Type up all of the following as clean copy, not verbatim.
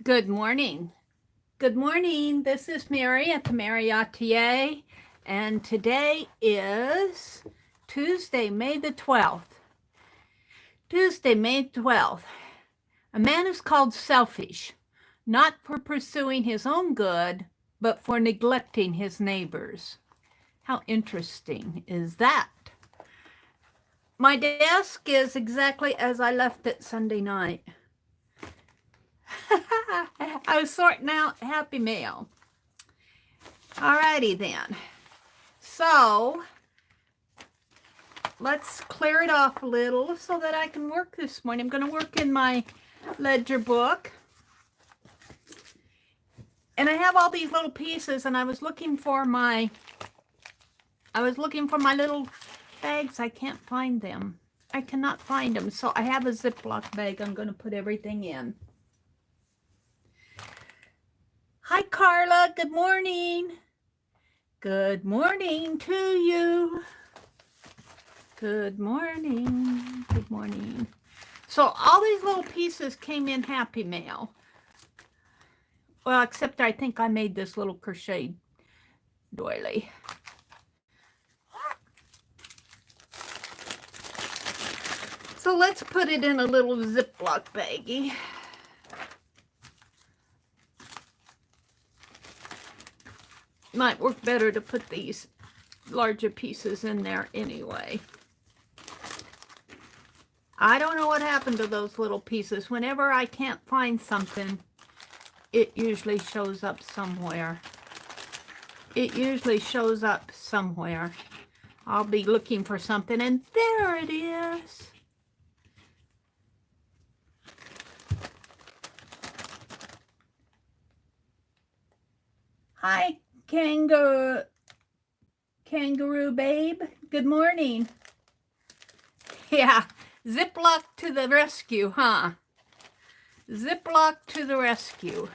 Good morning. Good morning. This is Mary at the.meri.atelier, and today is Tuesday, May the 12th. Tuesday, May 12th. A man is called selfish, not for pursuing his own good, but for neglecting his neighbors. How interesting is that? My desk is exactly as I left it Sunday night. I was sorting out Happy Mail. Alrighty then. So let's clear it off a little so that I can work this morning. I'm going to work in my ledger book. And I have all these little pieces, and I was looking for my little bags. I can't find them. I cannot find them. So I have a Ziploc bag I'm going to put everything in. Hi, Carla. Good morning. Good morning to you. Good morning. Good morning. So all these little pieces came in Happy Mail. Well, except I think I made this little crochet doily. So let's put it in a little Ziploc baggie. Might work better to put these larger pieces in there anyway. I don't know what happened to those little pieces. Whenever I can't find something, it usually shows up somewhere. It usually shows up somewhere. I'll be looking for something, and there it is. Hi, kangaroo babe. Good morning. Yeah, Ziploc to the rescue, huh? Ziploc to the rescue.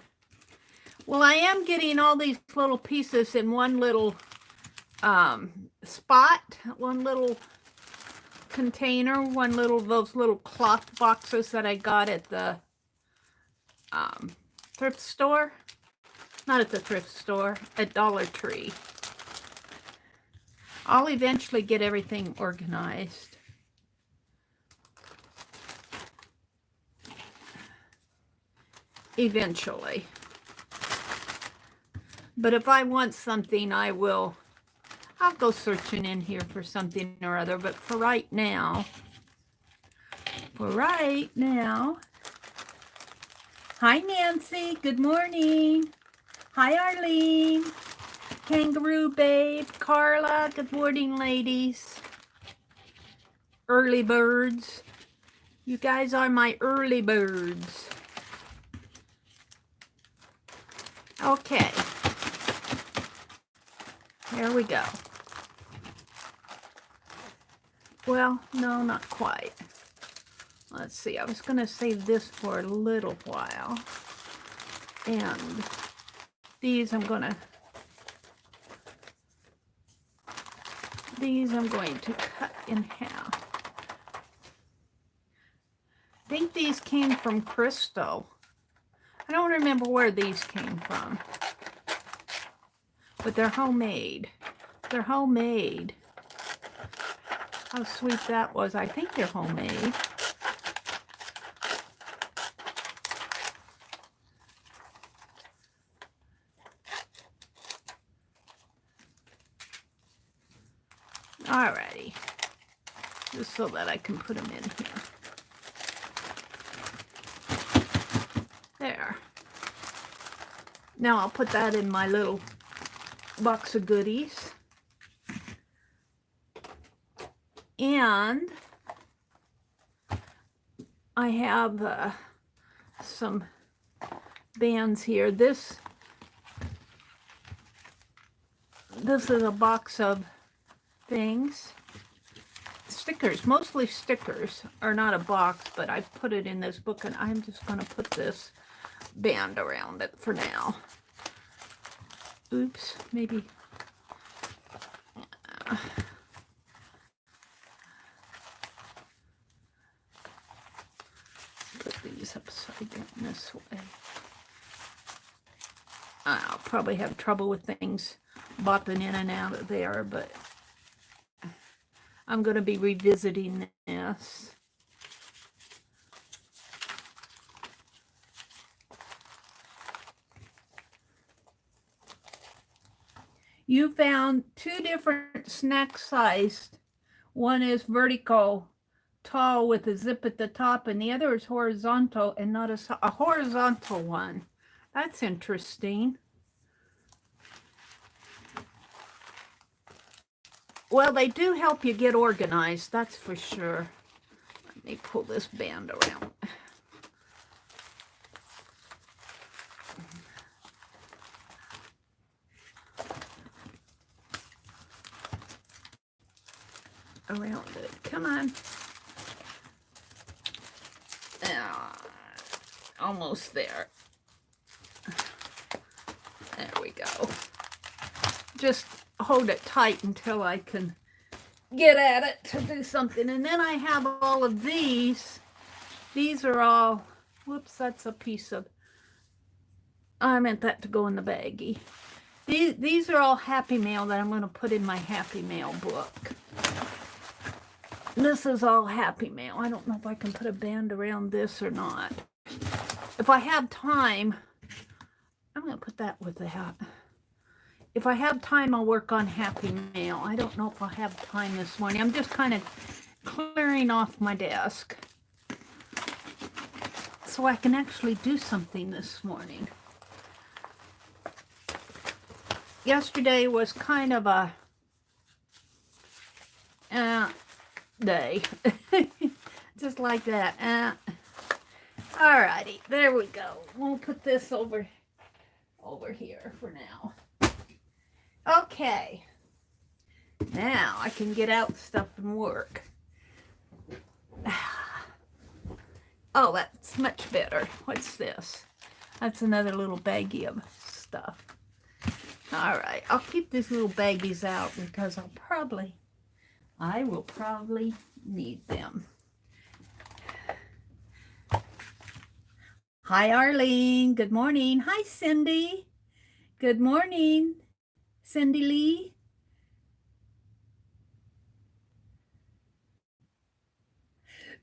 Well, I am getting all these little pieces in one little spot, one little container, those little cloth boxes that I got at the thrift store. Not at the thrift store, at Dollar Tree. I'll eventually get everything organized. Eventually. But if I want something, I'll go searching in here for something or other. But for right now, hi Nancy, good morning. Hi Arlene, kangaroo babe, Carla, good morning ladies. Early birds. You guys are my early birds. Okay. There we go. Well, no, not quite. Let's see. I was going to save this for a little while. And these I'm going to cut in half. I think these came from Crystal. I don't remember where these came from. But they're homemade. They're homemade. How sweet that was. I think they're homemade. Alrighty. Just so that I can put them in here. There. Now I'll put that in my little box of goodies. And I have some bands here. This is a box of things. Stickers, mostly stickers, are not a box, but I put it in this book, and I'm just going to put this band around it for now. Oops, maybe. Put these upside down this way. probably have trouble with things bopping in and out of there, but I'm going to be revisiting this. You found two different snack sized. One is vertical, tall with a zip at the top, and the other is horizontal and not a horizontal one. That's interesting. Well, they do help you get organized, that's for sure. Let me pull this band around. Around it. Come on. Almost there. There we go. Just hold it tight until I can get at it to do something. And then I have all of these. These are all, whoops, that's a piece of, I meant that to go in the baggie. These are all Happy Mail that I'm going to put in my Happy Mail book. This is all Happy Mail. I don't know if I can put a band around this or not. If I have time, I'm going to put that with that. If I have time, I'll work on Happy Mail. I don't know if I'll have time this morning. I'm just kind of clearing off my desk so I can actually do something this morning. Yesterday was kind of a day. Just like that. Alrighty, there we go. We'll put this over here for now. Okay. Now I can get out stuff and work. Oh, that's much better. What's this? That's another little baggie of stuff. All right, I'll keep these little baggies out because I will probably need them. Hi, Arlene. Good morning. Hi, Cindy. Good morning, Cindy Lee.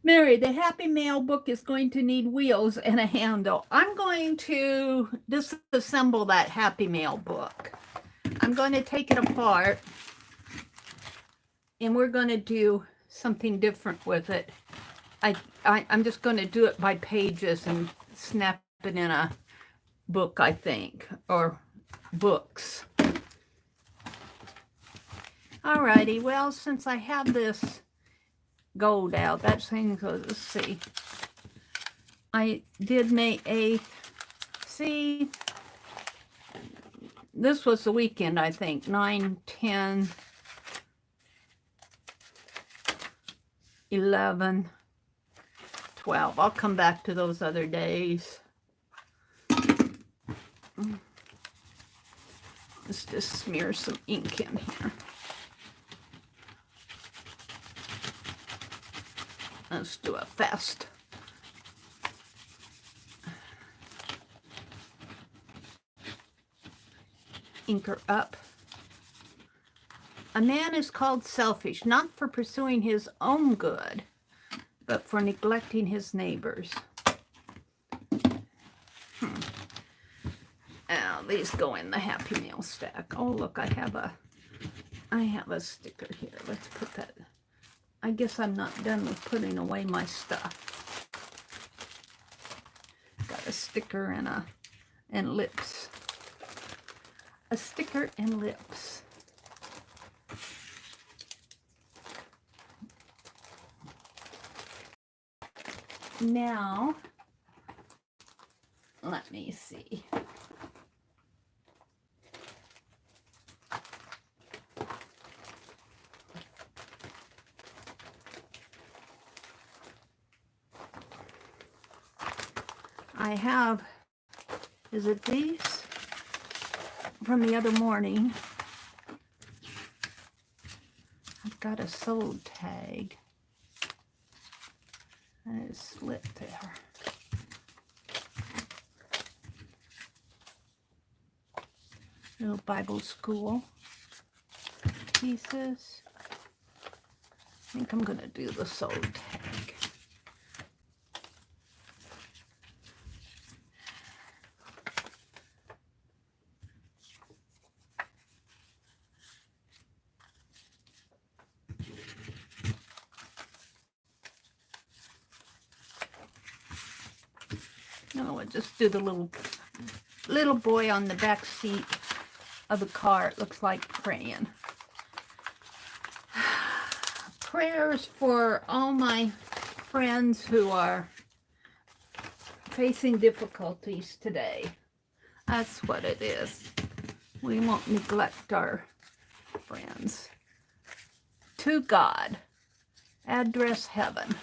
Mary, the Happy Mail book is going to need wheels and a handle. I'm going to disassemble that Happy Mail book. I'm going to take it apart and we're going to do something different with it. I'm just going to do it by pages and snap it in a book, I think, or books. Alrighty, well, since I have this gold out, that thing goes, let's see. I did May 8th. See, this was the weekend, I think, 9, 10, 11, 12. I'll come back to those other days. Let's just smear some ink in here. Let's do a fast. Inker up. A man is called selfish, not for pursuing his own good, but for neglecting his neighbors. Now, these go in the Happy Mail stack. Oh, look, I have a sticker here. Let's put that. I guess I'm not done with putting away my stuff. Got a sticker and lips. A sticker and lips. Now, let me see. I have, is it these? From the other morning. I've got a sold tag. And it's slit there. Little Bible school pieces. I think I'm going to do the soul tag. No, I'll just do the little boy on the back seat of the car. It looks like praying. Prayers for all my friends who are facing difficulties today. That's what it is. We won't neglect our friends. To God, address heaven.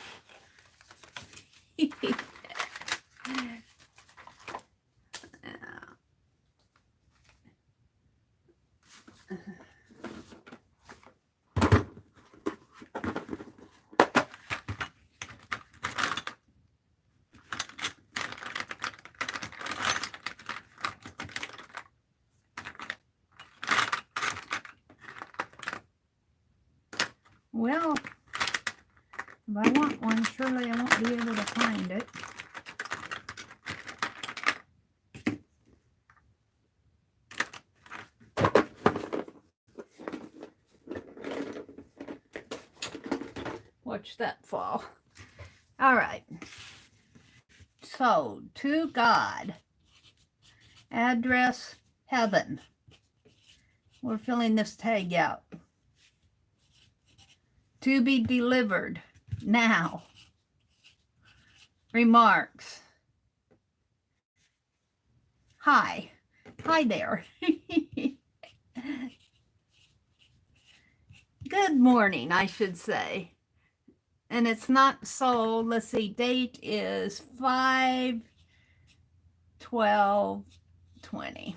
Well, if I want one, surely I won't be able to find it. Watch that fall. All right. So, to God, address heaven. We're filling this tag out. To be delivered now. Remarks. Hi. Hi there. Good morning, I should say. And it's not soul. Let's see, date is 5/12/20.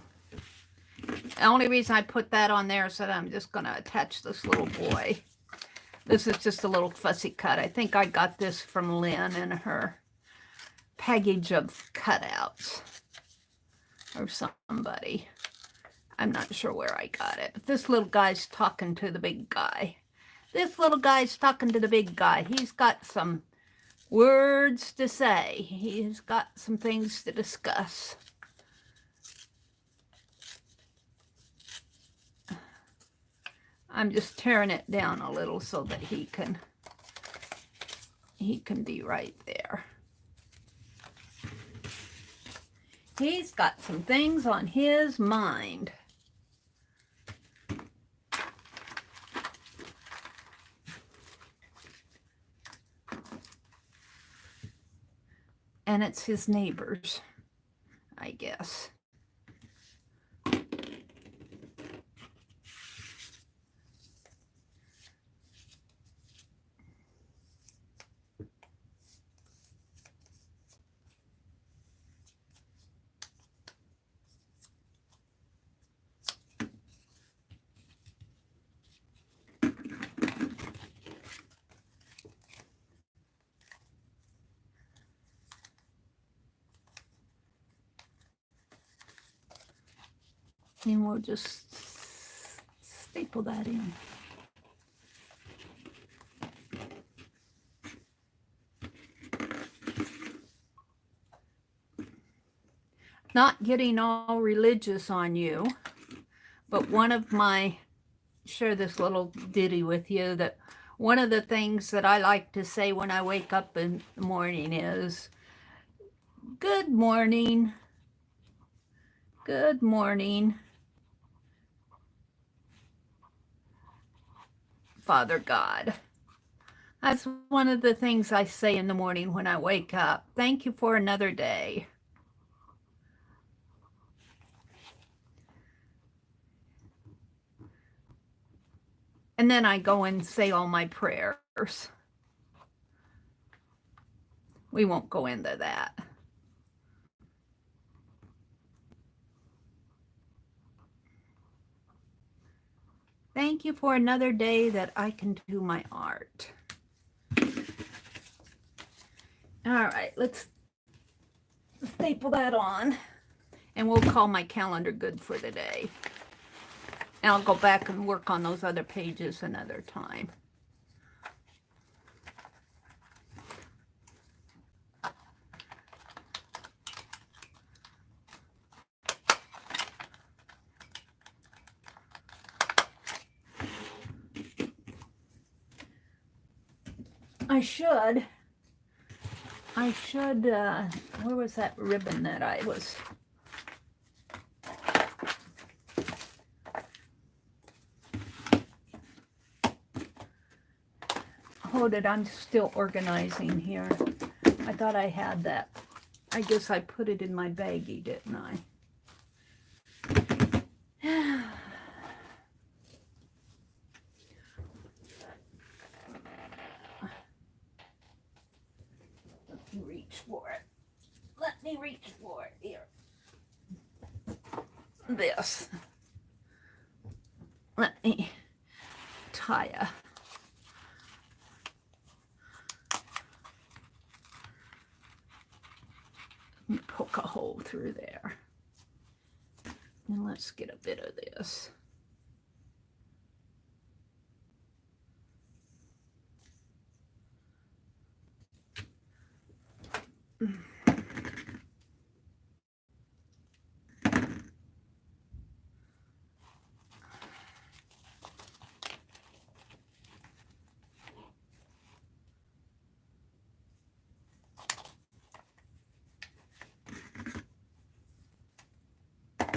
The only reason I put that on there is that I'm just going to attach this little boy. This is just a little fussy cut. I think I got this from Lynn in her package of cutouts or somebody. I'm not sure where I got it. But this little guy's talking to the big guy. This little guy's talking to the big guy. He's got some words to say. He's got some things to discuss. I'm just tearing it down a little so that he can be right there. He's got some things on his mind. And it's his neighbors, I guess. And we'll just staple that in. Not getting all religious on you, but share this little ditty with you, that one of the things that I like to say when I wake up in the morning is, good morning, good morning, Father God. That's one of the things I say in the morning when I wake up. Thank you for another day. And then I go and say all my prayers. We won't go into that. Thank you for another day that I can do my art. All right, let's staple that on. And we'll call my calendar good for today. And I'll go back and work on those other pages another time. I should, where was that ribbon that I was? Hold it, I'm still organizing here. I thought I had that. I guess I put it in my baggie, didn't I? Let me reach for it. Let me reach for it here. This. Let me tie a poke a hole through there. And let's get a bit of this.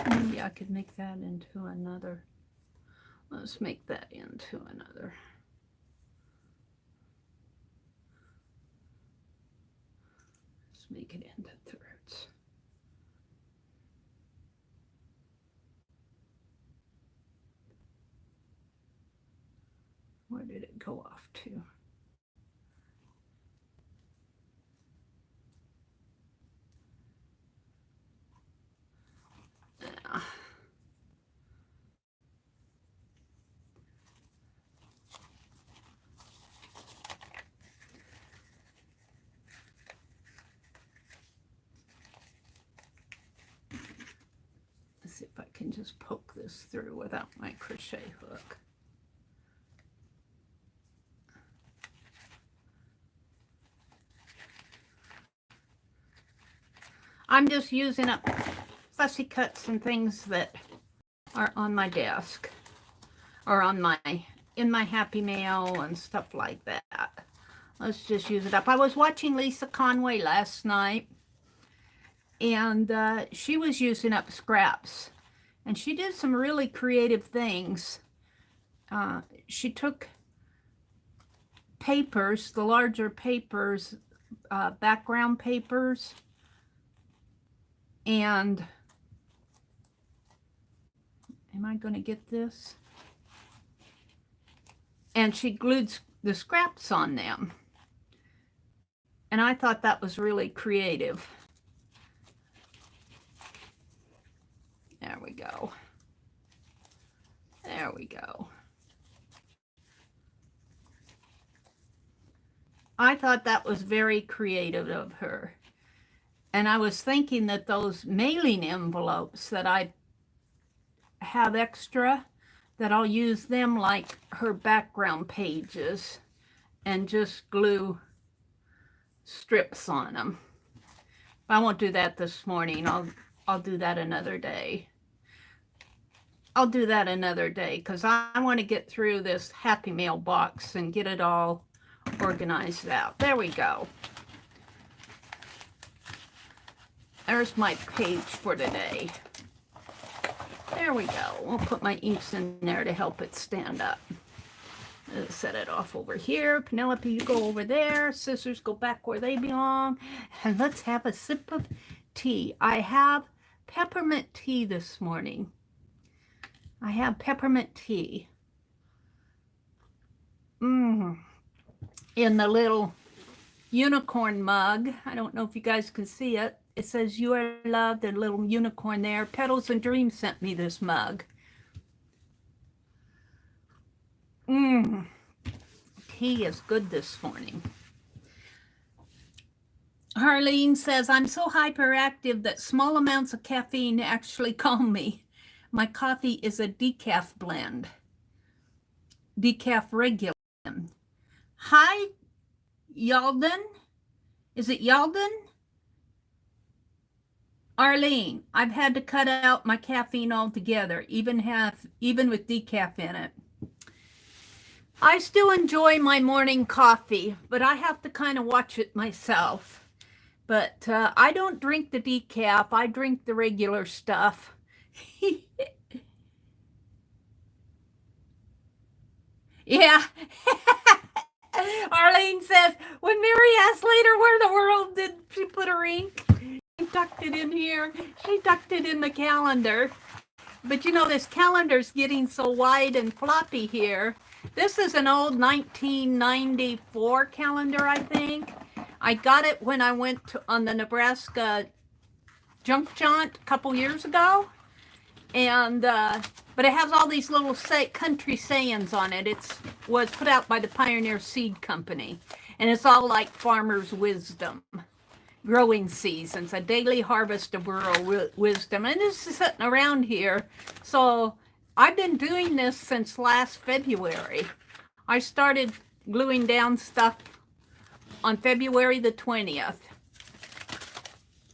Maybe I could make that into another. Let's make that into another. Let's make it into thirds. Where did it go off to? Let's see if I can just poke this through without my crochet hook. I'm just using up fussy cuts and things that are on my desk or on my in my Happy Mail and stuff like that. Let's just use it up. I was watching Lisa Conway last night, and she was using up scraps, and she did some really creative things. She took papers, the larger papers, background papers, and am I going to get this? And she glued the scraps on them. And I thought that was really creative. There we go. There we go. I thought that was very creative of her. And I was thinking that those mailing envelopes that I have extra, that I'll use them like her background pages and just glue strips on them. But I won't do that this morning. I'll do that another day. I'll do that another day because I want to get through this Happy Mail box and get it all organized out. There we go. There's my page for today. There we go. We'll put my inks in there to help it stand up. Let's set it off over here. Penelope, you go over there. Scissors go back where they belong. And let's have a sip of tea. I have peppermint tea this morning. I have peppermint tea. In the little unicorn mug. I don't know if you guys can see it. It says you are loved, a little unicorn there. Petals and Dreams sent me this mug. Tea is good this morning. Harleen says, I'm so hyperactive that small amounts of caffeine actually calm me. My coffee is a decaf blend, decaf regular. Hi, Yalden. Is it Yalden? Arlene, I've had to cut out my caffeine altogether, even with decaf in it. I still enjoy my morning coffee, but I have to kind of watch it myself. But I don't drink the decaf. I drink the regular stuff. Yeah. Arlene says, when Mary asks later where in the world did she put her ink, she tucked it in here. She tucked it in the calendar. But you know, this calendar's getting so wide and floppy here. This is an old 1994 calendar, I think. I got it when I went on the Nebraska junk jaunt a couple years ago. And but it has all these little country sayings on it. It was put out by the Pioneer Seed Company, and it's all like farmers' wisdom, growing seasons, a daily harvest of rural wisdom. And this is sitting around here. So I've been doing this since last February. I started gluing down stuff on February the 20th.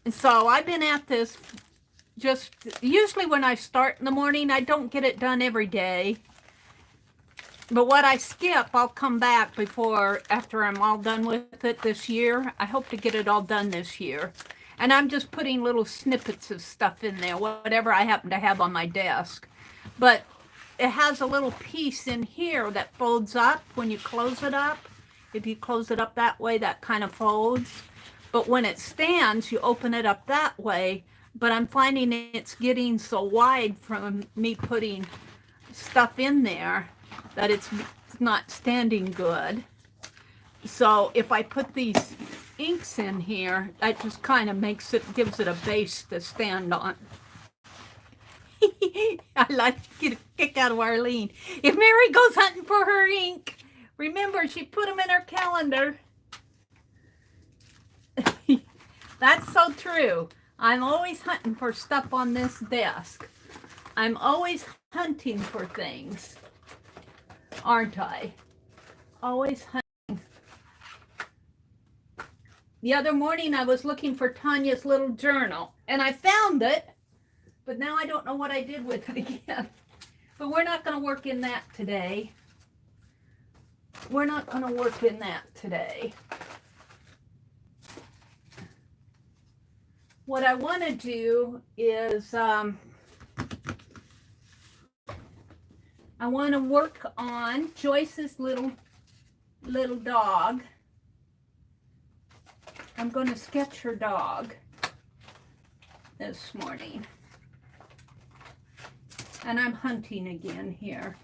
And so I've been at this just usually when I start in the morning. I don't get it done every day. But what I skip, I'll come back after I'm all done with it this year. I hope to get it all done this year. And I'm just putting little snippets of stuff in there, whatever I happen to have on my desk. But it has a little piece in here that folds up when you close it up. If you close it up that way, that kind of folds. But when it stands, you open it up that way. But I'm finding it's getting so wide from me putting stuff in there that it's not standing good. So if I put these inks in here, that just kind of gives it a base to stand on. I like to get a kick out of Arlene. If Mary goes hunting for her ink, remember she put them in her calendar. That's so true. I'm always hunting for stuff on this desk. I'm always hunting for things, aren't I? Always hunting. The other morning I was looking for Tanya's little journal, and I found it, but now I don't know what I did with it again. But we're not going to work in that today. We're not going to work in that today. What I want to do is I want to work on Joyce's little dog. I'm going to sketch her dog this morning. And I'm hunting again here.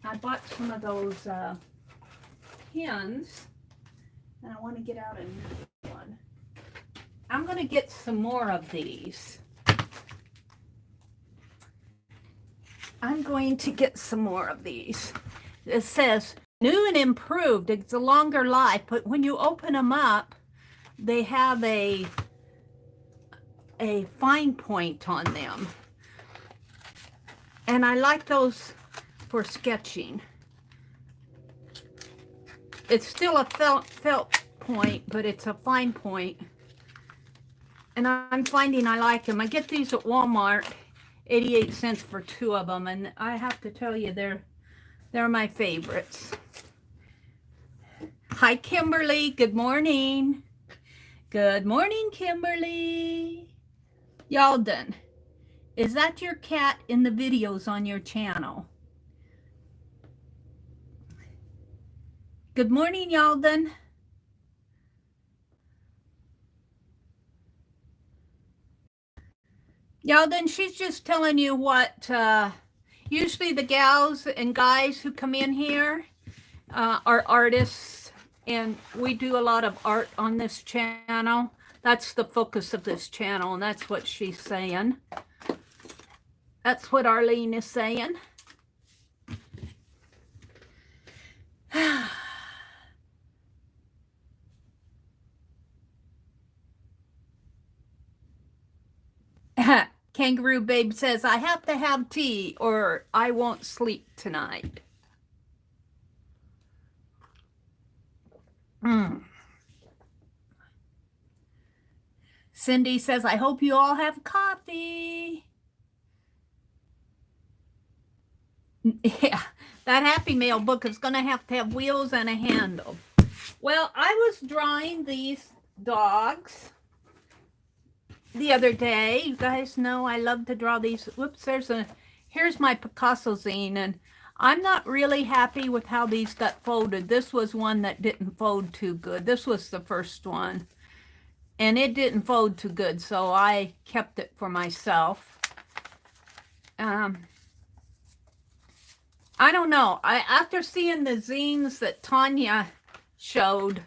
I bought some of those pins, and I want to get out a new one. I'm going to get some more of these. I'm going to get some more of these. It says, new and improved. It's a longer life, but when you open them up, they have a fine point on them. And I like those for sketching. It's still a felt point, but it's a fine point. And I'm finding I like them. I get these at Walmart, 88 cents for 2 of them, and I have to tell you, they're my favorites. Hi, Kimberly. Good morning. Good morning, Kimberly. Yalden, is that your cat in the videos on your channel? Good morning, Yalden. Yalden, she's just telling you what, usually the gals and guys who come in here are artists, and we do a lot of art on this channel. That's the focus of this channel, and that's what she's saying. That's what Arlene is saying. Kangaroo Babe says, I have to have tea or I won't sleep tonight. Cindy says, I hope you all have coffee. Yeah, that Happy Mail book is going to have wheels and a handle. Well, I was drawing these dogs the other day. You guys know I love to draw these. Whoops, here's my Picasso zine, and I'm not really happy with how these got folded. This was one that didn't fold too good. This was the first one, and it didn't fold too good, so I kept it for myself. I don't know. After seeing the zines that Tanya showed,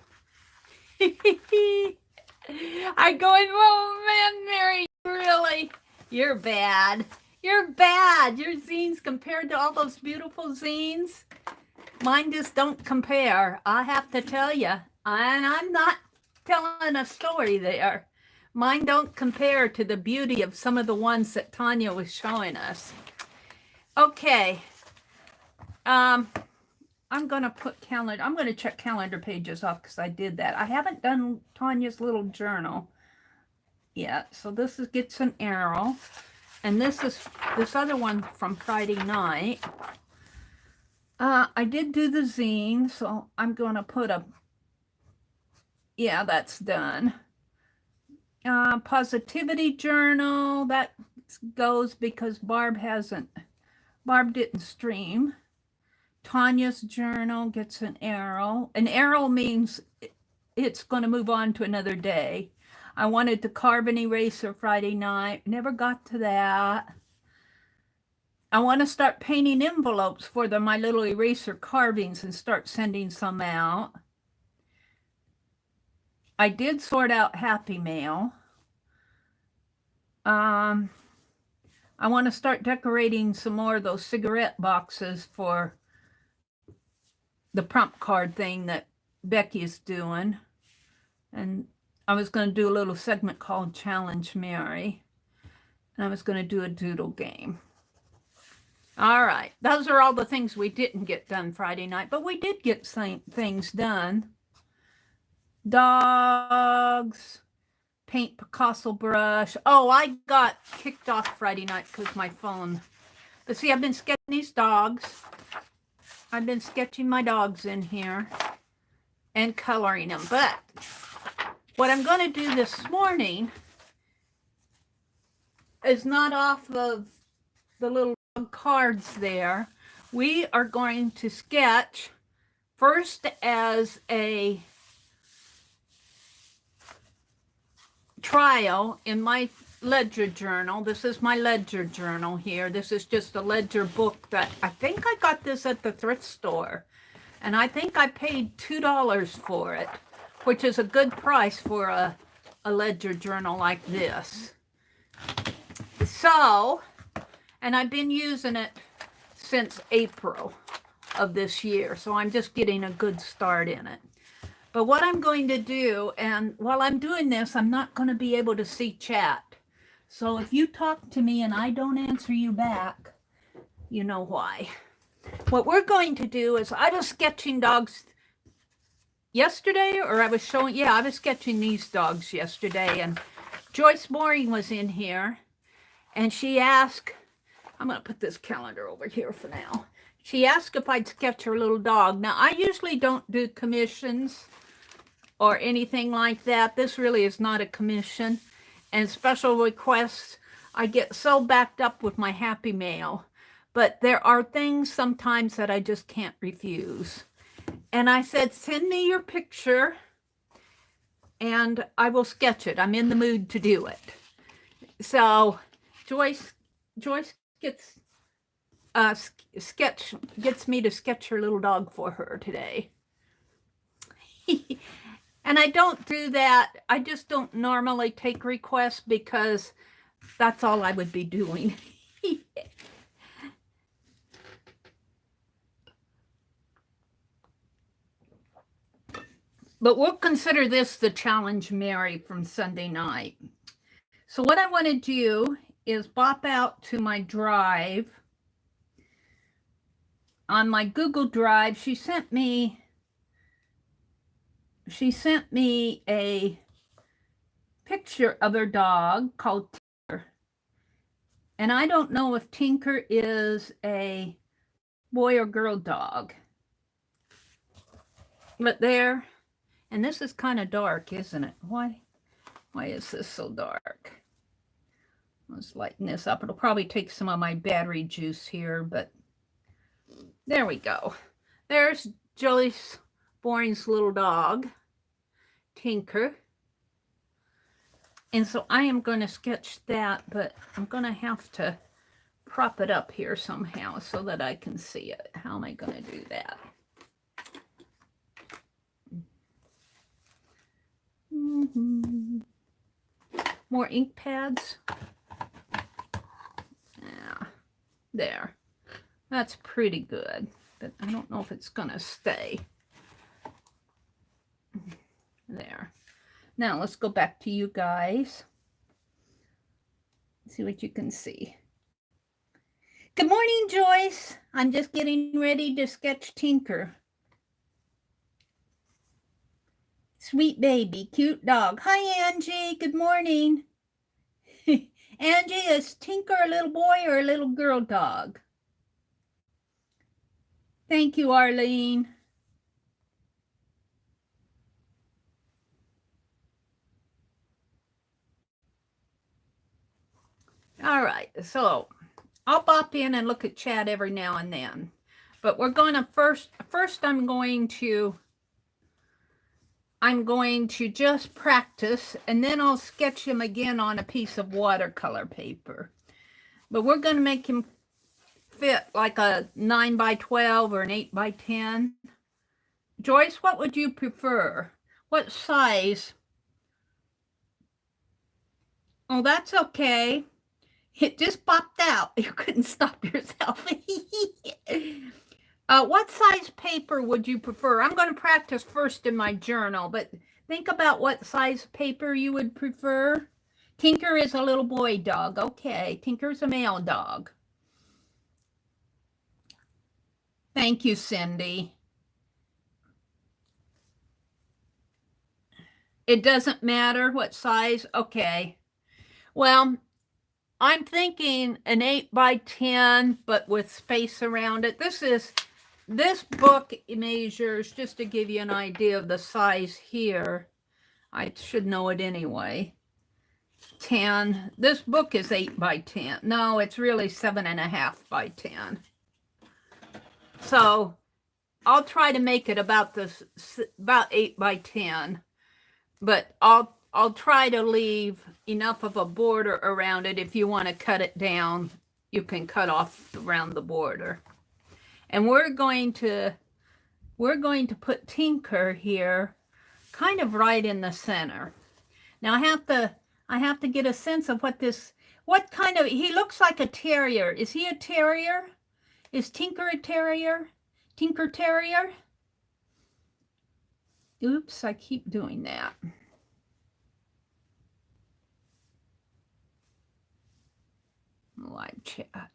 I'm going, oh man, Mary, really, you're bad. You're bad. Your zines compared to all those beautiful zines, mine just don't compare. I have to tell you, and I'm not telling a story there. Mine don't compare to the beauty of some of the ones that Tanya was showing us. Okay. I'm going to put calendar. I'm going to check calendar pages off because I did that. I haven't done Tanya's little journal yet. So this gets an arrow. And this is this other one from Friday night. I did do the zine, so I'm going to put a, yeah, that's done. Positivity journal, that goes because Barb didn't stream. Tanya's journal gets an arrow. An arrow means it's going to move on to another day. I wanted to carve an eraser Friday night. Never got to that. I want to start painting envelopes for my little eraser carvings and start sending some out. I did sort out Happy Mail. I want to start decorating some more of those cigarette boxes for the prompt card thing that Becky is doing. And I was going to do a little segment called Challenge Mary. And I was going to do a doodle game. All right. Those are all the things we didn't get done Friday night, but we did get things done. Dogs, paint Picasso brush. Oh, I got kicked off Friday night because my phone. But see, I've been sketching these dogs. I've been sketching my dogs in here and coloring them. But what I'm going to do this morning is not off of the little cards there. We are going to sketch first as a trial in my ledger journal. This is my ledger journal here. This is just a ledger book that I think I got this at the thrift store. And I think I paid $2 for it, which is a good price for a ledger journal like this. So, and I've been using it since April of this year. So I'm just getting a good start in it. But what I'm going to do, and while I'm doing this, I'm not going to be able to see chat. So if you talk to me and I don't answer you back, you know why. What we're going to do is, I was sketching dogs yesterday, or I was sketching these dogs yesterday, and Joyce Mooring was in here, and she asked, I'm going to put this calendar over here for now. She asked if I'd sketch her little dog. Now, I usually don't do commissions or anything like that. This really is not a commission. And special requests, I get so backed up with my Happy Mail. But there are things sometimes that I just can't refuse. And I said, send me your picture and I will sketch it. I'm in the mood to do it. So Joyce gets me to sketch her little dog for her today. And I don't do that. I just don't normally take requests because that's all I would be doing. But we'll consider this the Challenge Mary from Sunday night. So what I want to do is bop out to my drive. On my Google Drive, she sent me a picture of her dog called Tinker. And I don't know if Tinker is a boy or girl dog. But there, and this is kind of dark, isn't it? Why is this so dark? Let's lighten this up. It'll probably take some of my battery juice here, but there we go. There's Joyce Boring's little dog, Tinker. And so I am going to sketch that, but I'm going to have to prop it up here somehow so that I can see it. How am I going to do that? More ink pads. Yeah, there. That's pretty good, but I don't know if it's going to stay. There. Now let's go back to you guys. See what you can see. Good morning, Joyce. I'm just getting ready to sketch Tinker. Sweet baby, cute dog. Hi, Angie. Good morning. Angie, is Tinker a little boy or a little girl dog? Thank you, Arlene. All right, so I'll pop in and look at chat every now and then. But we're going to first I'm going to just practice, and then I'll sketch him again on a piece of watercolor paper. But we're going to make him fit like a 9 by 12 or an 8 by 10. Joyce, what would you prefer? What size? Oh, that's okay. It just popped out. You couldn't stop yourself. What size paper would you prefer? I'm going to practice first in my journal, but think about what size paper you would prefer. Tinker is a little boy dog. Okay, Tinker's a male dog. Thank you, Cindy. It doesn't matter what size? Okay. Well, I'm thinking an 8 by 10, but with space around it. This book measures, just to give you an idea of the size here, I should know it anyway, 10. This book is 8 by 10. No, it's really 7.5 by 10. So I'll try to make it about 8 by 10, but I'll try to leave enough of a border around it. If you want to cut it down, you can cut off around the border. And we're going to put Tinker here kind of right in the center. Now I have to get a sense of what kind of, he looks like a terrier. Is he a terrier? Is Tinker a terrier? Tinker Terrier? Oops, I keep doing that. Live chat.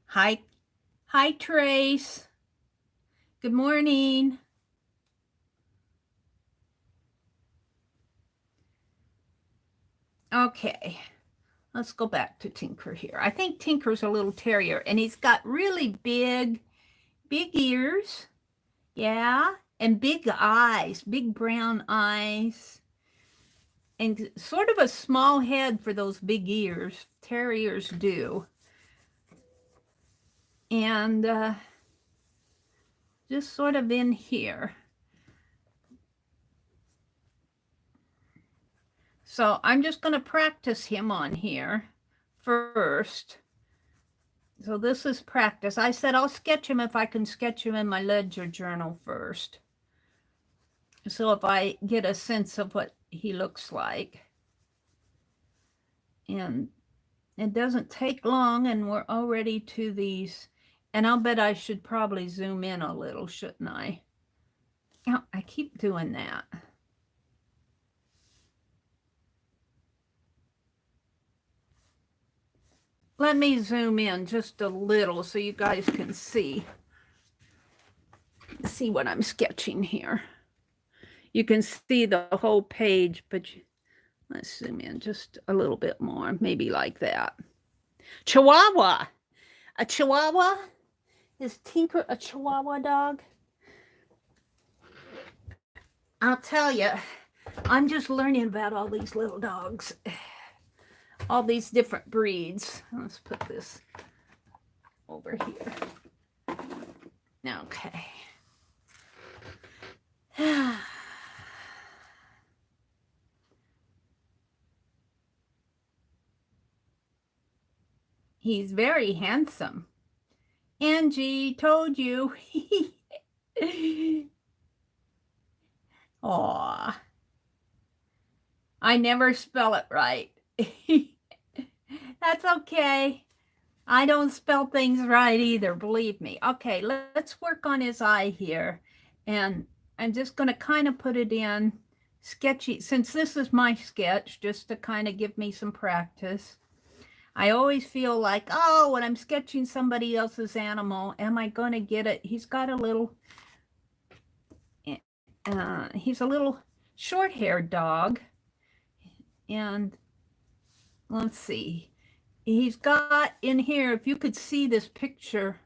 Hi, Trace. Good morning. Okay, let's go back to Tinker here. I think Tinker's a little terrier, and he's got really big ears. Yeah, and big eyes, big brown eyes. And sort of a small head for those big ears. Terriers do. And just sort of in here. So I'm just going to practice him on here first. So this is practice. I said I'll sketch him if I can sketch him in my ledger journal first. So if I get a sense of what he looks like. And it doesn't take long, and we're already to these. And I'll bet I should probably zoom in a little, shouldn't I? Oh, I keep doing that. let me zoom in just a little so you guys can see what I'm sketching here. You can see the whole page, but let's zoom in just a little bit more, maybe like that. Chihuahua. A Chihuahua? Is Tinker a Chihuahua dog? I'll tell you, I'm just learning about all these little dogs. All these different breeds. Let's put this over here. Okay. He's very handsome. Angie, told you. Aw. I never spell it right. That's okay. I don't spell things right either, believe me. Okay, let's work on his eye here. And I'm just going to kind of put it in sketchy, since this is my sketch, just to kind of give me some practice. I always feel like, oh, when I'm sketching somebody else's animal, am I going to get it? He's got a little, he's a little short-haired dog. And let's see. He's got in here, if you could see this picture,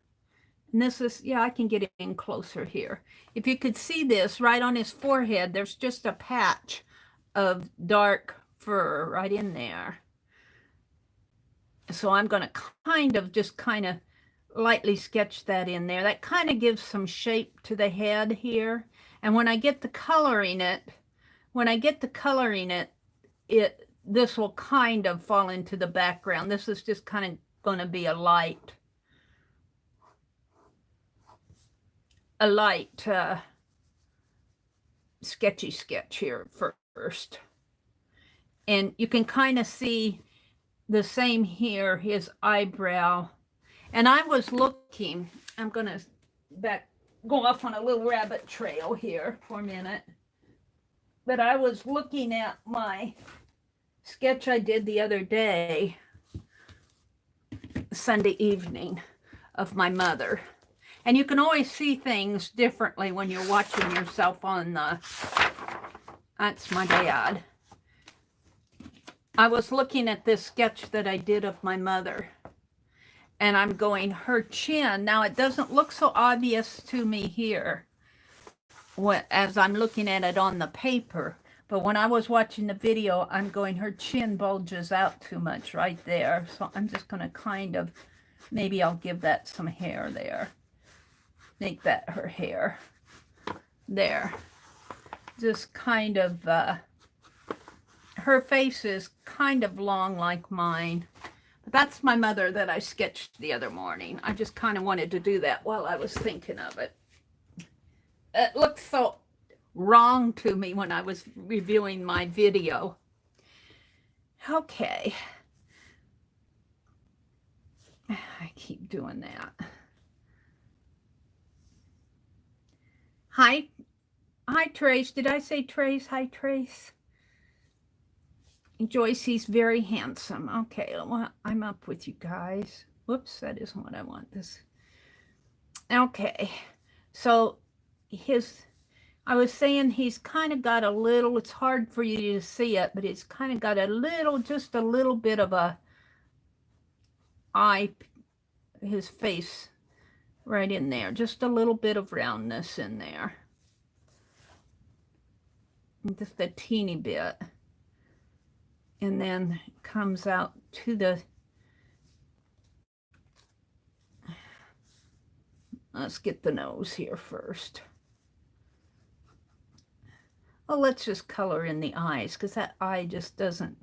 and this is, yeah, I can get in closer here. If you could see this right on his forehead, there's just a patch of dark fur right in there. So I'm going to kind of lightly sketch that in there. That kind of gives some shape to the head here. And when I get to coloring it, this will kind of fall into the background. This is just kind of going to be a light sketchy sketch here first. And you can kind of see the same here, his eyebrow. And I was looking, I'm going to go off on a little rabbit trail here for a minute. But I was looking at my sketch I did the other day, Sunday evening, of my mother. And you can always see things differently when you're watching yourself on the, that's my dad. I was looking at this sketch that I did of my mother, and I'm going, her chin, now it doesn't look so obvious to me here as I'm looking at it on the paper, but when I was watching the video, I'm going, her chin bulges out too much right there. So I'm just going to kind of, maybe I'll give that some hair there. Make that her hair. There. Just kind of, her face is kind of long like mine. But that's my mother that I sketched the other morning. I just kind of wanted to do that while I was thinking of it. It looked so wrong to me when I was reviewing my video. Okay. I keep doing that. Hi, Trace. Did I say Trace? Hi, Trace. Joyce, he's very handsome. Okay, well, I'm up with you guys. Whoops, that isn't what I want. This. Okay, so I was saying he's kind of got a little, it's hard for you to see it, but it's kind of got just a little bit of a eye, his face right in there. Just a little bit of roundness in there. Just a teeny bit. And then comes out to the, let's get the nose here first. Well, let's just color in the eyes, because that eye just doesn't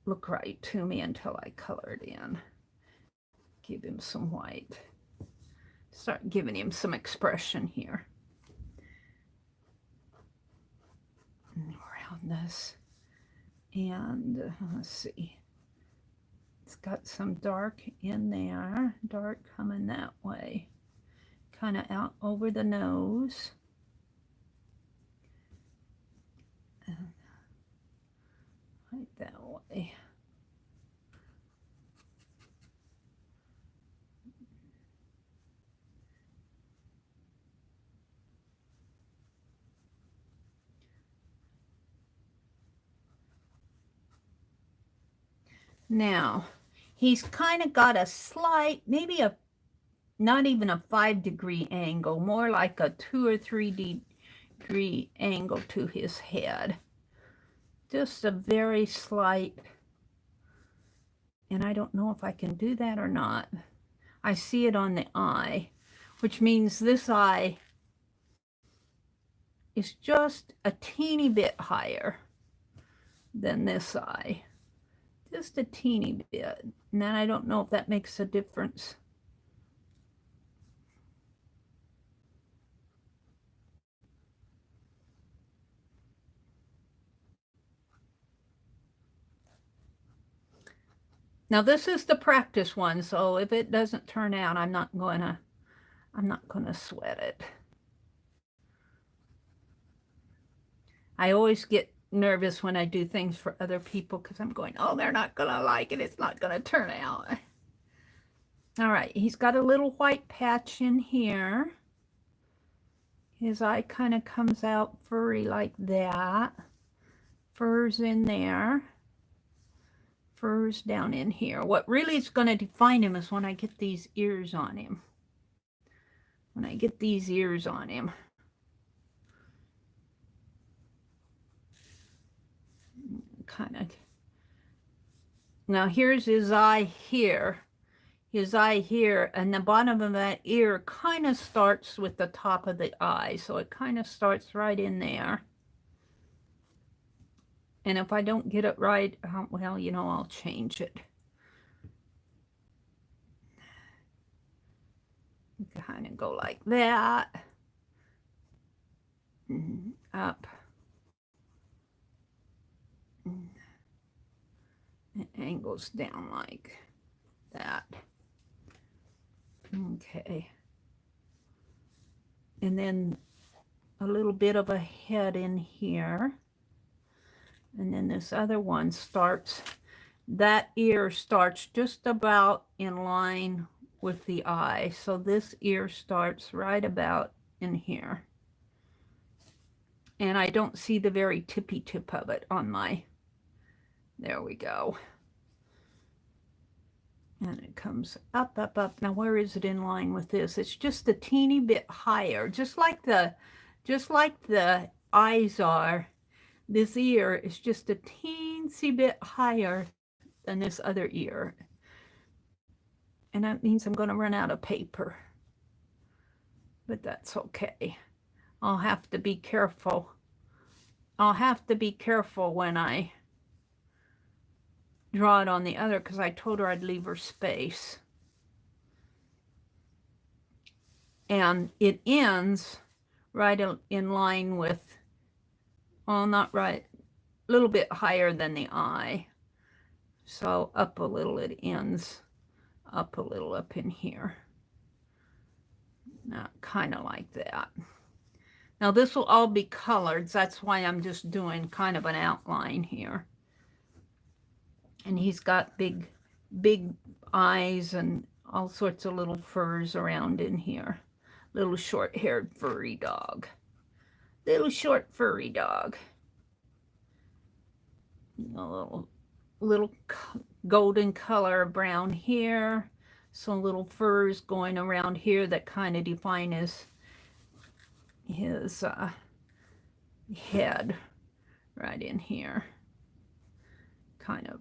look right to me until I color it in. Give him some white. Start giving him some expression here. Around this. And let's see. It's got some dark in there. Dark coming that way. Kind of out over the nose. And right that way. Now, he's kind of got a slight, maybe a, not even a 5-degree angle, more like a 2 or 3 degree angle to his head. Just a very slight, and I don't know if I can do that or not. I see it on the eye, which means this eye is just a teeny bit higher than this eye. Just a teeny bit. And then I don't know if that makes a difference. Now this is the practice one, so if it doesn't turn out, I'm not gonna sweat it. I always get nervous when I do things for other people because I'm going, oh, they're not gonna like it. It's not gonna turn out. All right, he's got a little white patch in here. His eye kind of comes out furry like that. Fur's in there. Fur's down in here. What really is going to define him is when I get these ears on him. When I get these ears on him. Kind of. Now here's his eye here. His eye here, and the bottom of that ear kind of starts with the top of the eye. So it kind of starts right in there. And if I don't get it right, well, you know, I'll change it. Kind of go like that. Up. It angles down like that. Okay. And then a little bit of a head in here. And then this other one starts, that ear starts just about in line with the eye. So this ear starts right about in here. And I don't see the very tippy tip of it on my, there we go. And it comes up, up, up. Now where is it in line with this? It's just a teeny bit higher, just like the eyes are. This ear is just a teensy bit higher than this other ear. And that means I'm going to run out of paper. But that's okay. I'll have to be careful. I'll have to be careful when I draw it on the other because I told her I'd leave her space. And it ends right in line with, well, not right, a little bit higher than the eye. So up a little, it ends up a little up in here. Now, kind of like that. Now this will all be colored. That's why I'm just doing kind of an outline here. And he's got big eyes and all sorts of little furs around in here. Little short-haired furry dog. Little short furry dog. A little golden color brown here. Some little furs going around here that kind of define his head right in here. Kind of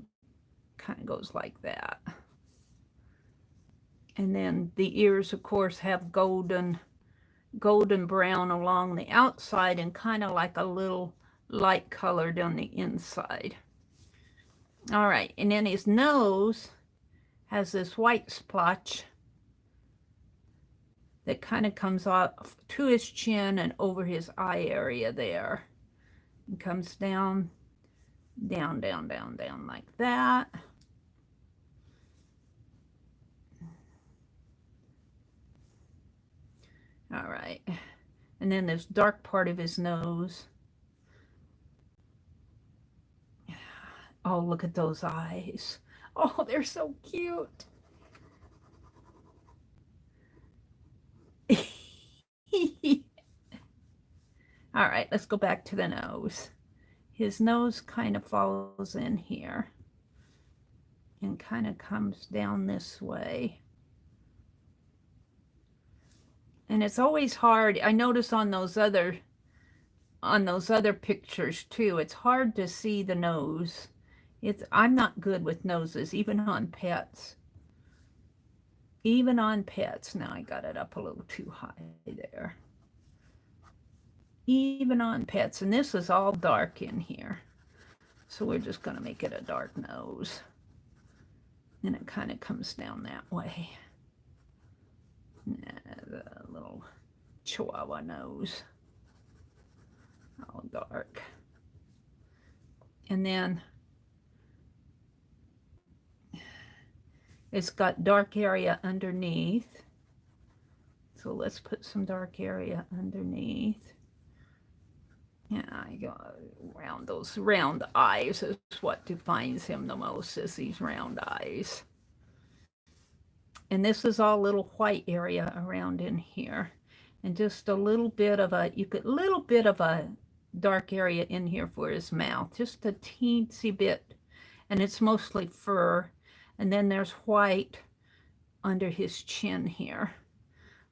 goes like that. And then the ears, of course, have golden brown along the outside and kind of like a little light colored on the inside. All right, and then his nose has this white splotch that kind of comes off to his chin and over his eye area there. And comes down, down, down, down, down like that. All right, and then this dark part of his nose. Oh, look at those eyes. Oh, they're so cute. All right, let's go back to the nose. His nose kind of follows in here. and kind of comes down this way. And it's always hard. I notice on those other pictures too, it's hard to see the nose. I'm not good with noses, even on pets. Even on pets. Now I got it up a little too high there. Even on pets. And this is all dark in here. So we're just going to make it a dark nose. And it kind of comes down that way. The little Chihuahua nose. All dark. And then it's got dark area underneath. So let's put some dark area underneath. Yeah, I go around those round eyes is what defines him the most, is these round eyes. And this is all little white area around in here. And just a little bit of a dark area in here for his mouth. Just a teensy bit. And it's mostly fur. And then there's white under his chin here,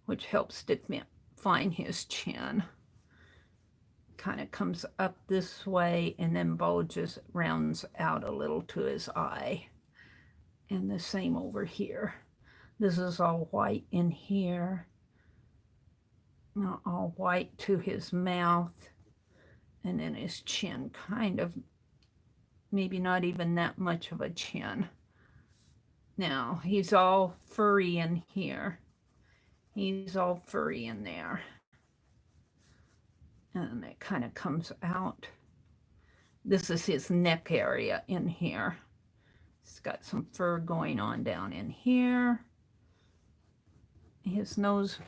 which helps define his chin. Kind of comes up this way and then bulges, rounds out a little to his eye. And the same over here. This is all white in here. All white to his mouth. And then his chin, kind of, maybe not even that much of a chin. Now, he's all furry in here. He's all furry in there. And it kind of comes out. This is his neck area in here. He's got some fur going on down in here. His nose,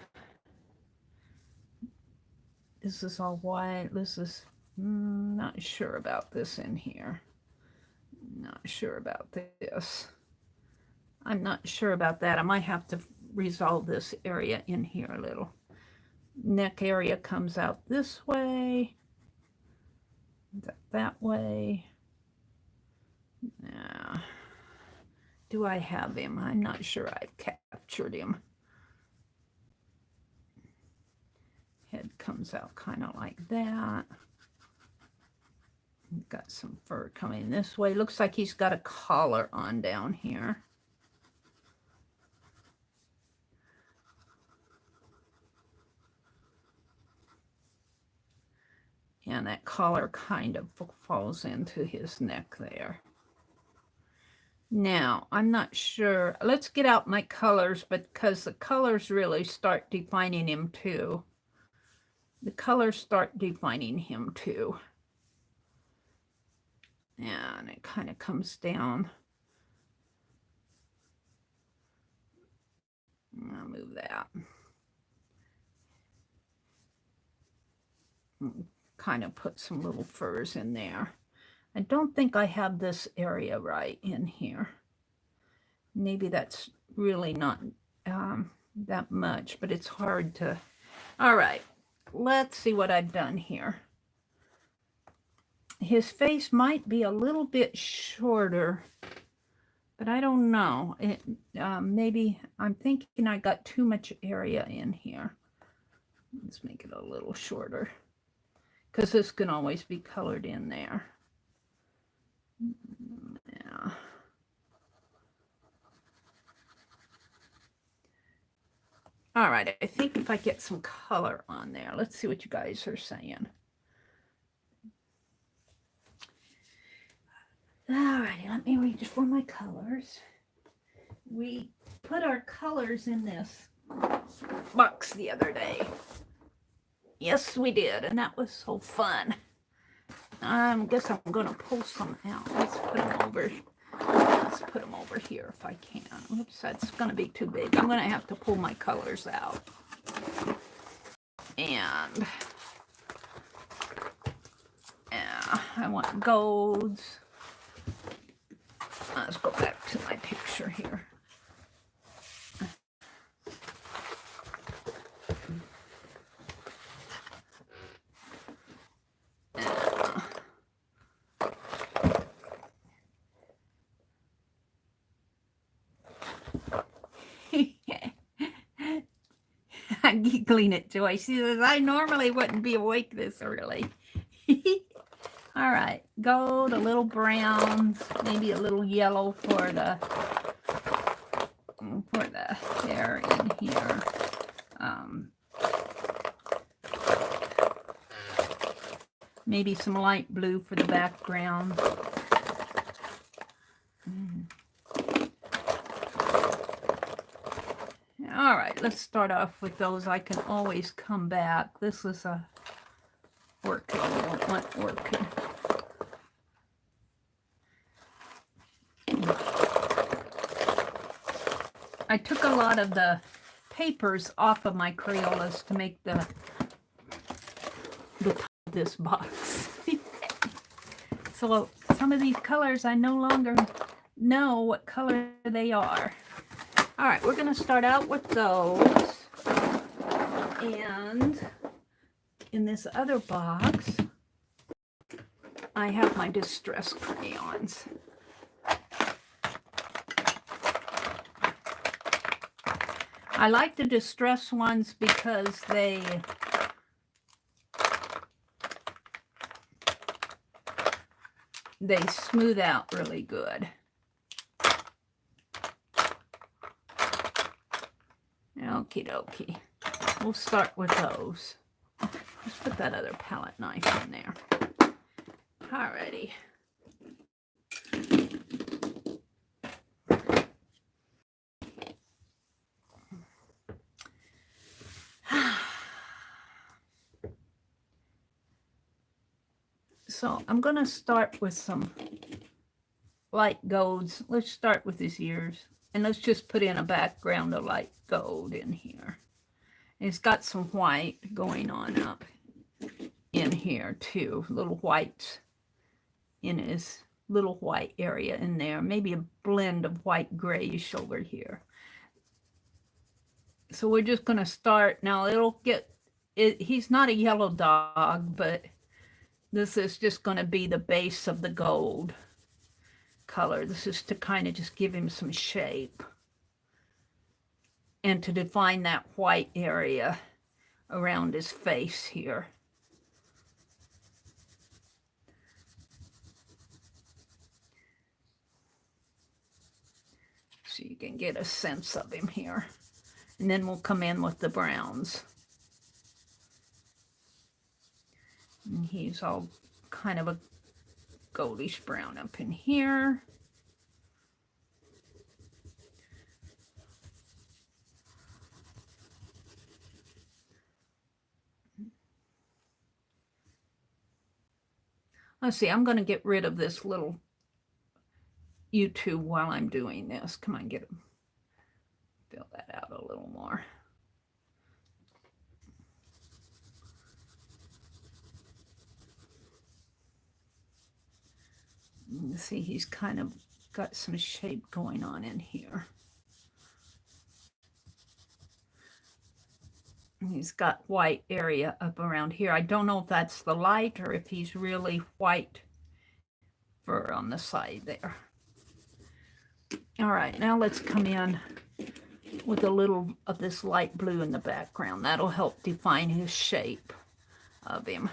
this is all white. This is, not sure about this in here. Not sure about this. I'm not sure about that. I might have to resolve this area in here a little. Neck area comes out this way. That way. Yeah. Do I have him? I'm not sure I've captured him. Head comes out kind of like that. Got some fur coming this way. Looks like he's got a collar on down here. And that collar kind of falls into his neck there. Now, I'm not sure. Let's get out my colors, because the colors really start defining him too. The colors start defining him too. And it kind of comes down. I'll move that. Kind of put some little furs in there. I don't think I have this area right in here. Maybe that's really not that much, but it's hard to. All right, let's see what I've done here. His face might be a little bit shorter, but I don't know. Maybe I'm thinking I got too much area in here. Let's make it a little shorter, because this can always be colored in there. Yeah. All right, I think if I get some color on there, let's see what you guys are saying. All right, let me reach for my colors. We put our colors in this box the other day. Yes, we did, and that was so fun. I guess I'm going to pull some out. Let's put them over. Let's put them over here if I can. Oops, that's going to be too big. I'm going to have to pull my colors out. And I want golds. Let's go back to my picture here. I'm giggling at Joy. She says, I normally wouldn't be awake this early. All right, gold, a little brown, maybe a little yellow for the hair in here. Maybe some light blue for the background. All right, let's start off with those. I can always come back. This is a orchid. I don't want orchid. I took a lot of the papers off of my Crayolas to make the top of this box. So some of these colors I no longer know what color they are. All right, we're going to start out with those. And in this other box, I have my distress crayons. I like the distress ones because they smooth out really good. Okie dokie. We'll start with those. Let's put that other palette knife in there. Alrighty. So I'm going to start with some light golds. Let's start with his ears. And let's just put in a background of light gold in here. And it's got some white going on up in here too. Little whites in his little white area in there. Maybe a blend of white grayish over here. So we're just going to start. Now it'll get, he's not a yellow dog, but this is just going to be the base of the gold color. This is to kind of just give him some shape and to define that white area around his face here. So you can get a sense of him here. And then we'll come in with the browns. And he's all kind of a goldish brown up in here. Let's see, I'm going to get rid of this little YouTube while I'm doing this. Come on, get him. Fill that out a little more. You see, he's kind of got some shape going on in here. And he's got white area up around here. I don't know if that's the light or if he's really white fur on the side there. All right, now let's come in with a little of this light blue in the background. That'll help define his shape of him.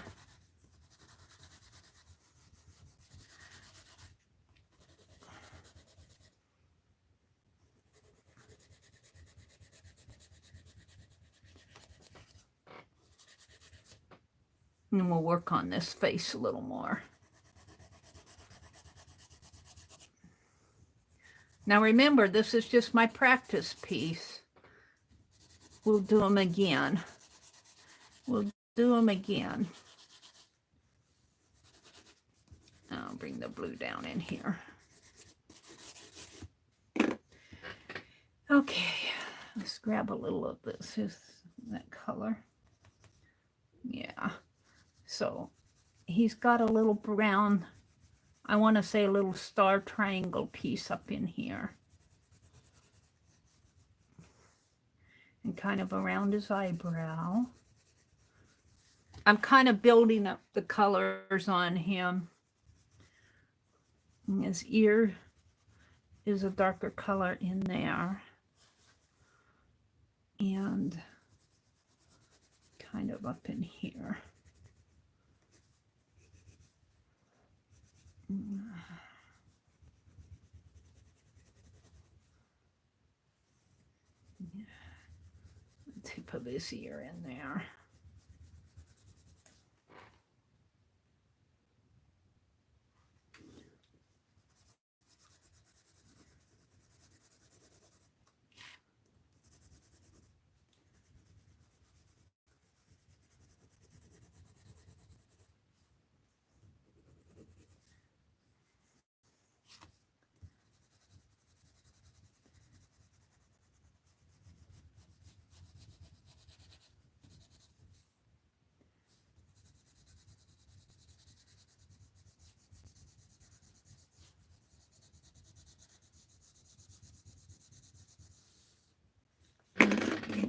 And we'll work on this face a little more. Now remember, this is just my practice piece. We'll do them again. We'll do them again. I'll bring the blue down in here. Okay, let's grab a little of this. Is that color? Yeah. So he's got a little brown, I want to say a little star triangle piece up in here. And kind of around his eyebrow. I'm kind of building up the colors on him. And his ear is a darker color in there. And kind of up in here. Tip of his ear in there.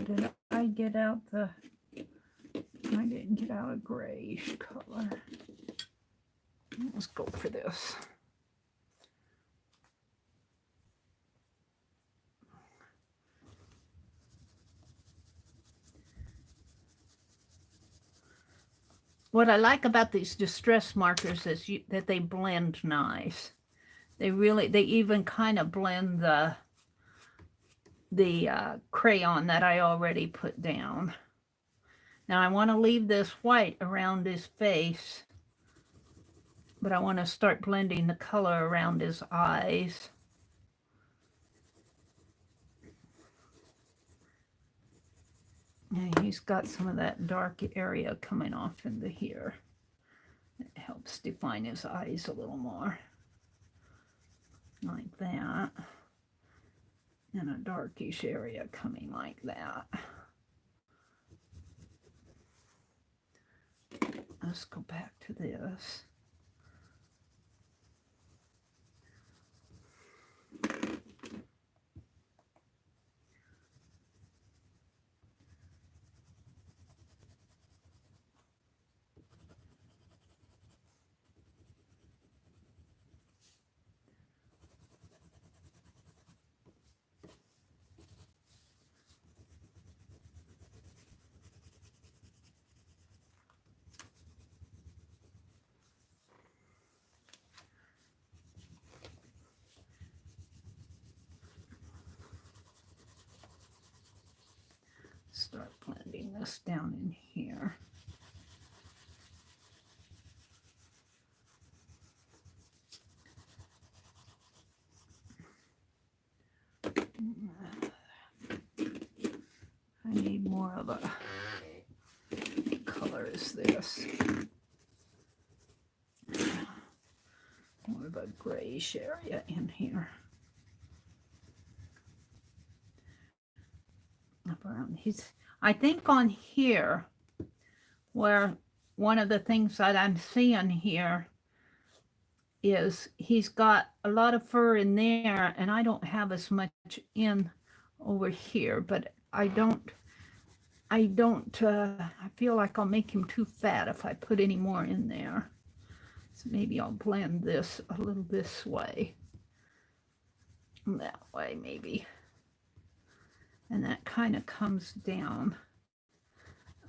Did I get out the, I didn't get out a grayish color. Let's go for this. What I like about these distress markers is that they blend nice. They even kind of blend the crayon that I already put down. Now I want to leave this white around his face, but I want to start blending the color around his eyes. And he's got some of that dark area coming off into here. It helps define his eyes a little more. Like that. And a darkish area coming like that. Let's go back to this. Start blending this down in here. I need more of a, what color is this? More of a grayish area in here. Up around his, I think on here, where one of the things that I'm seeing here is he's got a lot of fur in there, and I don't have as much in over here, but I feel like I'll make him too fat if I put any more in there. So maybe I'll blend this a little this way. That way maybe. And that kind of comes down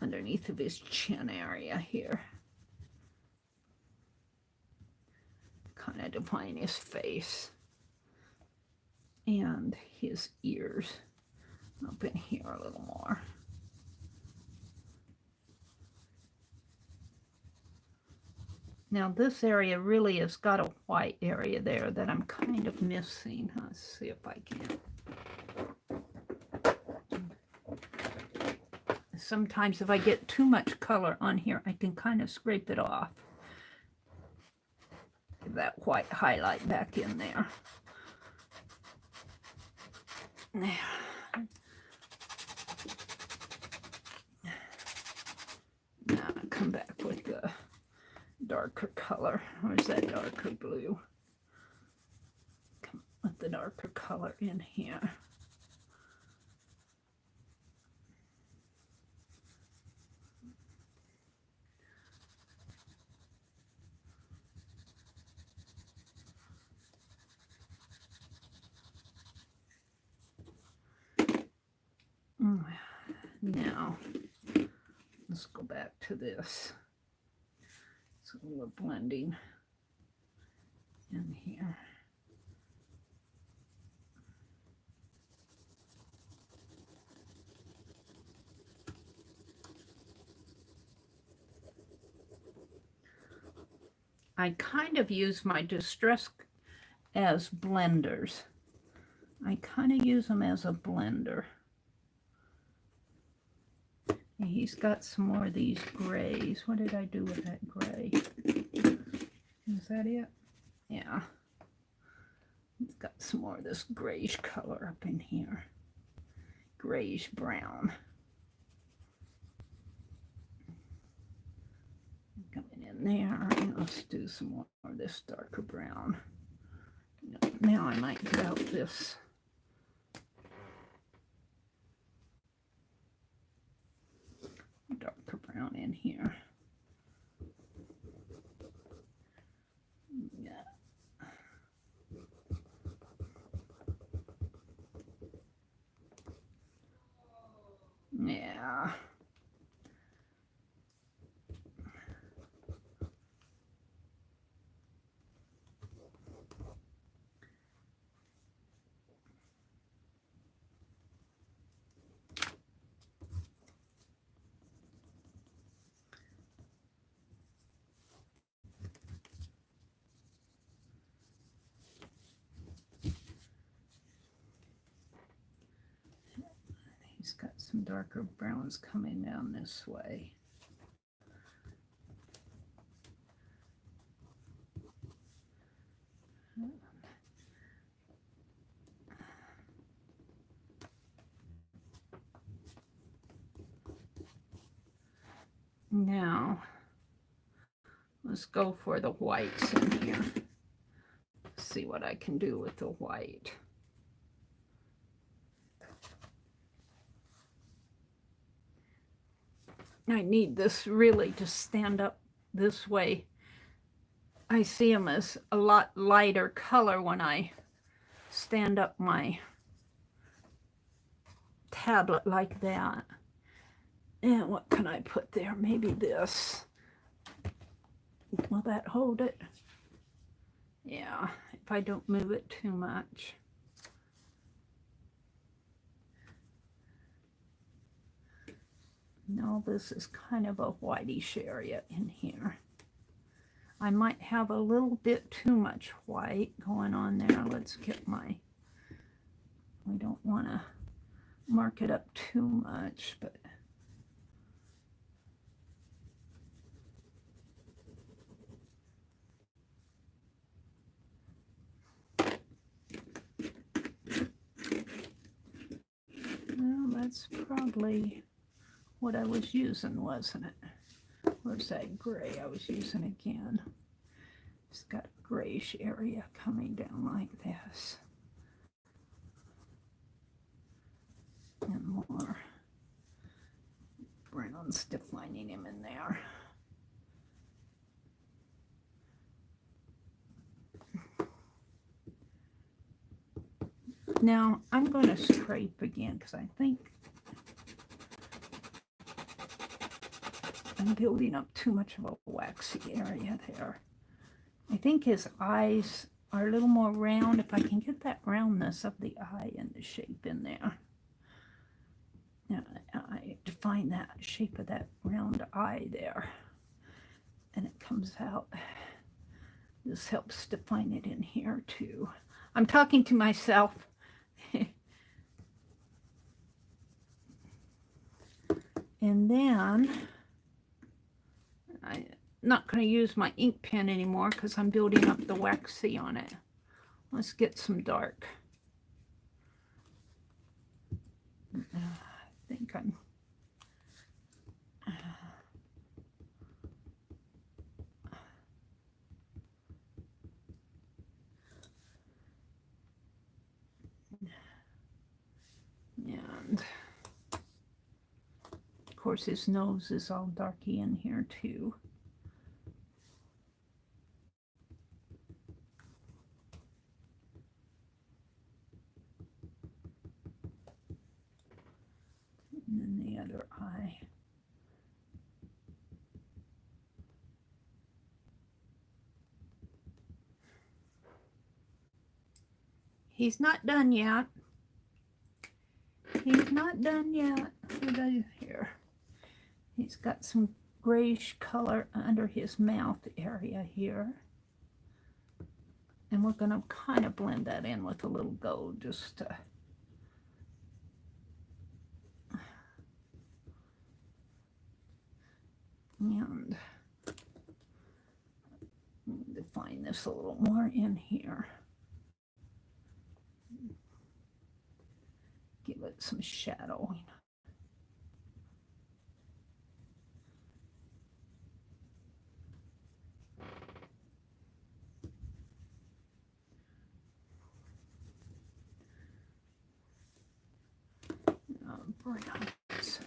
underneath of his chin area here. Kind of define his face. And his ears up in here a little more. Now this area really has got a white area there that I'm kind of missing. Let's see if I can. Sometimes if I get too much color on here, I can kind of scrape it off. Give that white highlight back in there. Now, I come back with the darker color. Where's that darker blue? Come with the darker color in here. Now, Let's go back to this. So we're blending in here. I kind of use my distress as blenders. I kind of use them as a blender. And he's got some more of these grays. What did I do with that gray? Is that it? Yeah. He's got some more of this grayish color up in here. Grayish brown. Coming in there, and let's do some more of this darker brown. Now I might get out this darker brown in here. Yeah. Yeah. He's got some darker browns coming down this way. Now, let's go for the whites in here. See what I can do with the white. I need this really to stand up this way. I see them as a lot lighter color when I stand up my tablet like that. And what can I put there? Maybe this. Will that hold it? Yeah, if I don't move it too much. No, this is kind of a whitish area in here. I might have a little bit too much white going on there. Let's get my, we don't want to mark it up too much, but well, that's probably what I was using, wasn't it? Where's that gray I was using again? It's got a grayish area coming down like this. And more browns defining him in there. Now I'm going to scrape again because I think I'm building up too much of a waxy area there. I think his eyes are a little more round. If I can get that roundness of the eye and the shape in there. Now, I define that shape of that round eye there. And it comes out. This helps define it in here too. I'm talking to myself. And then I'm not going to use my ink pen anymore because I'm building up the waxy on it. Let's get some dark. I think I'm... And of course his nose is all darky in here too. And then the other eye. He's not done yet. He's not done yet. What is here? He's got some grayish color under his mouth area here. And we're going to kind of blend that in with a little gold just to... And define this a little more in here. Give it some shadowing. Browns.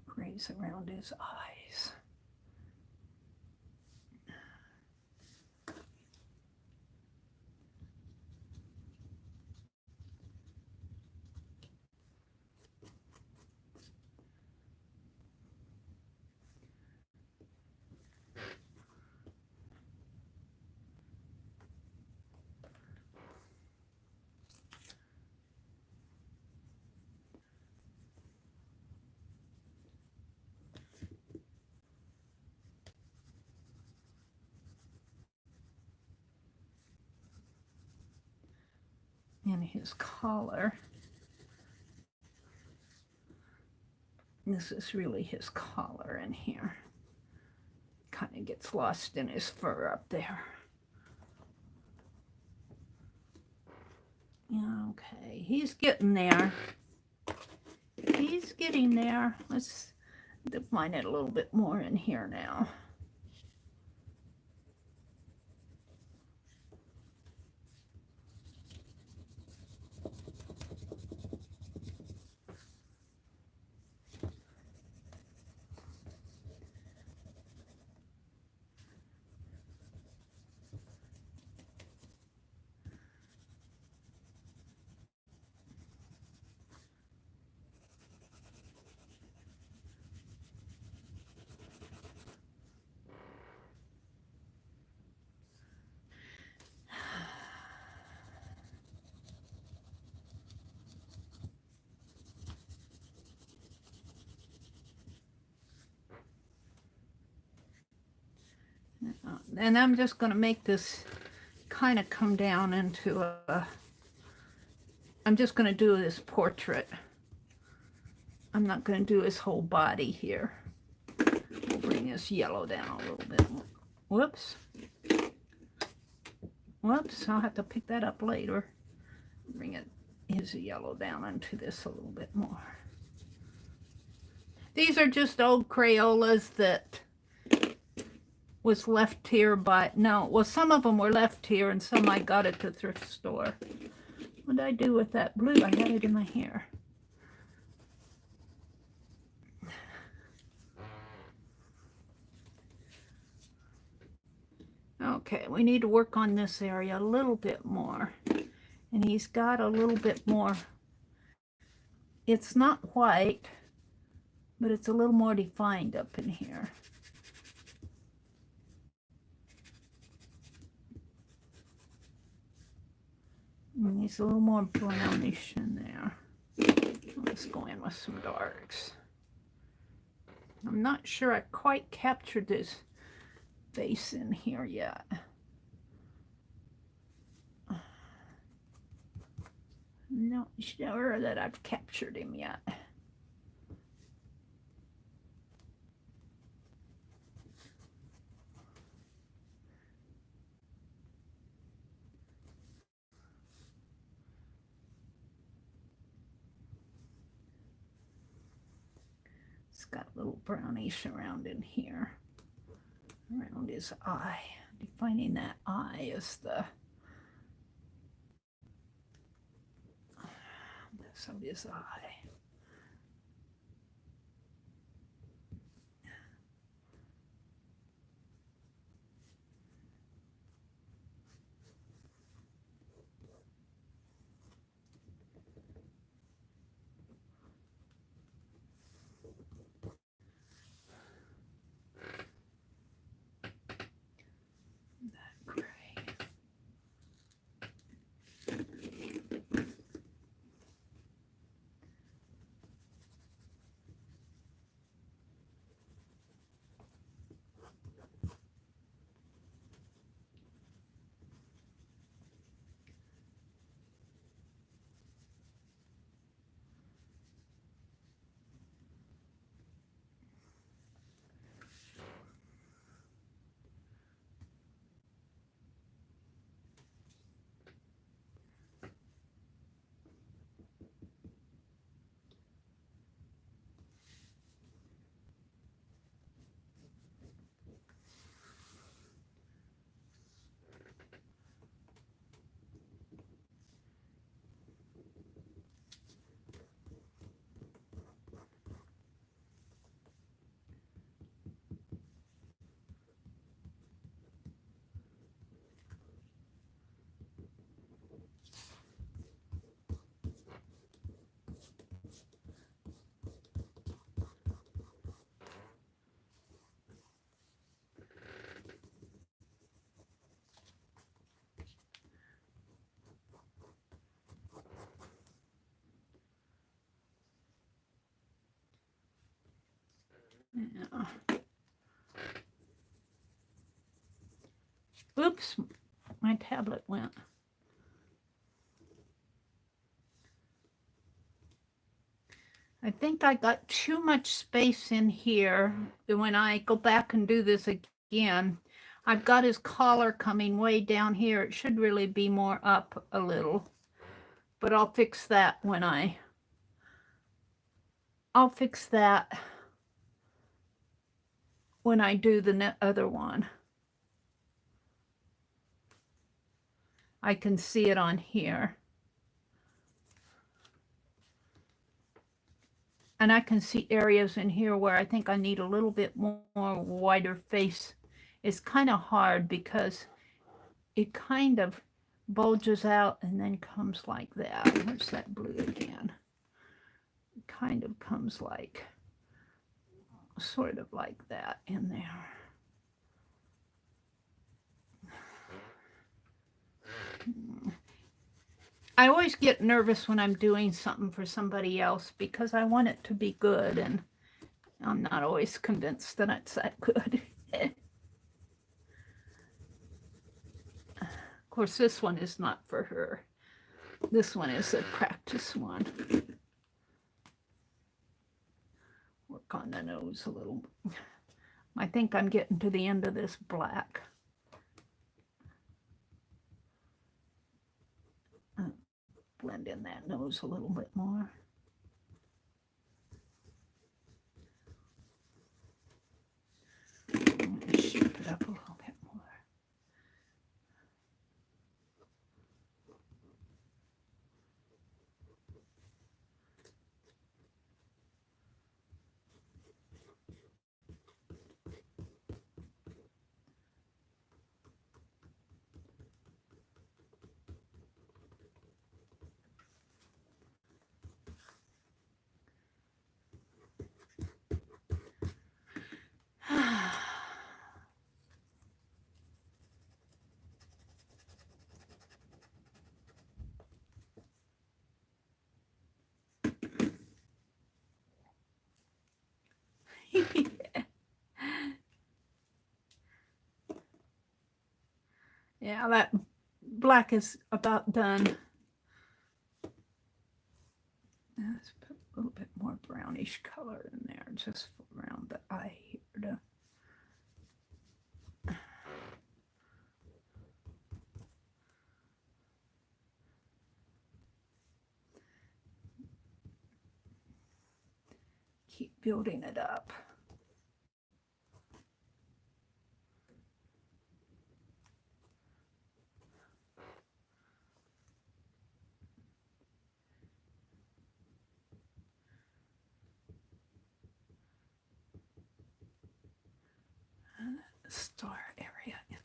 Grays around his eyes. And his collar. This is really his collar in here. Kind of gets lost in his fur up there. Yeah, okay, he's getting there. He's getting there. Let's define it a little bit more in here now. And I'm just going to make this kind of come down into a... I'm just going to do this portrait. I'm not going to do his whole body here. We'll bring this yellow down a little bit. Whoops. Whoops, I'll have to pick that up later. Bring his yellow down into this a little bit more. These are just old Crayolas that was left here by, no, well, some of them were left here and some I got at the thrift store. What did I do with that blue? I had it in my hair. Okay, we need to work on this area a little bit more. And he's got a little bit more, it's not white, but it's a little more defined up in here. And he's a little more brownish in there. Let's go in with some darks. I'm not sure I quite captured this face in here yet. Not sure that I've captured him yet. It's got a little brownish around in here, around his eye. Defining that eye as the so his eye. Yeah. Oops, my tablet went. I think I got too much space in here. When I go back and do this again, I've got his collar coming way down here. It should really be more up a little, but I'll fix that when I do the other one. I can see it on here. And I can see areas in here where I think I need a little bit more wider face. It's kind of hard because it kind of bulges out and then comes like that. Where's that blue again? It kind of comes like, sort of like that in there. I always get nervous when I'm doing something for somebody else because I want it to be good, and I'm not always convinced that it's that good. Of course, this one is not for her. This one is a practice one. Work on the nose a little. I think I'm getting to the end of this black. Blend in that nose a little bit more. I'm going to shape it up a little bit more. Yeah, that black is about done. Let's put a little bit more brownish color in there, just around the eye here to keep building it up. Star area in there.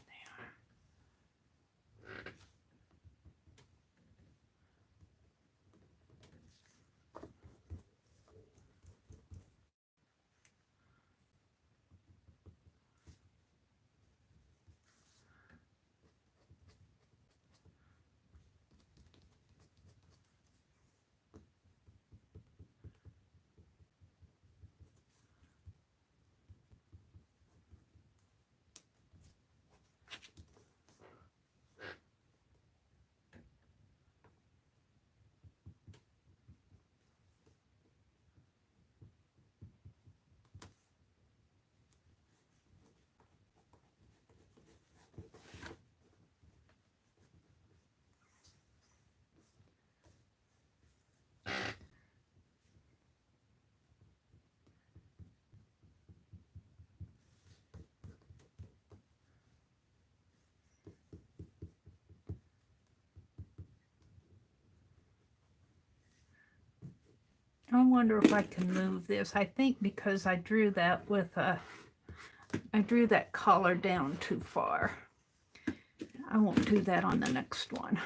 I wonder if I can move this. I think because I drew that with I drew that collar down too far. I won't do that on the next one.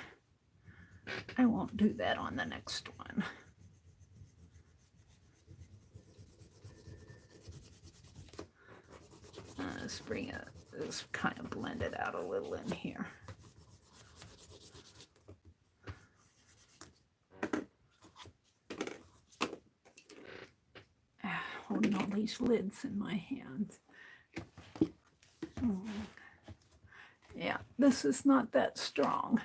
I won't do that on the next one. Let's bring it, let's kind of blend it out a little in here. Hold having all these lids in my hands. Yeah, this is not that strong.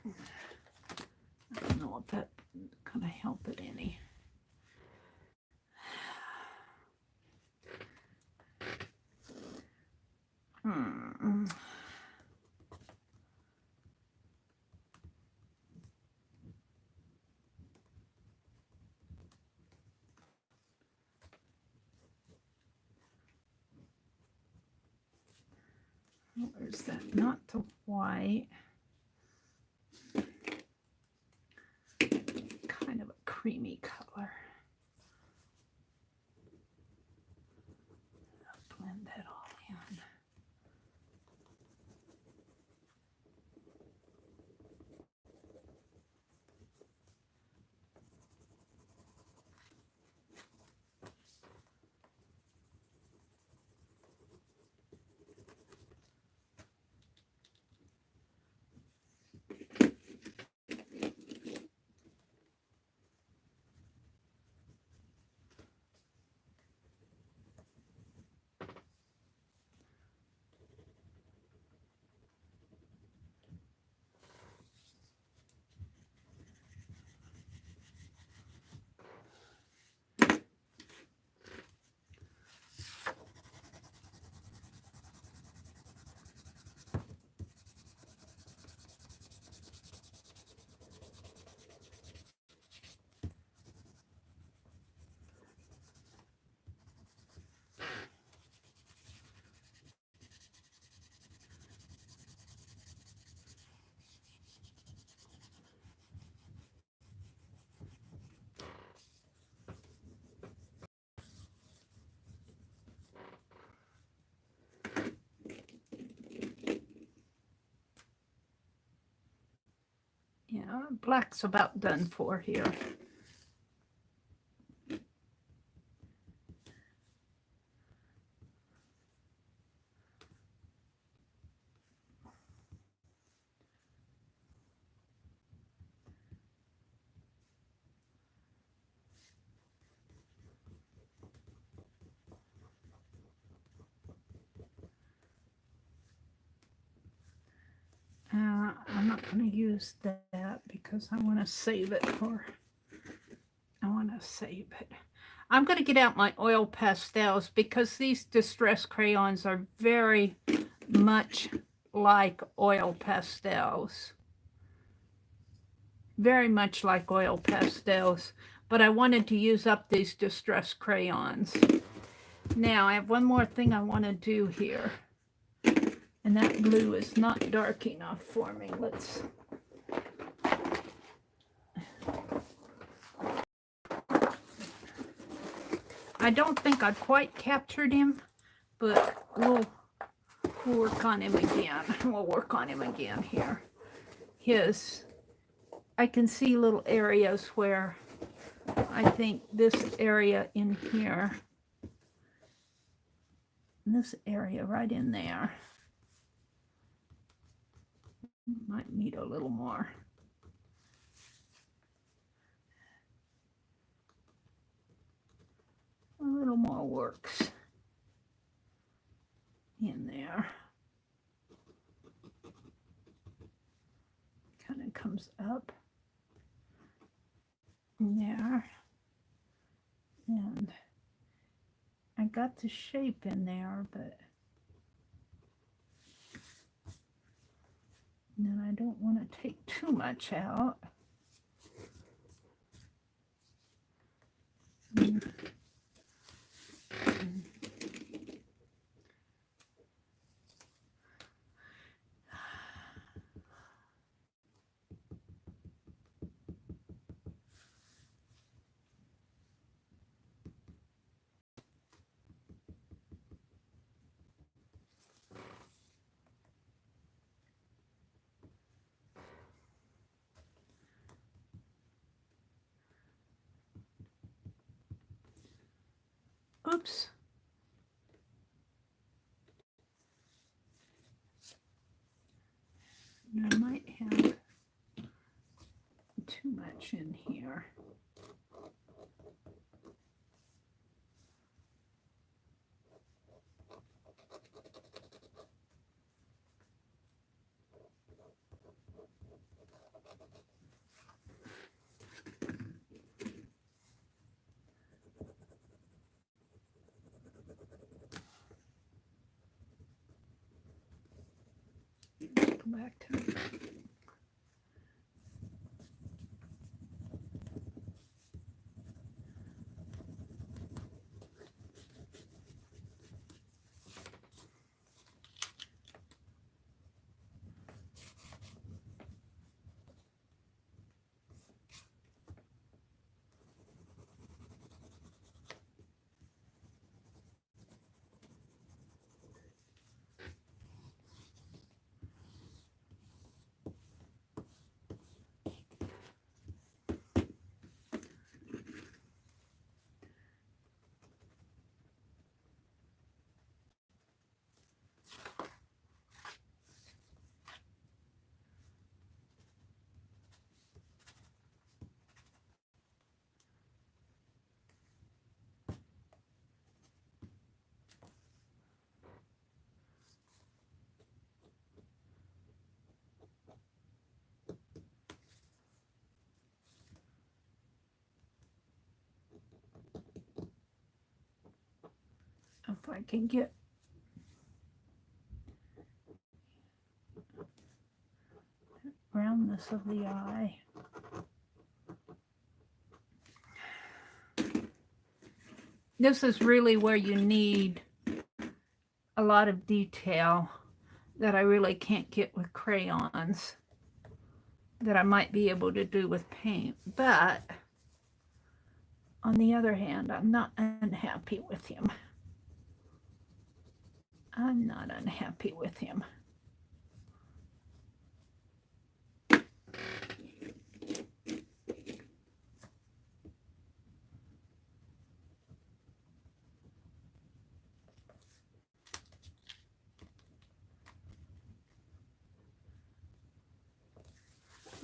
I don't know if that's going to help it any. Where's that? Not the white. Kind of a creamy color. I'll blend that all in. Yeah, black's about done for here. I'm not going to use that because I want to save it for, I'm going to get out my oil pastels because these distress crayons are very much like oil pastels. Very much like oil pastels, but I wanted to use up these distress crayons. Now I have one more thing I want to do here. And that blue is not dark enough for me. Let's... I don't think I quite captured him, but we'll work on him again. We'll work on him again here. I can see little areas where I think this area in here, this area right in there, might need a little more. A little more works in there. Kind of comes up in there. And I got the shape in there, but then I don't want to take too much out. Oops. I might have too much in here. Go back to it. If I can get roundness of the eye. This is really where you need a lot of detail that I really can't get with crayons, that I might be able to do with paint. But on the other hand, I'm not unhappy with him. I'm not unhappy with him.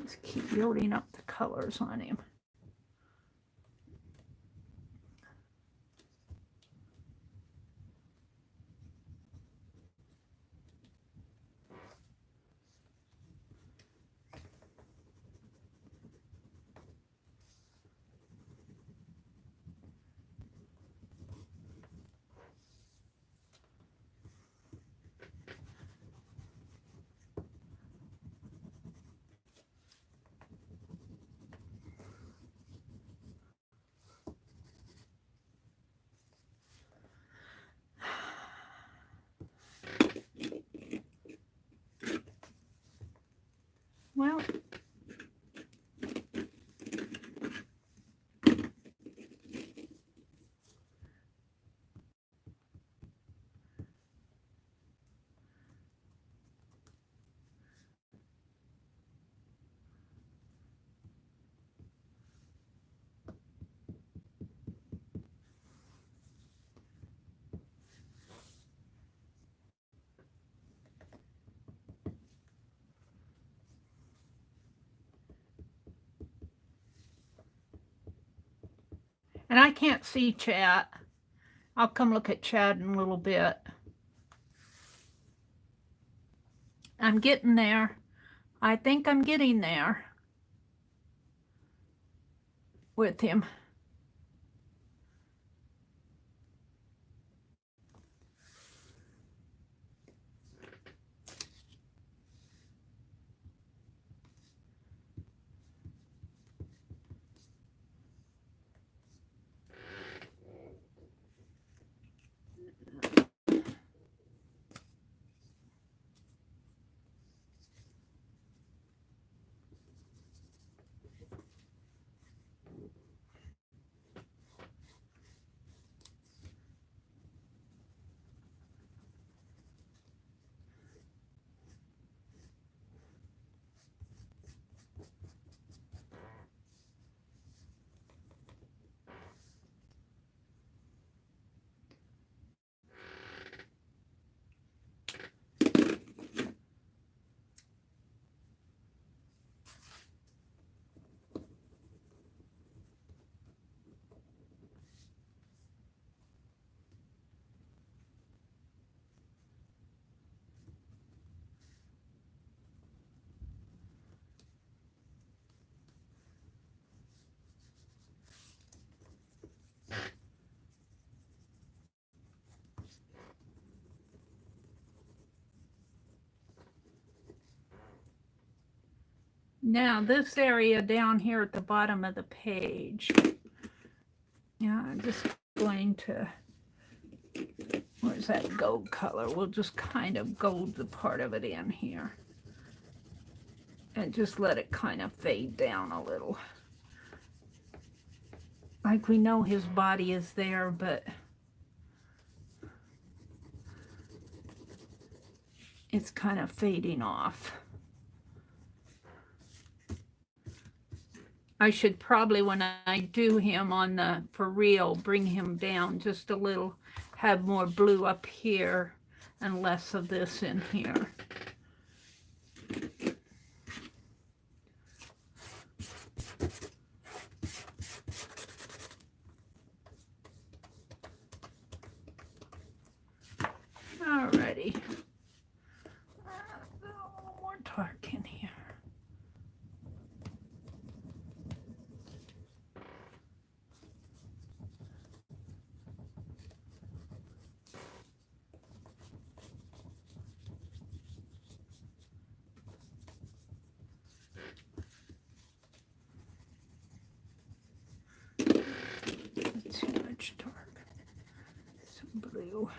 Just keep building up the colors on him. Well, and I can't see chat. I'll come look at chat in a little bit. I'm getting there. I think I'm getting there with him. Now this area down here at the bottom of the page, yeah, I'm just going to, where's that gold color? We'll just kind of gold the part of it in here and just let it kind of fade down a little. Like we know his body is there, but it's kind of fading off. I should probably, when I do him on the for real, bring him down just a little, have more blue up here and less of this in here. Alrighty. A little more dark in here. Too much dark. Some blue.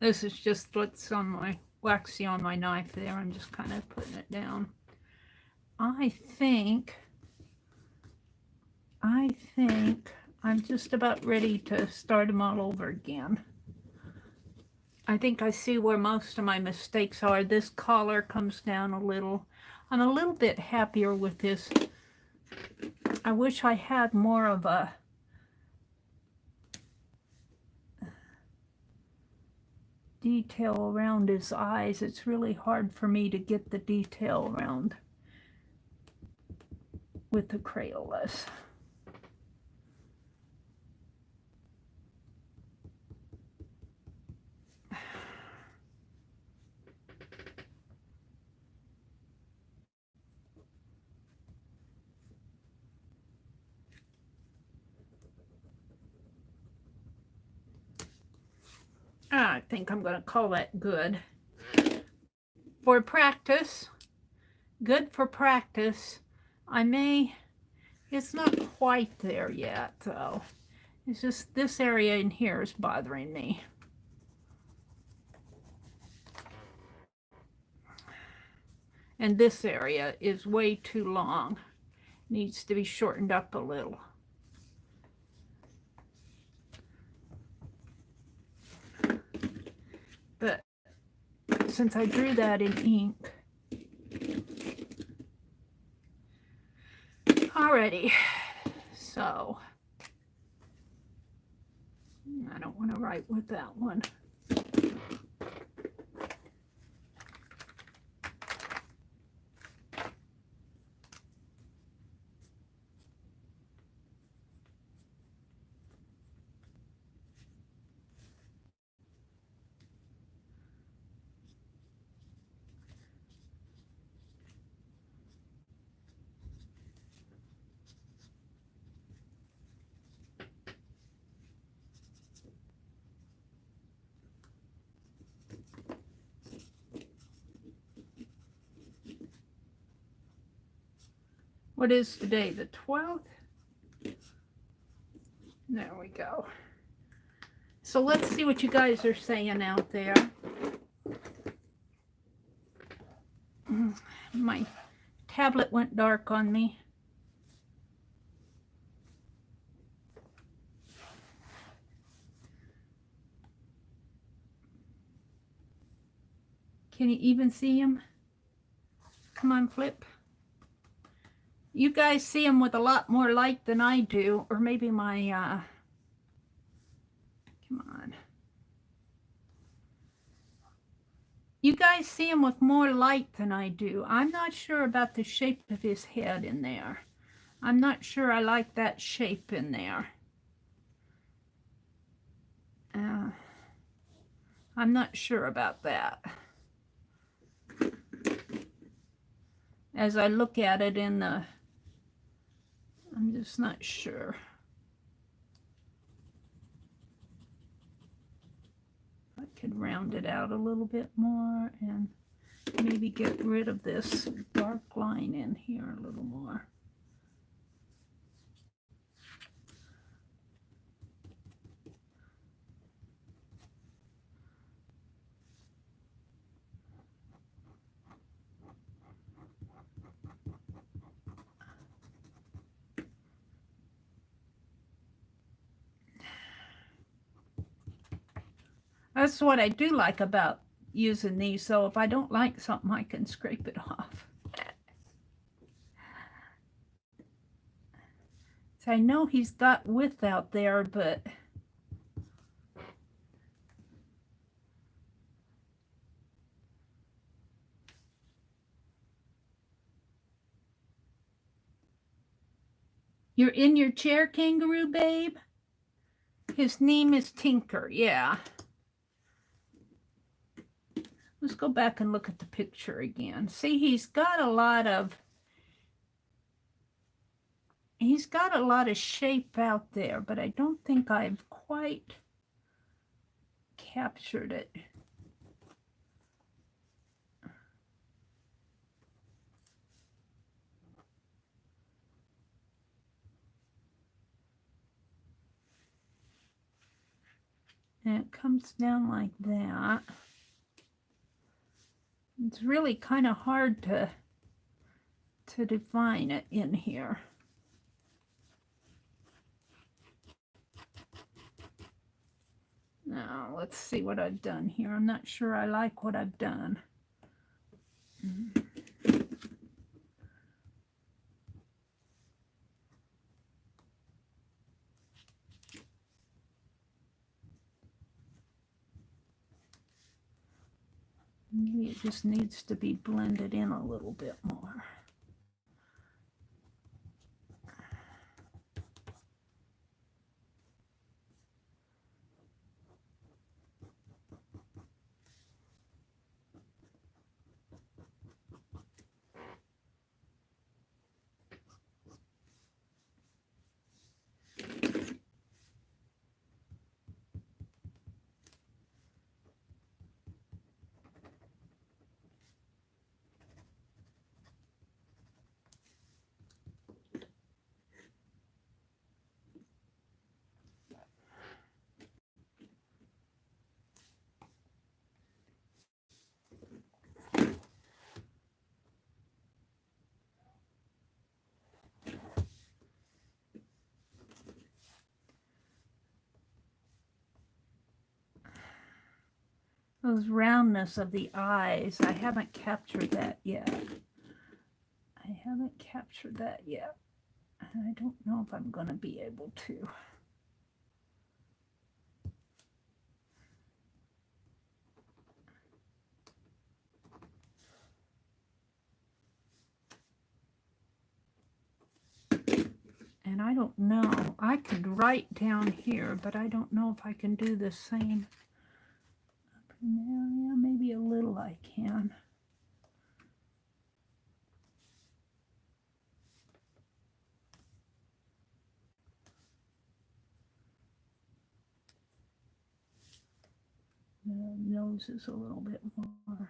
This is just what's on my waxy on my knife there. I'm just kind of putting it down. I think I'm just about ready to start them all over again. I think I see where most of my mistakes are. This collar comes down a little. I'm a little bit happier with this. I wish I had more of a detail around his eyes. It's really hard for me to get the detail around with the Crayolas. I think I'm going to call that good. For practice, good for practice. It's not quite there yet, though. It's just this area in here is bothering me. And this area is way too long. Needs to be shortened up a little. But since I drew that in ink, alrighty, so I don't want to write with that one. What is today, the 12th? There we go. So let's see what you guys are saying out there. My tablet went dark on me. Can you even see him? Come on, flip. You guys see him with a lot more light than I do, or maybe my, come on. You guys see him with more light than I do. I'm not sure about the shape of his head in there. I'm not sure I like that shape in there. I'm not sure about that. As I look at it in the, I'm just not sure. I could round it out a little bit more and maybe get rid of this dark line in here a little more. That's what I do like about using these. So if I don't like something, I can scrape it off. So I know he's got width out there, but you're in your chair, kangaroo babe? His name is Tinker, yeah. Let's go back and look at the picture again. See, he's got a lot of shape out there, but I don't think I've quite captured it. And it comes down like that. It's really kind of hard to define it in here. Now, let's see what I've done here. I'm not sure I like what I've done. Maybe it just needs to be blended in a little bit more. those roundness of the eyes. I haven't captured that yet. I haven't captured that yet. I don't know if I'm going to be able to. And I don't know. I could write down here, but I don't know if I can do the same. Yeah, maybe a little I can. The nose is a little bit more.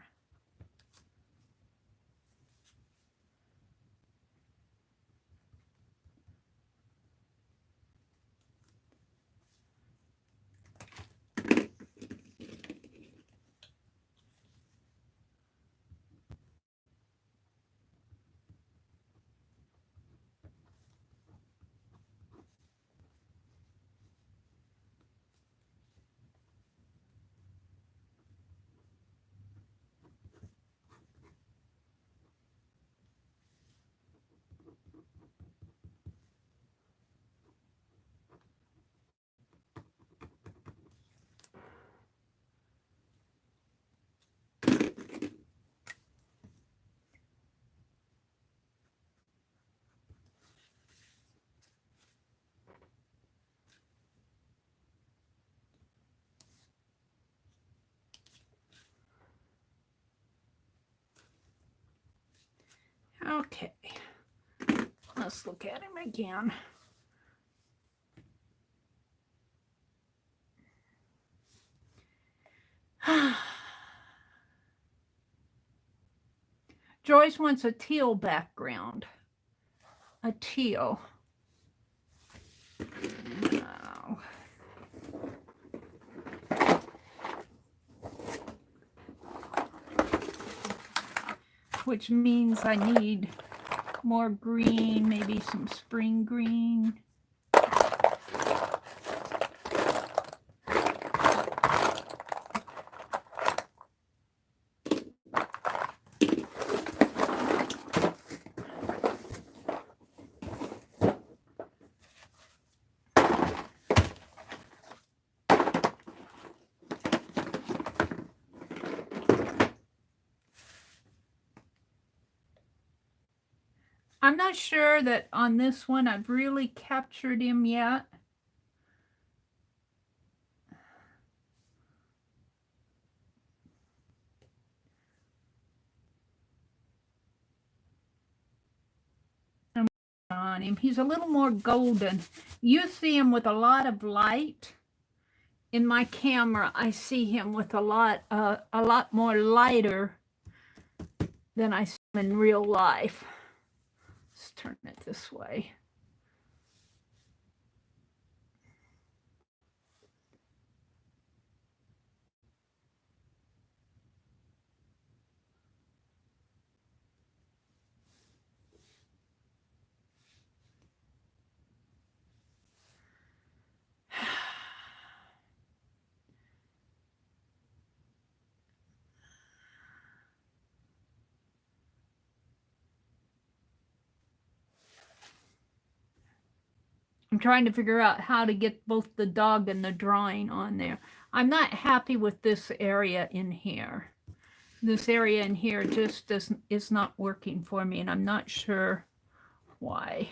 Okay, let's look at him again. Joyce wants a teal background. A teal. No. Which means I need more green, maybe some spring green. I'm not sure that on this one I've really captured him yet. I'm on him. He's a little more golden. You see him with a lot of light. In my camera, I see him with a lot more lighter than I see him in real life. Let's turn it this way. I'm trying to figure out how to get both the dog and the drawing on there. I'm not happy with this area in here. This area in here just is not working for me, and I'm not sure why.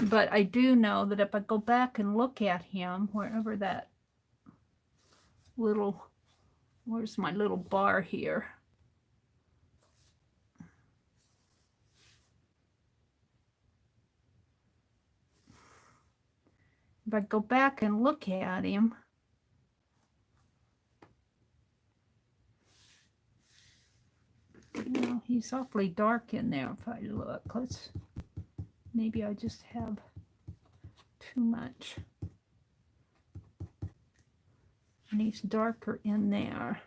But I do know that if I go back and look at him, wherever that little, where's my little bar here? If I go back and look at him, well, he's awfully dark in there if I look. Maybe I just have too much. And he's darker in there.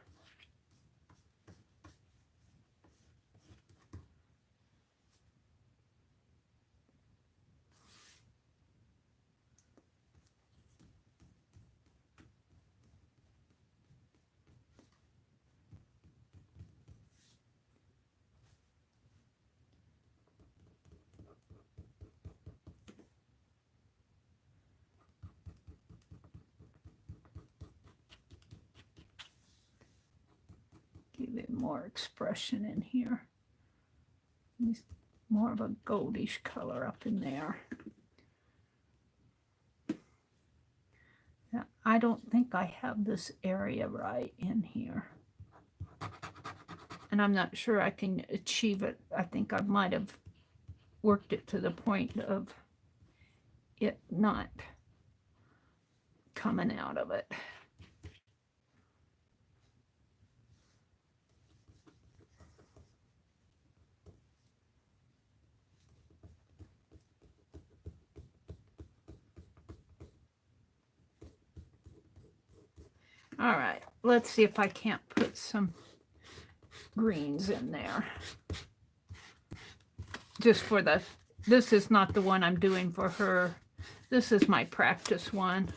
maybe more expression in here. More of a goldish color up in there. Now, I don't think I have this area right in here. And I'm not sure I can achieve it. I think I might have worked it to the point of it not coming out of it. All right, let's see if I can't put some greens in there. Just for the, this is not the one I'm doing for her. This is my practice one.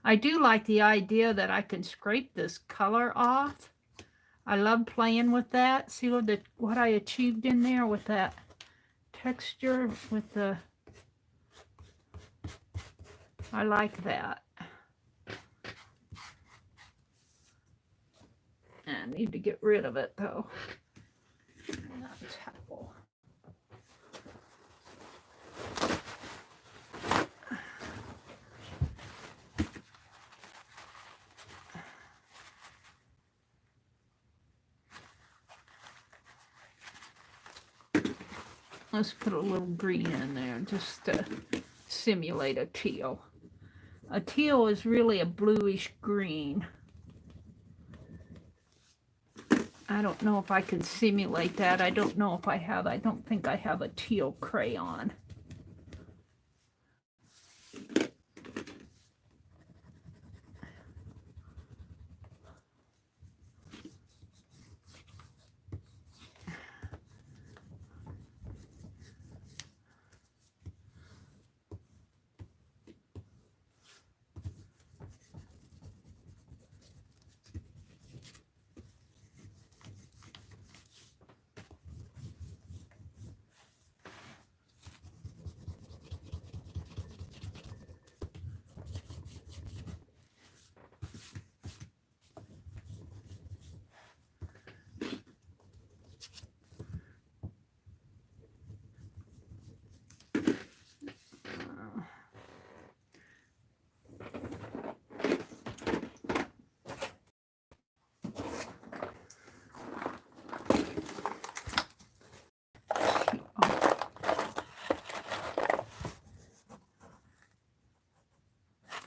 I do like the idea that I can scrape this color off. I love playing with that. See what I achieved in there with that texture, with the, I like that. I need to get rid of it though. Not towel. Let's put a little green in there just to simulate a teal. A teal is really a bluish green. I don't know if I can simulate that. I don't know if I have. I don't think I have a teal crayon.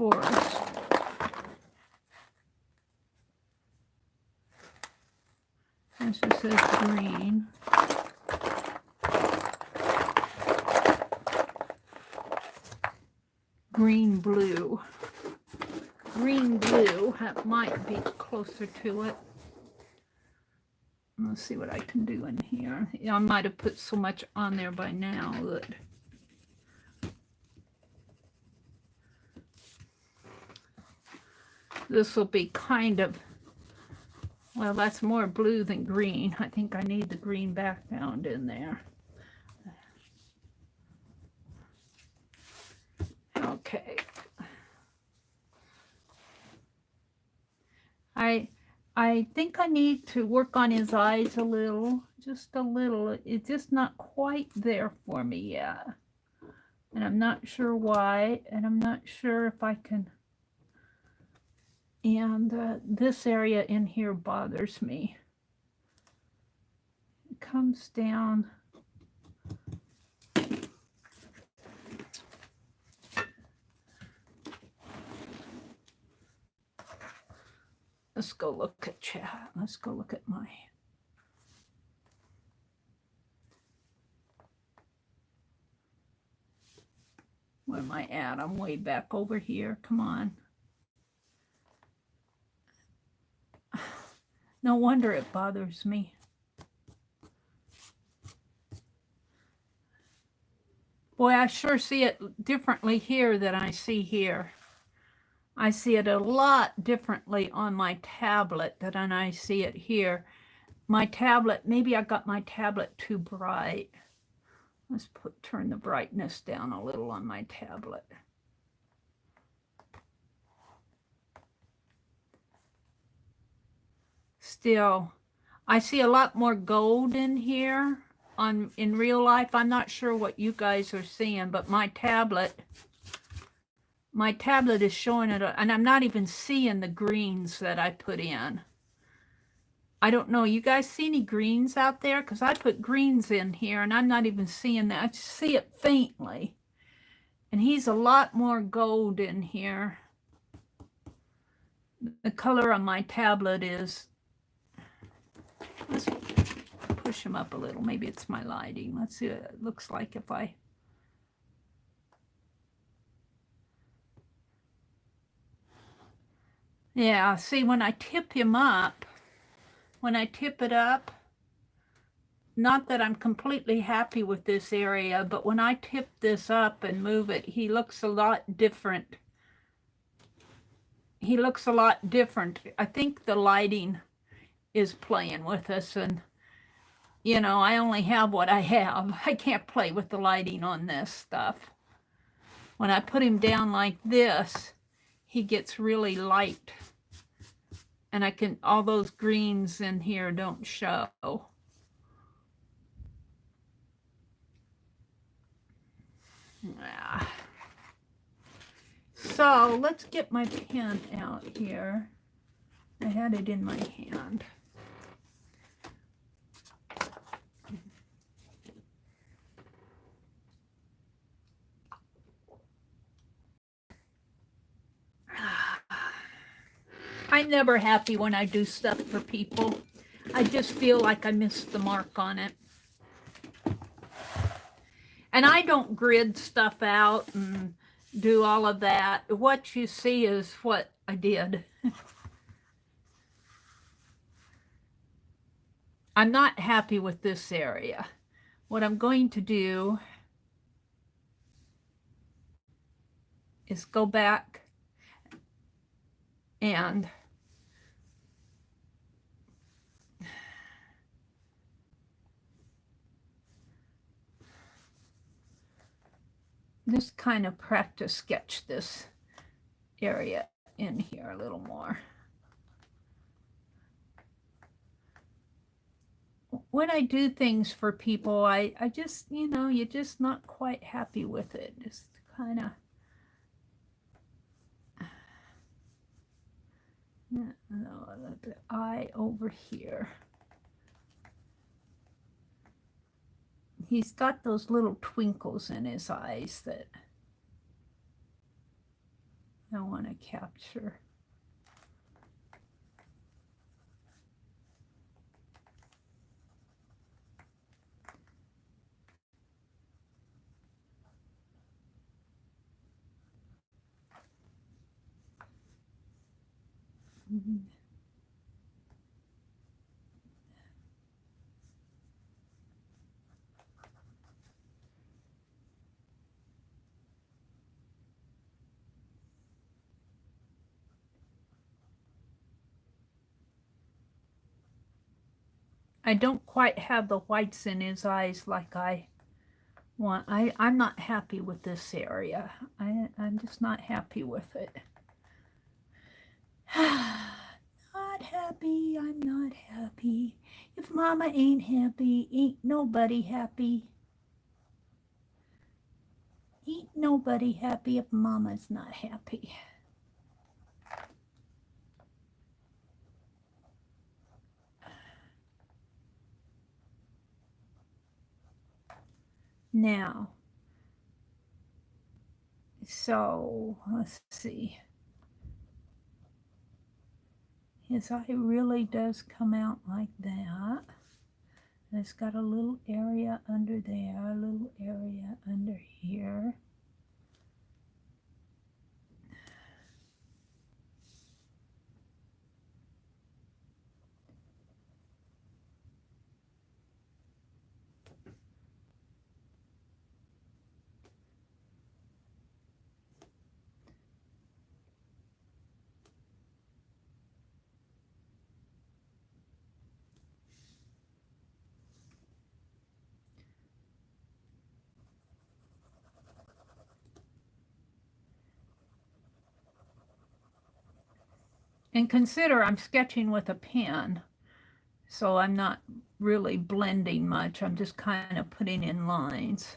Forest. This just says green. Green blue. Green blue, that might be closer to it. Let's see what I can do in here. Yeah, I might have put so much on there by now that this will be kind of, well, that's more blue than green. I think I need the green background in there. Okay. I think I need to work on his eyes a little, just a little. It's just not quite there for me yet. And I'm not sure why, and I'm not sure if I can. And this area in here bothers me. It comes down. Let's go look at chat. Let's go look at my. Where am I at? I'm way back over here. Come on. No wonder it bothers me. Boy, I sure see it differently here than I see here. I see it a lot differently on my tablet than I see it here. My tablet, maybe I got my tablet too bright. Let's turn the brightness down a little on my tablet. still, I see a lot more gold in here in real life. I'm not sure what you guys are seeing, but my tablet is showing it, and I'm not even seeing the greens that I put in. I don't know. You guys see any greens out there? Because I put greens in here, and I'm not even seeing that. I just see it faintly. And he's a lot more gold in here. The color on my tablet is... Let's push him up a little. Maybe it's my lighting. Let's see what it looks like if I... Yeah, see, when I tip him up, when I tip it up, not that I'm completely happy with this area, but when I tip this up and move it, he looks a lot different. He looks a lot different. I think the lighting is playing with us, and you know, I only have what I have. I can't play with the lighting on this stuff. When I put him down like this, he gets really light. And I can, all those greens in here don't show. Yeah. So let's get my pen out here. I had it in my hand. I'm never happy when I do stuff for people. I just feel like I missed the mark on it. And I don't grid stuff out and do all of that. What you see is what I did. I'm not happy with this area. What I'm going to do is go back and just kind of practice sketch this area in here a little more. When I do things for people, I just, you know, you're just not quite happy with it. Just kind of, the eye over here. He's got those little twinkles in his eyes that I want to capture. Mm-hmm. I don't quite have the whites in his eyes like I want. I'm not happy with this area. I'm just not happy with it. Not happy. I'm not happy. If Mama ain't happy, ain't nobody happy. Ain't nobody happy if Mama's not happy. Now, so let's see. His eye really does come out like that. And it's got a little area under there, a little area under here. And consider I'm sketching with a pen. So I'm not really blending much. I'm just kind of putting in lines.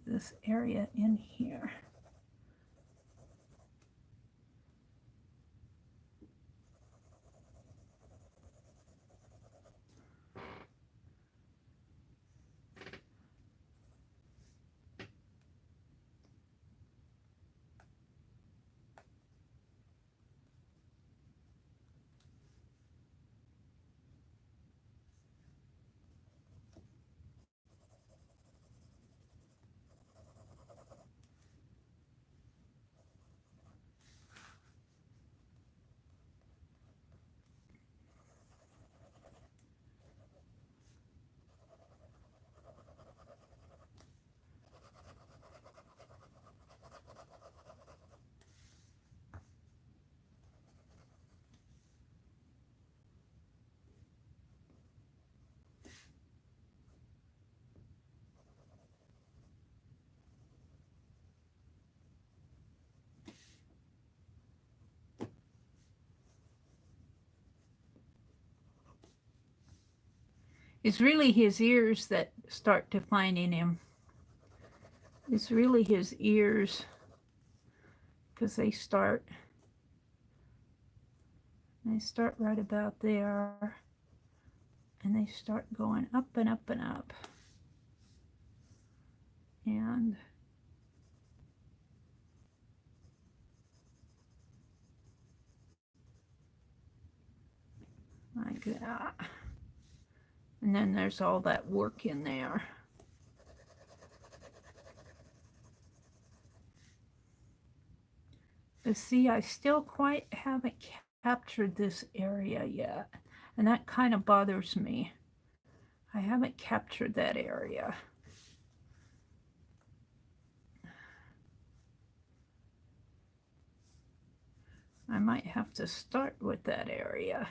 This area in here. It's really his ears that start defining him. It's really his ears, because they start right about there, and they start going up and up and up. And like that. And then there's all that work in there. But see, I still quite haven't captured this area yet. And that kind of bothers me. I haven't captured that area. I might have to start with that area.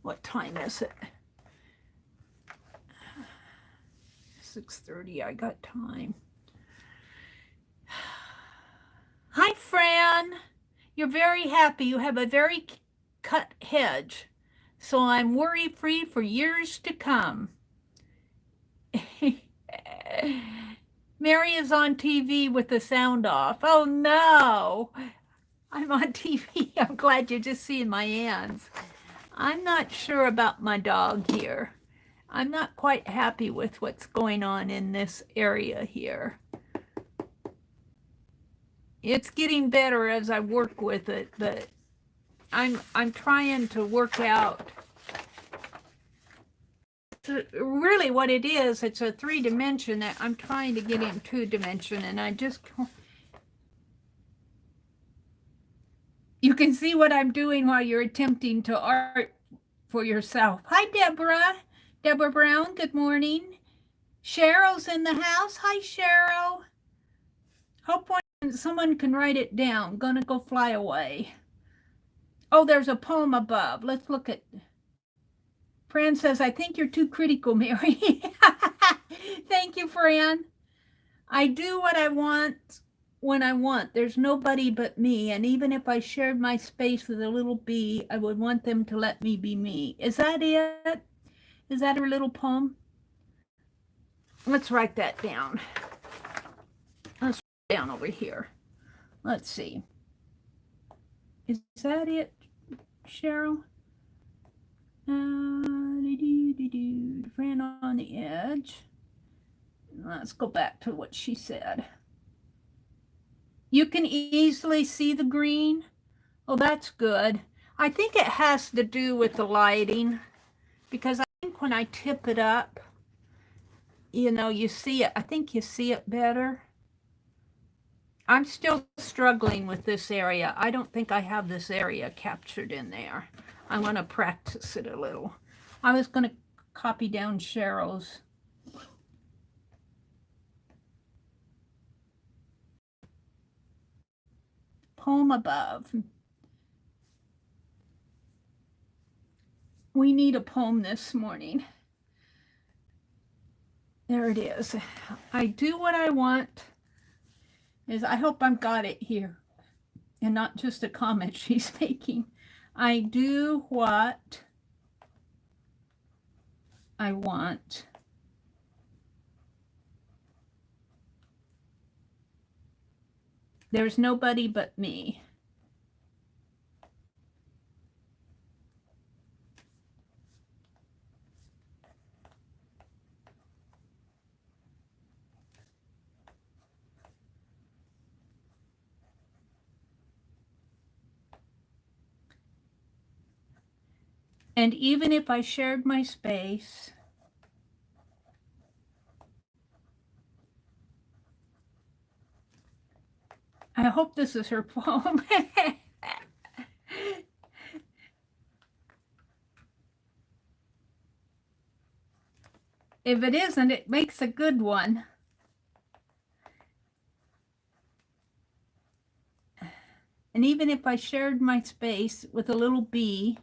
What time is it? 6:30, I got time. Hi, Fran. You're very happy. You have a very cut hedge. So I'm worry-free for years to come. Mary is on TV with the sound off. Oh, no. I'm on TV. I'm glad you're just seeing my hands. I'm not sure about my dog here. I'm not quite happy with what's going on in this area here. It's getting better as I work with it, but I'm trying to work out. Really what it is, it's a 3-dimension that I'm trying to get in 2-dimension, and I just, you can see what I'm doing while you're attempting to art for yourself. Hi, Deborah. Deborah Brown, good morning. Cheryl's in the house. Hi, Cheryl. Hope someone can write it down. Gonna go fly away. Oh, there's a poem above. Let's look at. Fran says, I think you're too critical, Mary. Thank you, Fran. I do what I want when I want. There's nobody but me. And even if I shared my space with a little bee, I would want them to let me be me. Is that it? Is that her little poem? Let's write that down. Let's write it down over here. Let's see. Is that it, Cheryl? Fran on the edge. Let's go back to what she said. You can easily see the green. Oh, that's good. I think it has to do with the lighting, because I think when I tip it up, you know, you see it. I think you see it better. I'm still struggling with this area. I don't think I have this area captured in there. I want to practice it a little. I was going to copy down Cheryl's. Poem above. We need a poem this morning. There it is. I do what I want. I hope I've got it here and not just a comment she's making. I do what I want. There's nobody but me. And even if I shared my space, I hope this is her poem. If it isn't, it makes a good one. And even if I shared my space with a little bee,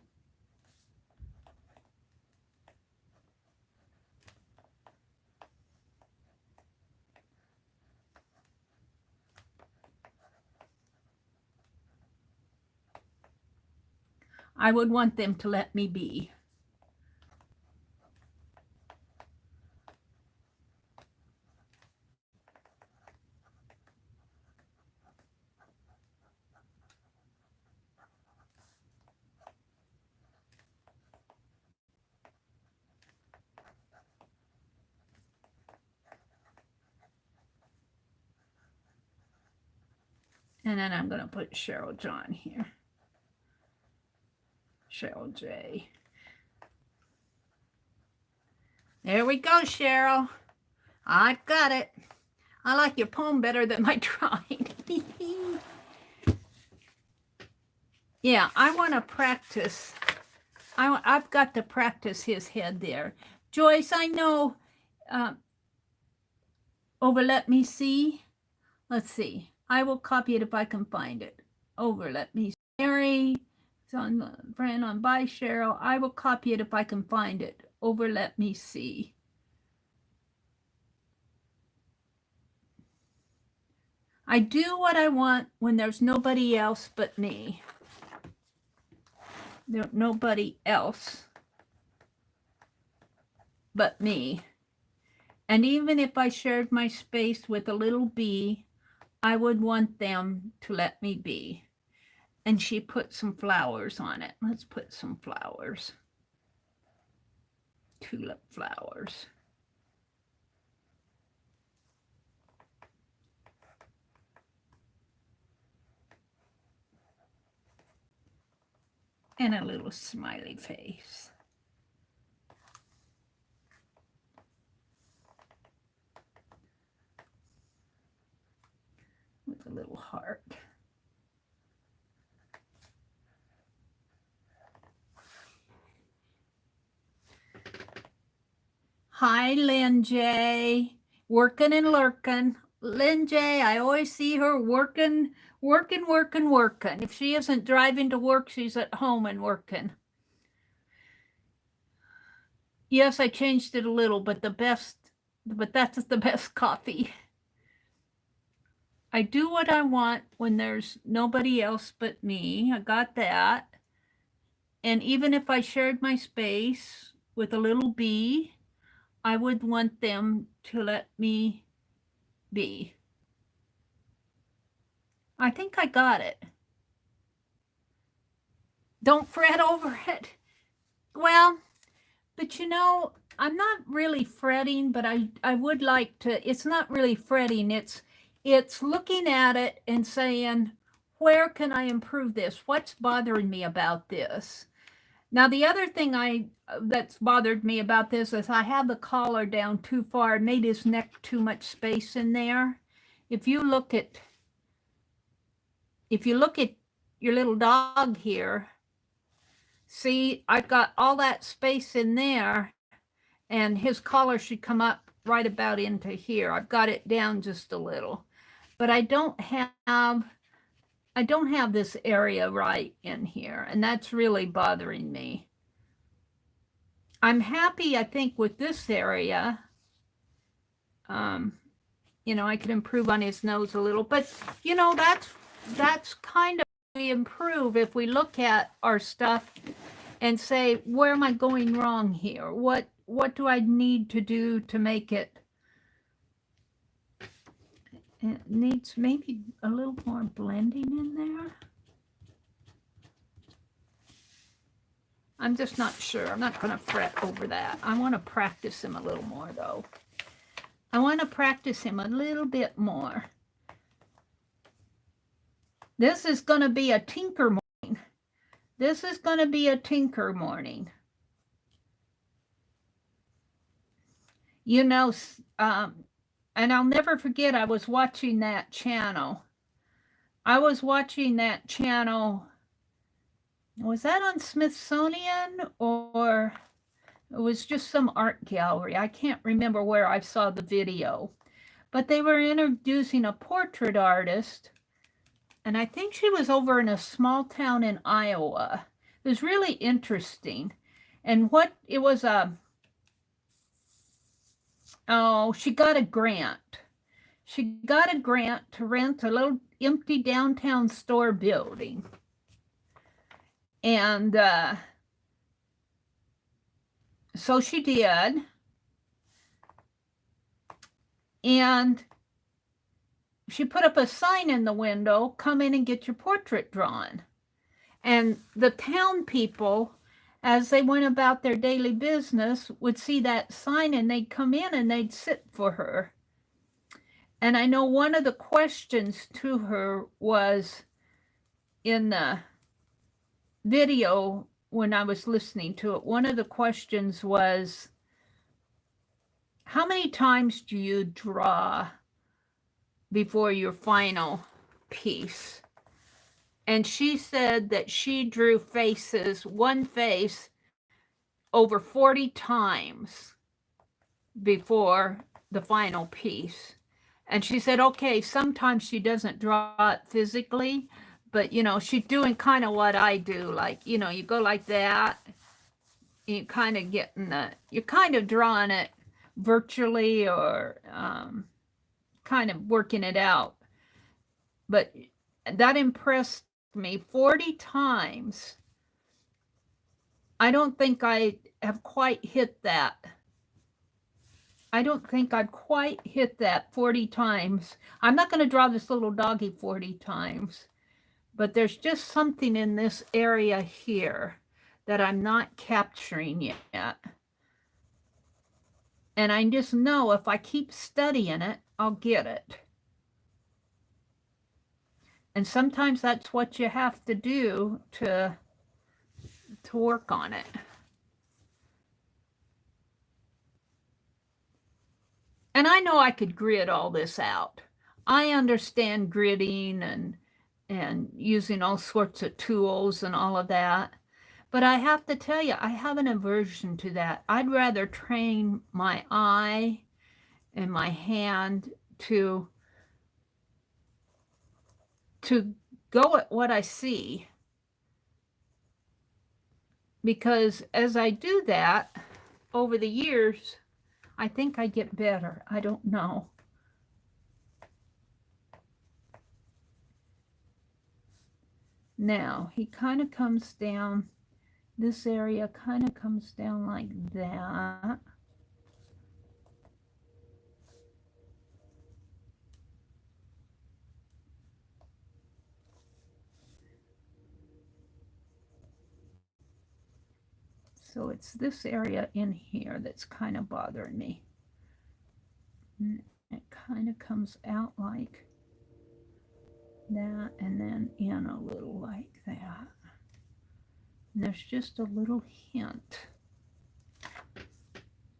I would want them to let me be. And then I'm going to put Cheryl John here. Cheryl J. There we go, Cheryl. I've got it. I like your poem better than my drawing. Yeah, I want to practice. I've got to practice his head there. Joyce, I know. Over, let me see. Let's see. I will copy it if I can find it. Over, let me see. Mary, it's on Fran on by Cheryl. I will copy it if I can find it. Over, let me see. I do what I want when there's nobody else but me. There's nobody else but me. And even if I shared my space with a little bee, I would want them to let me be. And she put some flowers on it. Let's put some flowers. Tulip flowers. And a little smiley face. With a little heart. Hi, Lynn J. Working and lurking. Lynn J, I always see her working. If she isn't driving to work, she's at home and working. Yes, I changed it a little, but that's the best coffee. I do what I want when there's nobody else but me. I got that. And even if I shared my space with a little bee, I would want them to let me be. I think I got it. Don't fret over it. Well, but you know, I'm not really fretting, but I would like to, it's not really fretting, it's looking at it and saying, where can I improve this? What's bothering me about this? Now, the other thing that's bothered me about this is I have the collar down too far. It made his neck too much space in there. If you look at your little dog here, see, I've got all that space in there, and his collar should come up right about into here. I've got it down just a little, but I don't have this area right in here, and that's really bothering me. I'm happy, I think, with this area. You know, I could improve on his nose a little, but you know, that's kind of we improve if we look at our stuff and say, where am I going wrong here? What do I need to do to make it? It needs maybe a little more blending in there. I'm just not sure. I'm not going to fret over that. I want to practice him a little more, though. I want to practice him a little bit more. This is going to be a tinker morning. This is going to be a tinker morning. You know, and I'll never forget, I was watching that channel. Was that on Smithsonian, or it was just some art gallery? I can't remember where I saw the video, but they were introducing a portrait artist, and I think she was over in a small town in Iowa. It was really interesting. And what it was she got a grant. She got a grant to rent a little empty downtown store building. And so she did. And she put up a sign in the window, come in and get your portrait drawn. And the town people, as they went about their daily business, would see that sign and they'd come in and they'd sit for her. And I know one of the questions to her was in the video when I was listening to it. One of the questions was, how many times do you draw before your final piece? And she said that she drew one face, over 40 times before the final piece. And she said, okay, sometimes she doesn't draw it physically, but, you know, she's doing kind of what I do. Like, you know, you go like that, you kind of you're kind of drawing it virtually, or kind of working it out. But that impressed me. 40 times. I don't think I have quite hit that. I don't think I've quite hit that 40 times. I'm not going to draw this little doggy 40 times, but there's just something in this area here that I'm not capturing yet. And I just know if I keep studying it, I'll get it. And sometimes that's what you have to do to work on it. And I know I could grid all this out. I understand gridding and using all sorts of tools and all of that. But I have to tell you, I have an aversion to that. I'd rather train my eye and my hand to go at what I see. Because as I do that over the years, I think I get better. I don't know. Now, he kind of comes down, this area kind of comes down like that. So it's this area in here that's kind of bothering me. It kind of comes out like that, and then in a little like that. And there's just a little hint.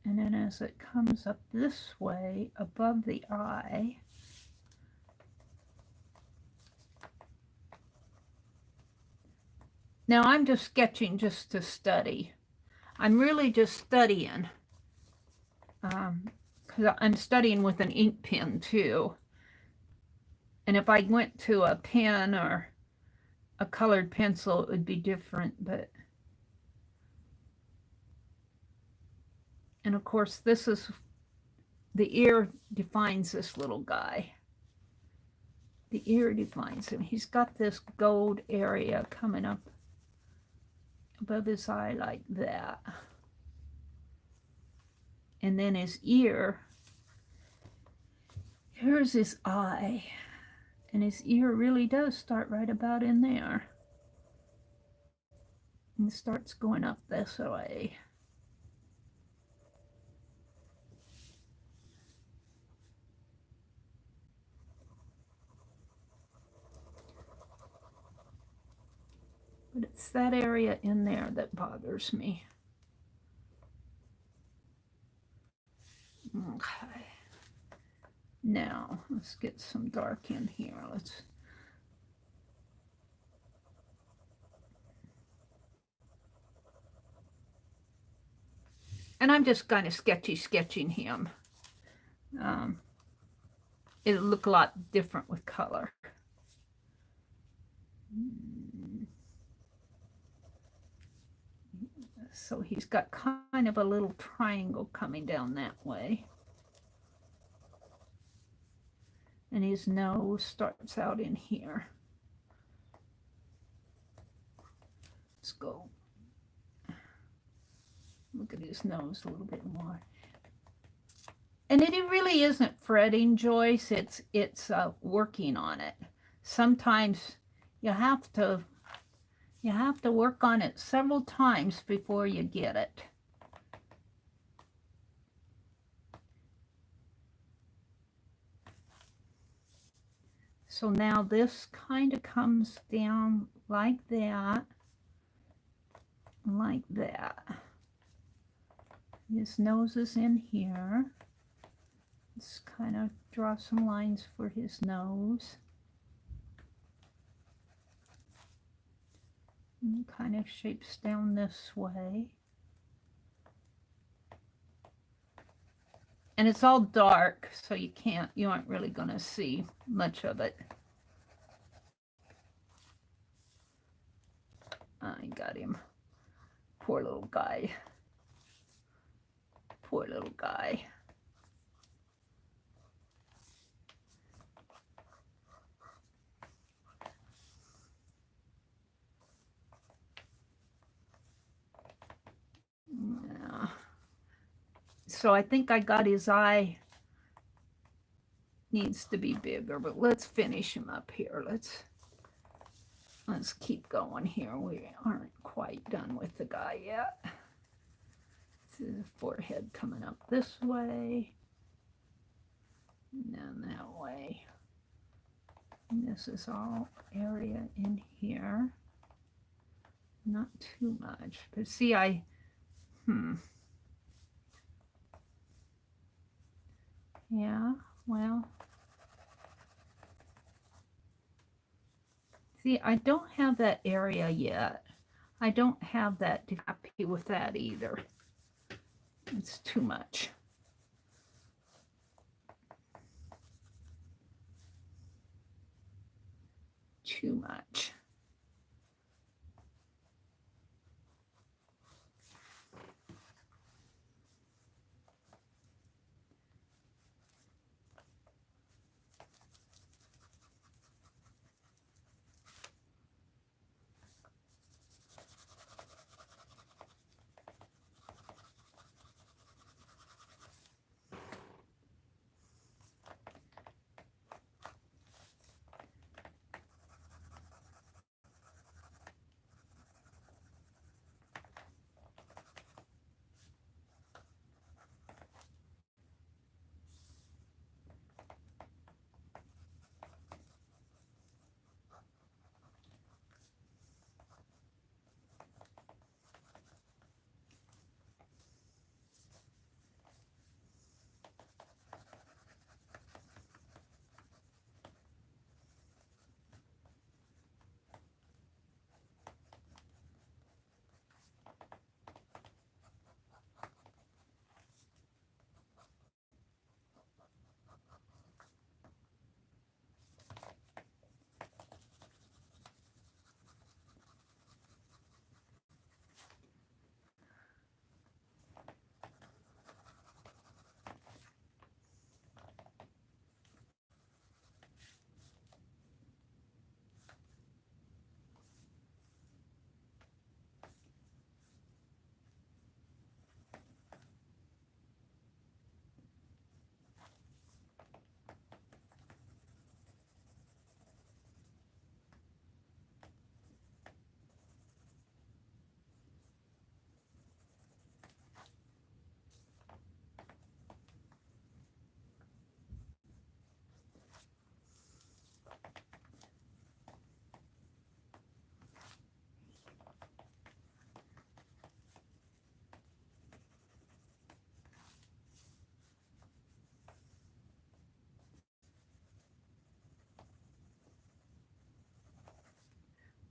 And then as it comes up this way above the eye, now I'm just sketching just to study. I'm really just studying, because I'm studying with an ink pen too. And if I went to a pen or a colored pencil, it would be different. But, and of course, this is, the ear defines this little guy. The ear defines him. He's got this gold area coming up above his eye like that. And then his ear, here's his eye. And his ear really does start right about in there. And starts going up this way. But it's that area in there that bothers me. Okay. Now, let's get some dark in here. And I'm just kind of sketching him. It'll look a lot different with color. So he's got kind of a little triangle coming down that way. And his nose starts out in here. Let's go. Look at his nose a little bit more. And it really isn't fretting, Joyce. It's working on it. Sometimes you have to work on it several times before you get it. So now this kind of comes down like that, like that. His nose is in here. Let's kind of draw some lines for his nose. And kind of shapes down this way. And it's all dark, so you aren't really going to see much of it. I got him. Poor little guy. Poor little guy. Yeah. So I think I got his eye. Needs to be bigger, but let's finish him up here. Let's keep going here. We aren't quite done with the guy yet. This is his forehead coming up this way. And then that way. And this is all area in here. Not too much. But see, yeah, well. See, I don't have that area yet. I don't have that to be happy with that either. It's too much. Too much.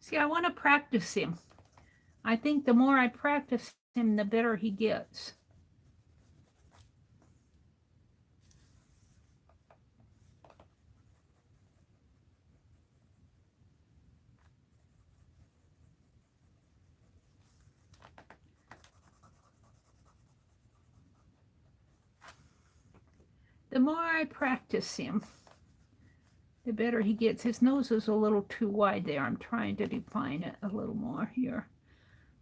See, I want to practice him. I think the more I practice him, the better he gets. The more I practice him, the better he gets. His nose is a little too wide there. I'm trying to define it a little more here.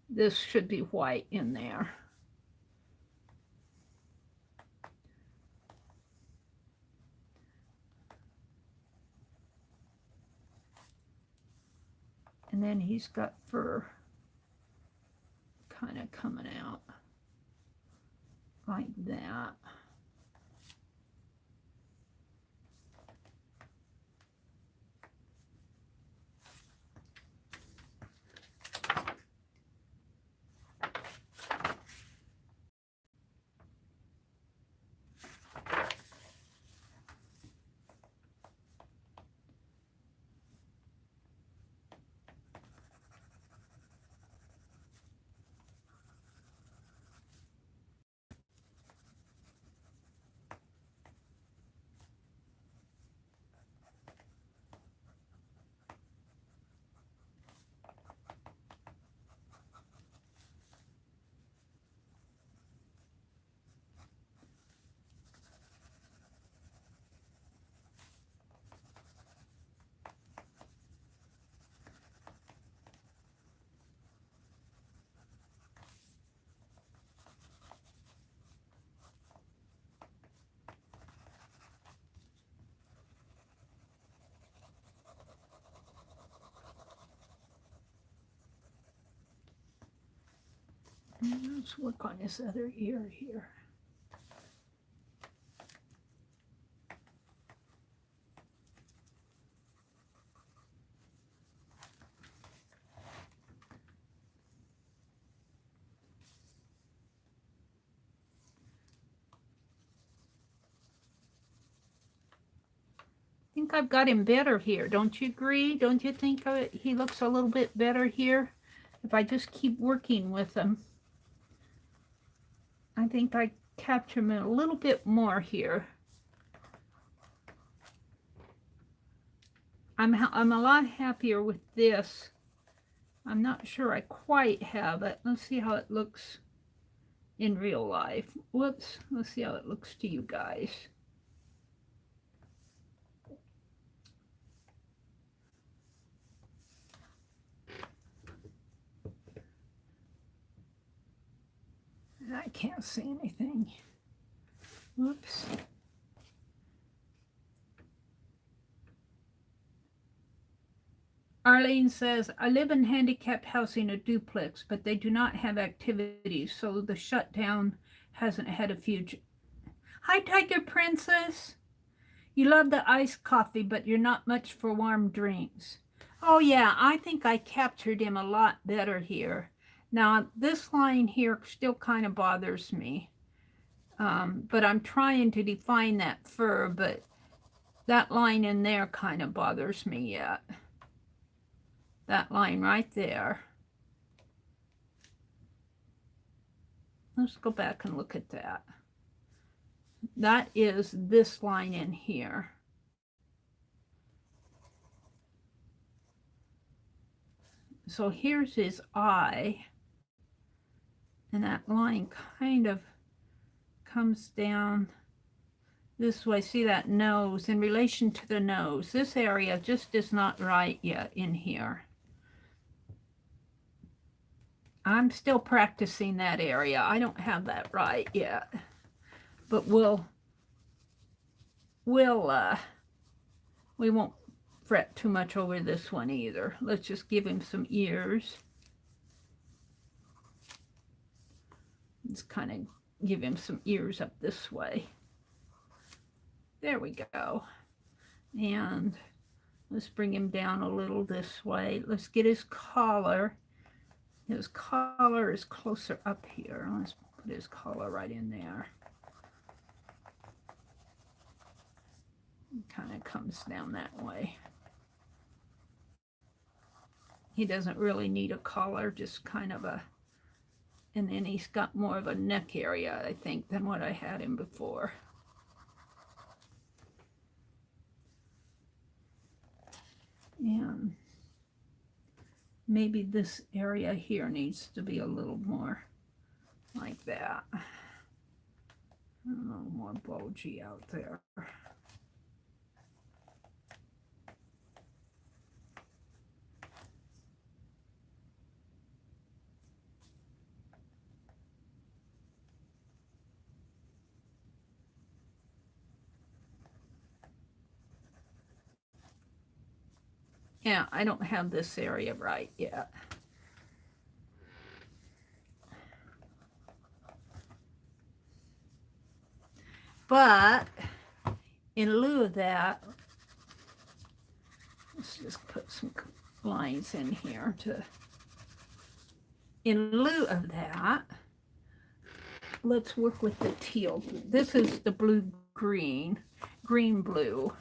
This should be white in there. And then he's got fur kind of coming out like that. Let's work on this other ear here. I think I've got him better here. Don't you agree? Don't you think he looks a little bit better here? If I just keep working with him, I think I capture him a little bit more here. I'm a lot happier with this. I'm not sure I quite have it. Let's see how it looks in real life. Whoops. Let's see how it looks to you guys. I can't see anything. Whoops. Arlene says, I live in handicapped housing, a duplex, but they do not have activities, so the shutdown hasn't had a future. Hi, Tiger Princess. You love the iced coffee, but you're not much for warm drinks. Oh, yeah, I think I captured him a lot better here. Now, this line here still kind of bothers me, but I'm trying to define that fur, but that line in there kind of bothers me yet. That line right there. Let's go back and look at that. That is this line in here. So here's his eye. And that line kind of comes down this way. See that nose in relation to the nose. This area just is not right yet in here. I'm still practicing that area. I don't have that right yet. But we won't fret too much over this one either. Let's just give him some ears. Let's kind of give him some ears up this way. There we go. And let's bring him down a little this way. Let's get his collar. His collar is closer up here. Let's put his collar right in there. It kind of comes down that way. He doesn't really need a collar, just kind of a, and then he's got more of a neck area, I think, than what I had him before. And maybe this area here needs to be a little more like that. A little more bulgy out there. Yeah, I don't have this area right yet. But in lieu of that, let's just put some lines in here to, in lieu of that, let's work with the teal. This is the blue-green, green-blue.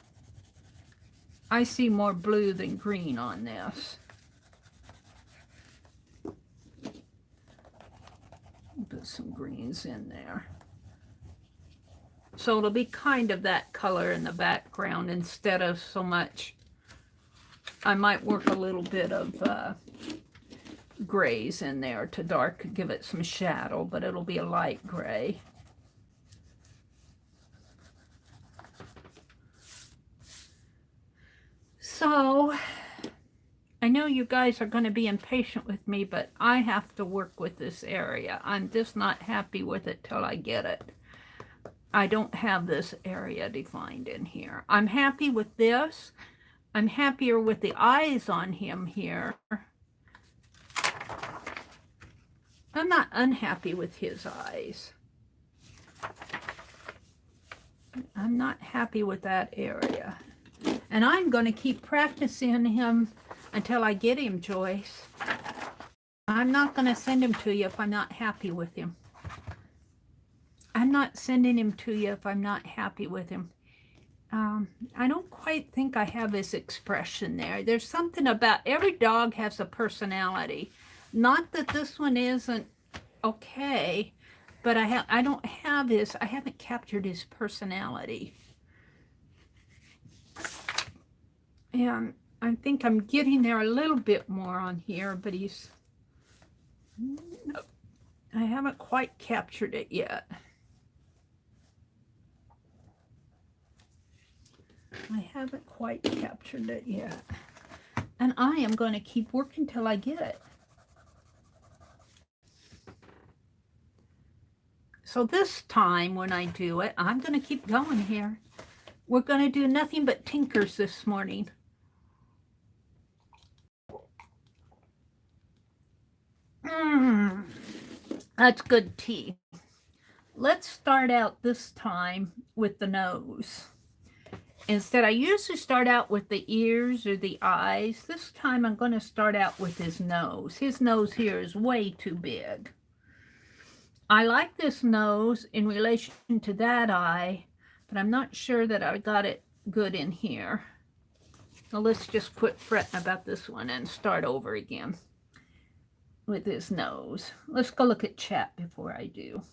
I see more blue than green on this. Put some greens in there. So it'll be kind of that color in the background instead of so much. I might work a little bit of grays in there to give it some shadow, but it'll be a light gray. So I know you guys are going to be impatient with me, but I have to work with this area. I'm just not happy with it till I get it. I don't have this area defined in here. I'm happy with this. I'm happier with the eyes on him here. I'm not unhappy with his eyes. I'm not happy with that area. And I'm going to keep practicing him until I get him, Joyce. I'm not going to send him to you if I'm not happy with him. I'm not sending him to you if I'm not happy with him. I don't quite think I have his expression there. There's something about, every dog has a personality. Not that this one isn't okay, but I haven't captured his personality. And I think I'm getting there a little bit more on here, but I haven't quite captured it yet. I haven't quite captured it yet. And I am going to keep working till I get it. So this time when I do it, I'm going to keep going here. We're going to do nothing but tinkers this morning. That's good tea. Let's start out this time with the nose. Instead, I usually start out with the ears or the eyes. This time I'm going to start out with his nose. His nose here is way too big. I like this nose in relation to that eye, but I'm not sure that I got it good in here. So let's just quit fretting about this one and start over again with his nose. Let's go look at chat before I do.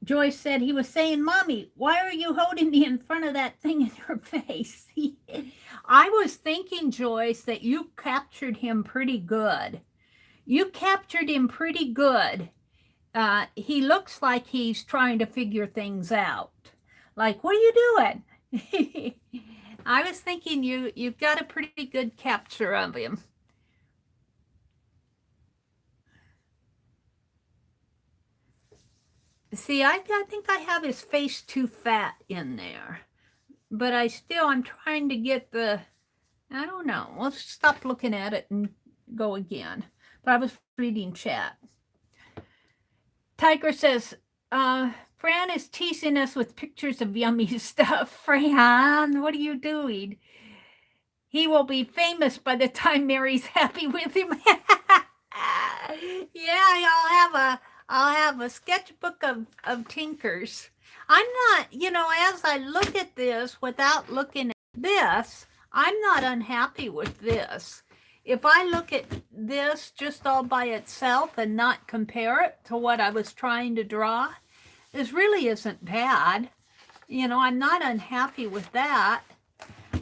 Joyce said he was saying, Mommy, why are you holding me in front of that thing in your face? I was thinking, Joyce, that you captured him pretty good. You captured him pretty good. He looks like he's trying to figure things out. Like, what are you doing? I was thinking you've got a pretty good capture of him. See, I think I have his face too fat in there. But I'm trying to get the, I don't know. Let's stop looking at it and go again. But I was reading chat. Tiger says, Fran is teasing us with pictures of yummy stuff. Fran, what are you doing? He will be famous by the time Mary's happy with him. Yeah, I'll have a sketchbook of tinkers. I'm not, as I look at this without looking at this, I'm not unhappy with this. If I look at this just all by itself and not compare it to what I was trying to draw, this really isn't bad. You know, I'm not unhappy with that.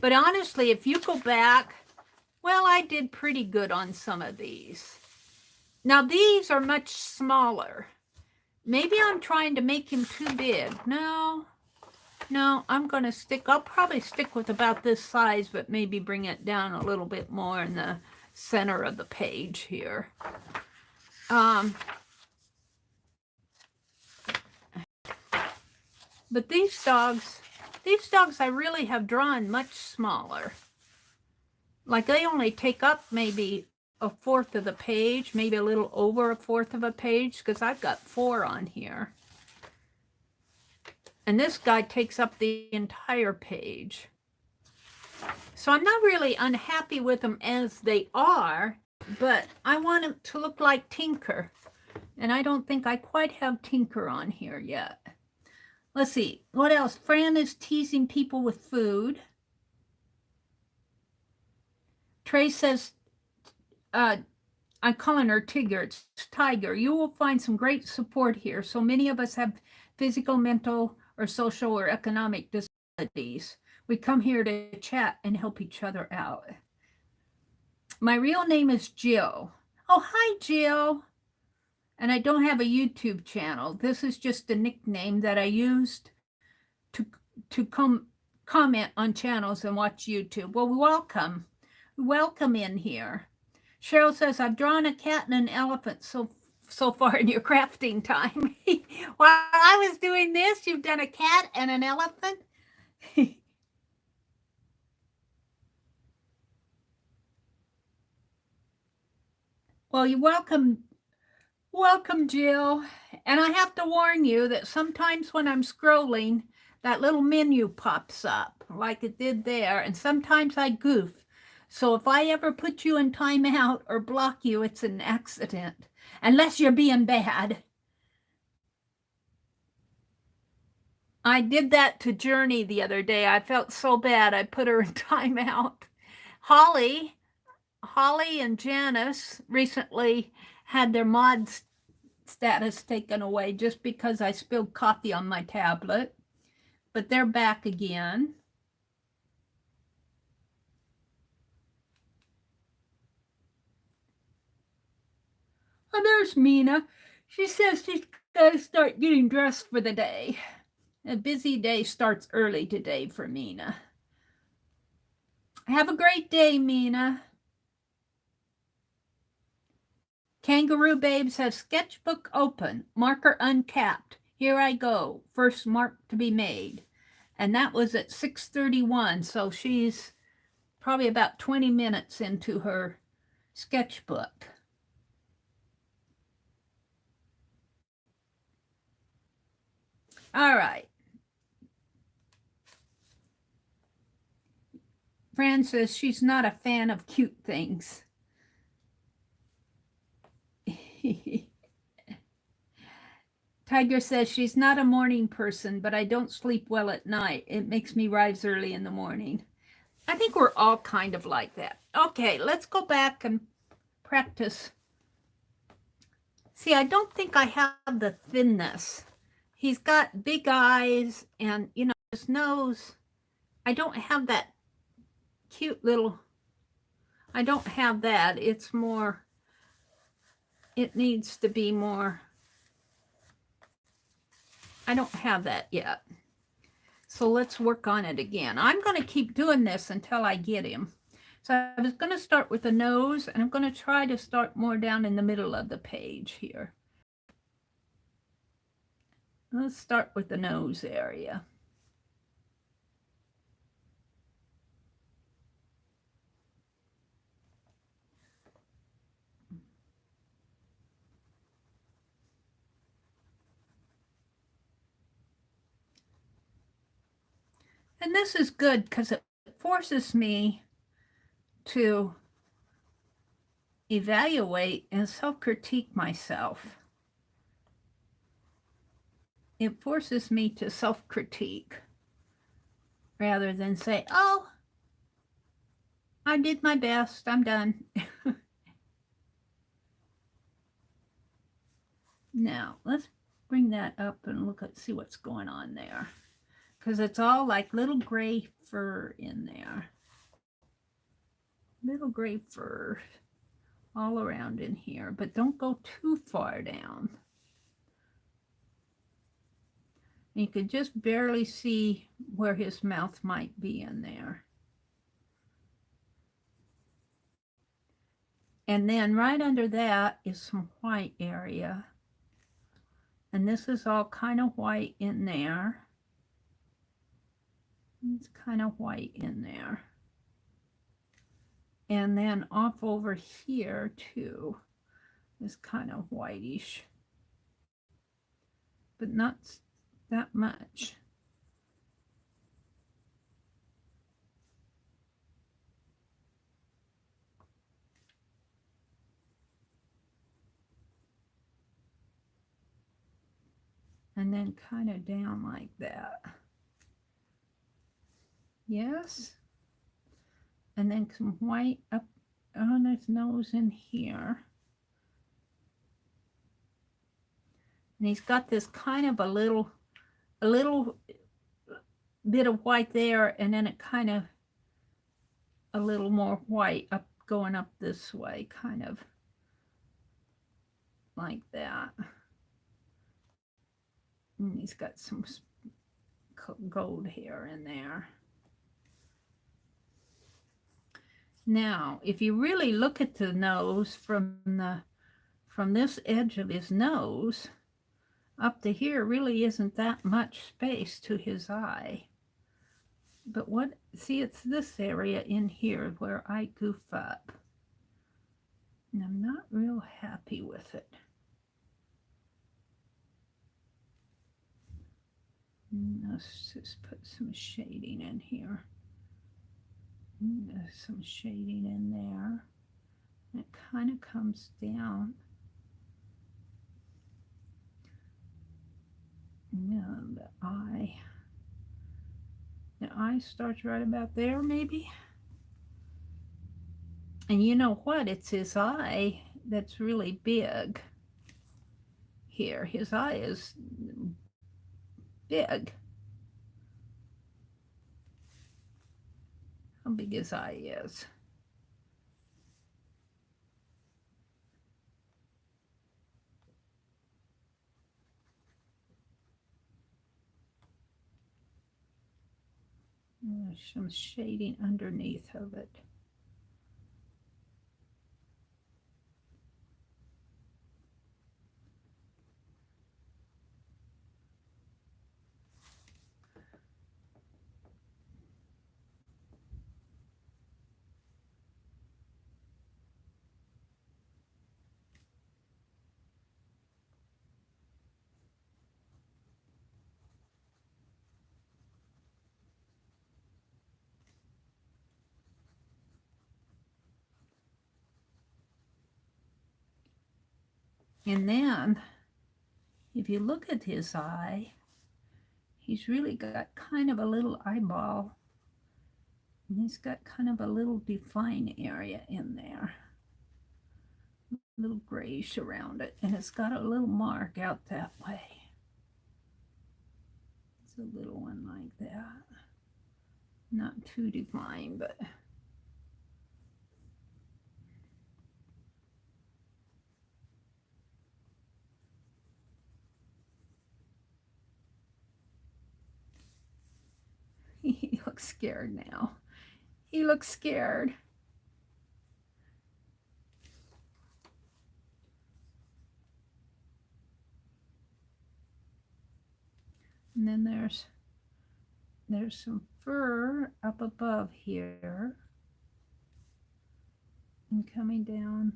But honestly, if you go back, well, I did pretty good on some of these. Now, these are much smaller. Maybe I'm trying to make him too big. No, I'm going to I'll probably stick with about this size, but maybe bring it down a little bit more in the center of the page here. But these dogs I really have drawn much smaller. Like they only take up maybe a fourth of the page, maybe a little over a fourth of a page, because I've got 4 on here. And this guy takes up the entire page. So I'm not really unhappy with them as they are, but I want them to look like Tinker. And I don't think I quite have Tinker on here yet. Let's see, what else? Fran is teasing people with food. Trey says, I'm calling her Tigger. It's Tiger. You will find some great support here. So many of us have physical, mental, or social or economic disabilities. We come here to chat and help each other out. My real name is Jill. Oh, hi, Jill. And I don't have a YouTube channel. This is just a nickname that I used to comment on channels and watch YouTube. Well, welcome in here. Cheryl says, I've drawn a cat and an elephant so far in your crafting time. While I was doing this, you've done a cat and an elephant? Well, you're welcome, Jill. And I have to warn you that sometimes when I'm scrolling, that little menu pops up like it did there, and sometimes I goof. So if I ever put you in timeout or block you, it's an accident, unless you're being bad. I did that to Journey the other day. I felt so bad, I put her in timeout. Holly and Janice recently had their mod status taken away just because I spilled coffee on my tablet, but they're back again. Oh, there's Mina. She says she's got to start getting dressed for the day. A busy day starts early today for Mina. Have a great day, Mina. Kangaroo Babe says, sketchbook open, marker uncapped. Here I go. First mark to be made. And that was at 6:31. So she's probably about 20 minutes into her sketchbook. All right. Fran says she's not a fan of cute things. Tiger says she's not a morning person, but I don't sleep well at night. It makes me rise early in the morning. I think we're all kind of like that. Okay, let's go back and practice. See, I don't think I have the thinness. He's got big eyes and, you know, his nose. I don't have that cute little, I don't have that. It's more, it needs to be more, I don't have that yet. So let's work on it again. I'm going to keep doing this until I get him. So I was going to start with the nose, and I'm going to try to start more down in the middle of the page here. Let's start with the nose area. And this is good because it forces me to evaluate and self-critique myself. It forces me to self-critique rather than say, oh, I did my best. I'm done. Now, let's bring that up and see what's going on there. Because it's all like little gray fur in there. Little gray fur all around in here, but don't go too far down. You could just barely see where his mouth might be in there. And then right under that is some white area. And this is all kind of white in there. It's kind of white in there. And then off over here too is kind of whitish, but not that much. And then kind of down like that. Yes. And then some white up on his nose in here. And he's got this kind of a little bit of white there, and then it kind of a little more white up going up this way, kind of like that. And he's got some gold hair in there. Now, if you really look at the nose from this edge of his nose up to here, really isn't that much space to his eye. But see, it's this area in here where I goof up. And I'm not real happy with it. Let's just put some shading in here. There's some shading in there. It kind of comes down. The eye. The eye starts right about there, maybe. And you know what? It's his eye that's really big. Here, his eye is big. How big his eye is. There's some shading underneath of it. And then, if you look at his eye, he's really got kind of a little eyeball. And he's got kind of a little defined area in there. A little grayish around it. And it's got a little mark out that way. It's a little one like that. Not too defined, but... He looks scared now. He looks scared. And then there's some fur up above here. And coming down.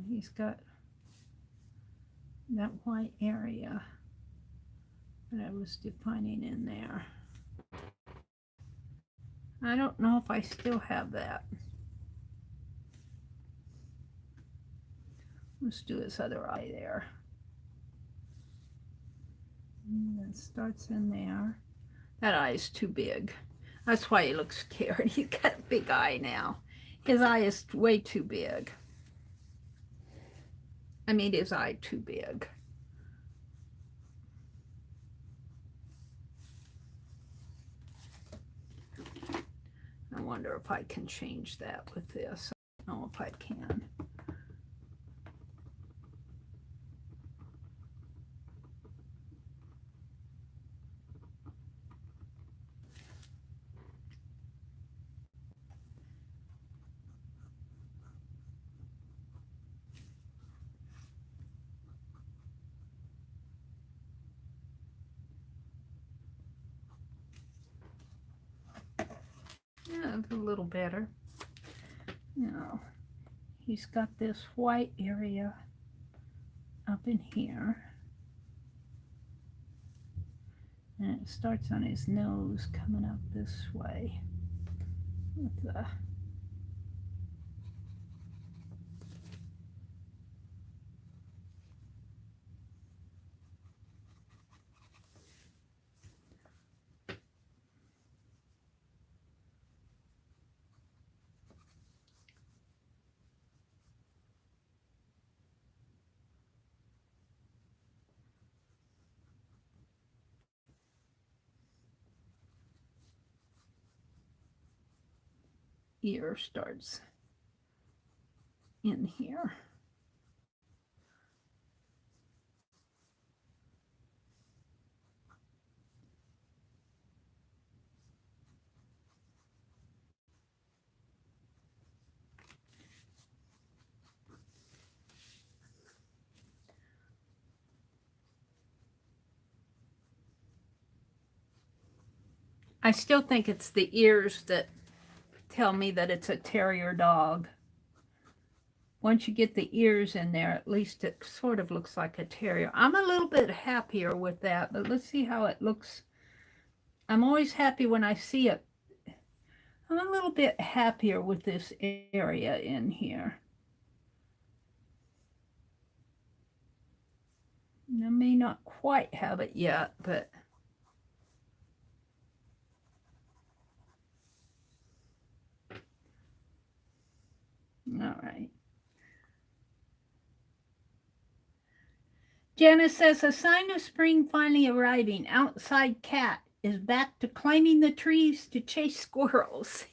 He's got that white area that I was defining in there. I don't know if I still have that. Let's do this other eye there. And it starts in there. That eye is too big. That's why he looks scared. He's got a big eye now. His eye is way too big. I made his eye too big. I wonder if I can change that with this. I don't know if I can. Yeah, it's a little better. Now, he's got this white area up in here. And it starts on his nose coming up this way with the ear starts in here. I still think it's the ears that tell me that it's a terrier dog. Once you get the ears in there, at least it sort of looks like a terrier. I'm a little bit happier with that, but let's see how it looks. I'm always happy when I see it. I'm a little bit happier with this area in here. I may not quite have it yet, but all right. Janice says, a sign of spring finally arriving. Outside cat is back to climbing the trees to chase squirrels.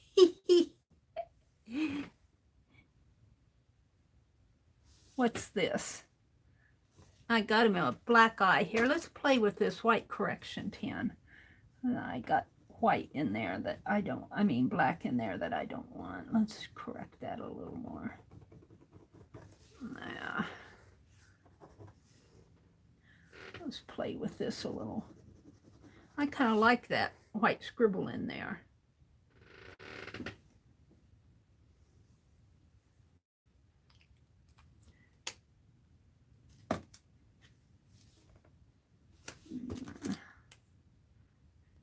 What's this? I got him a black eye. Here, let's play with this white correction pen. I got white in there that I don't, black in there that I don't want. Let's correct that a little more. Yeah. Let's play with this a little. I kind of like that white scribble in there.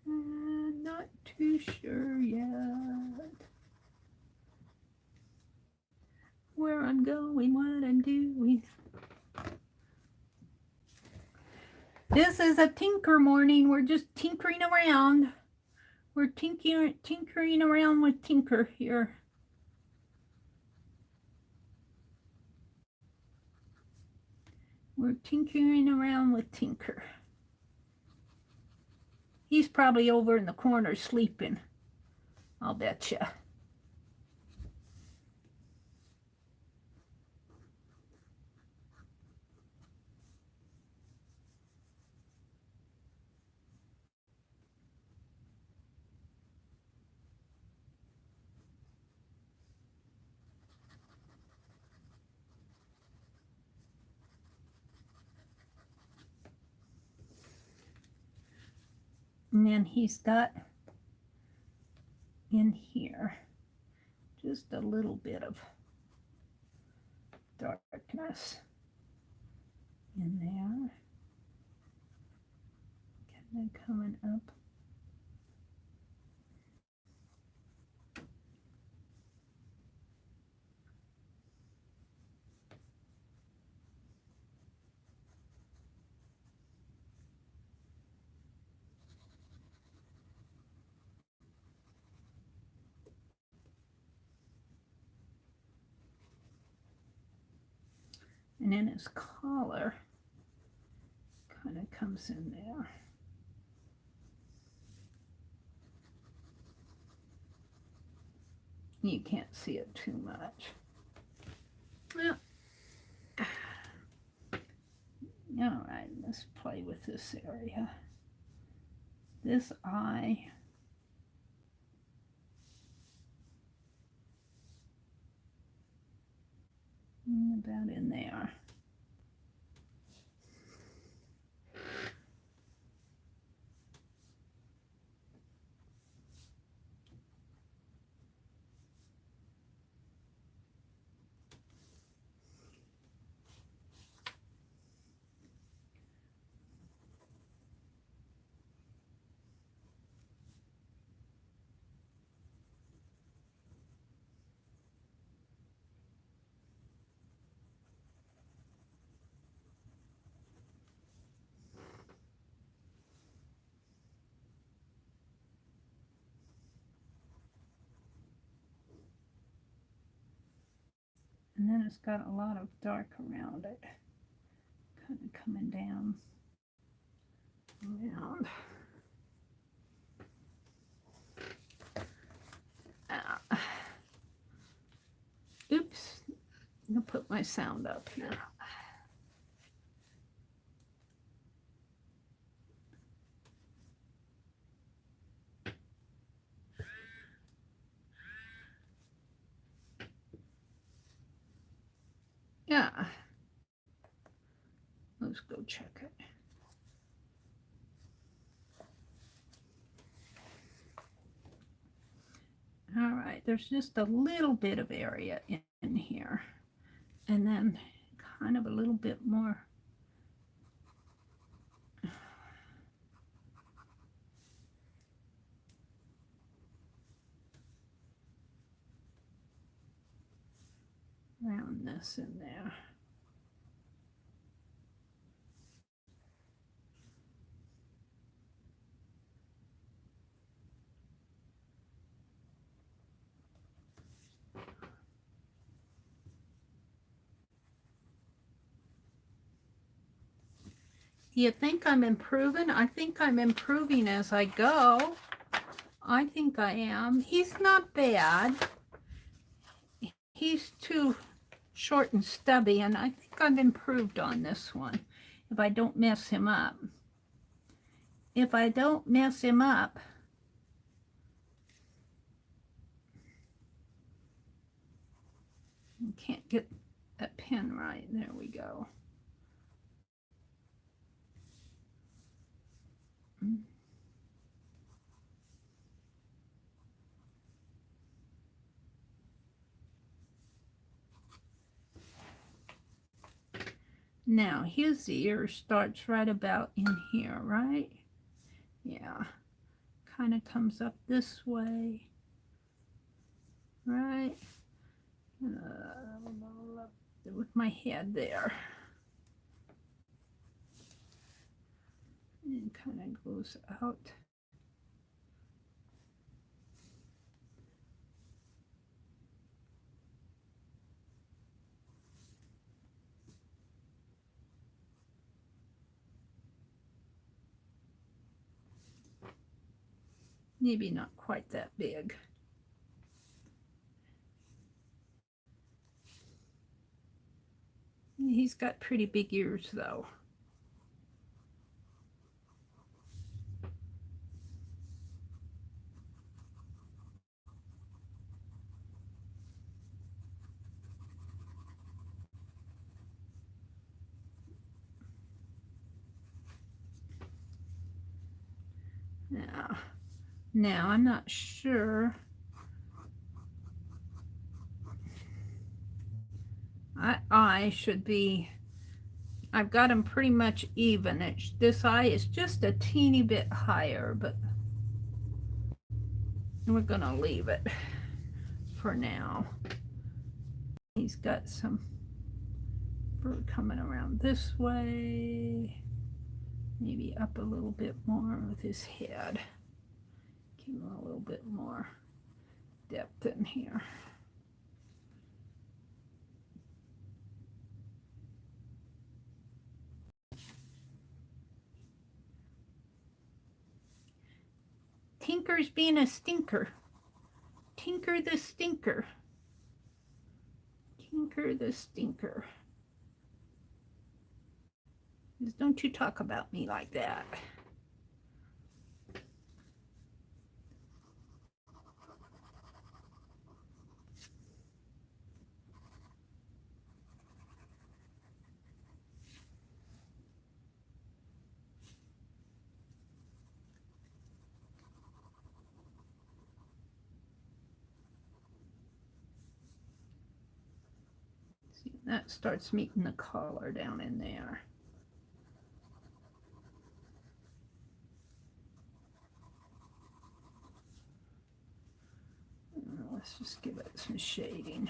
Not too sure yet where I'm going, what I'm doing. This is a tinker morning. We're just tinkering around. We're tinkering around with Tinker here. We're tinkering around with Tinker. He's probably over in the corner sleeping. I'll betcha. And then he's got in here just a little bit of darkness in there. Kind of coming up. And then his collar kind of comes in there. You can't see it too much. Well, all right, let's play with this area. This eye. About in there. And then it's got a lot of dark around it, kind of coming down around. Oops, I'm gonna put my sound up here. Yeah, let's go check it. All right, there's just a little bit of area in here, and then kind of a little bit more roundness in there. Do you think I'm improving? I think I'm improving as I go. I think I am. He's not bad. He's too short and stubby, and I think I've improved on this one if I don't mess him up. If I don't mess him up, I can't get that pen right. There we go. Now, his ear starts right about in here, right? Yeah. Kind of comes up this way. Right? With my head there. And kind of goes out. Maybe not quite that big. He's got pretty big ears though. Now I'm not sure. I should be, I've got them pretty much even. This eye is just a teeny bit higher, but we're gonna leave it for now. He's got some fur coming around this way, maybe up a little bit more with his head. Give him a little bit more depth in here. Tinker's being a stinker. Tinker the stinker. Tinker the stinker. Don't you talk about me like that. See, that starts meeting the collar down in there. Let's just give it some shading.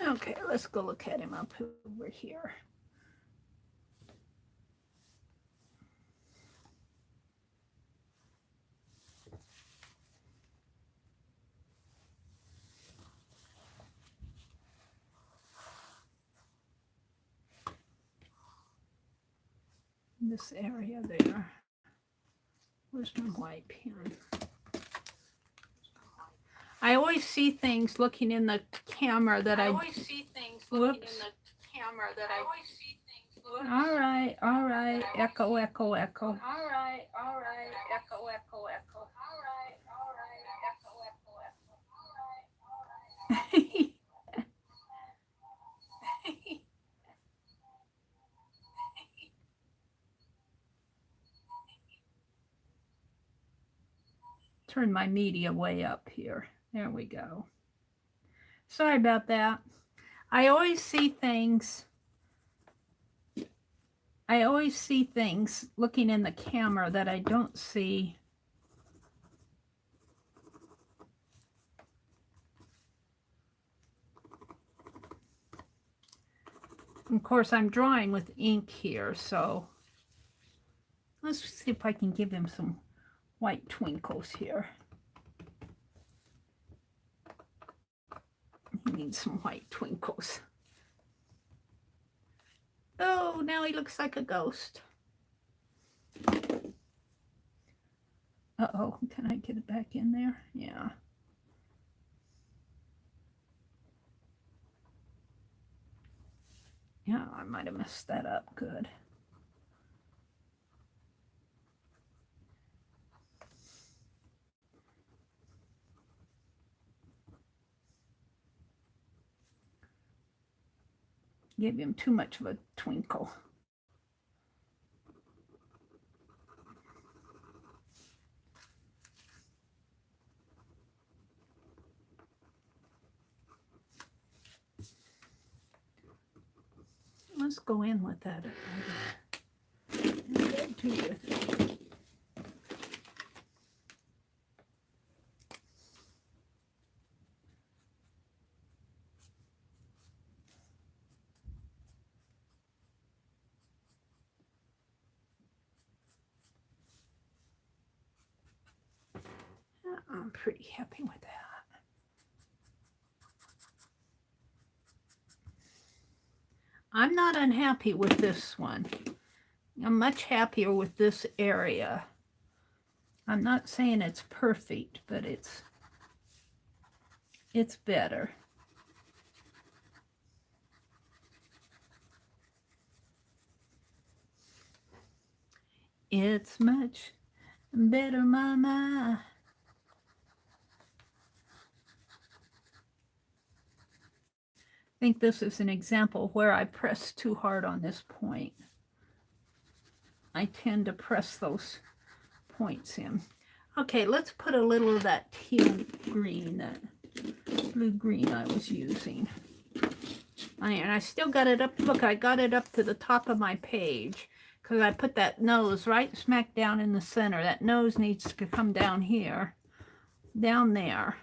Okay, let's go look at him up over here. This area there. Where's my white pen? I always see things looking in the camera that I always see things looking in the camera that I always see things. All right, echo, echo, echo. All right, echo, echo, echo. All right, echo, echo, echo. All right. Turn my media way up here. There we go. Sorry about that. I always see things. I always see things looking in the camera that I don't see. Of course, I'm drawing with ink here, so let's see if I can give him some white twinkles here. He needs some white twinkles. Oh, now he looks like a ghost. Uh-oh, can I get it back in there? Yeah. Yeah, I might have messed that up. Good. Gave him too much of a twinkle. Let's go in with that. Do with it. I'm pretty happy with that. I'm not unhappy with this one. I'm much happier with this area. I'm not saying it's perfect, but it's better. It's much better, Mama. I think this is an example where I press too hard on this point. I tend to press those points in. Okay, let's put a little of that teal green, that blue green I was using. And I still got it up. Look, I got it up to the top of my page because I put that nose right smack down in the center. That nose needs to come down here, down there.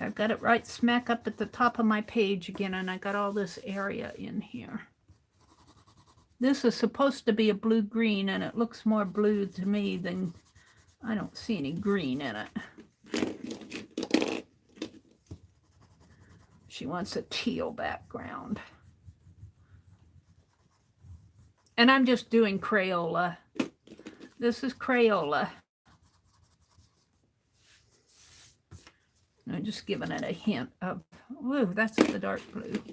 I've got it right smack up at the top of my page again, and I got all this area in here. This is supposed to be a blue-green, and it looks more blue to me than, I don't see any green in it. She wants a teal background. And I'm just doing Crayola. This is Crayola. I'm just giving it a hint of, ooh, that's the dark blue.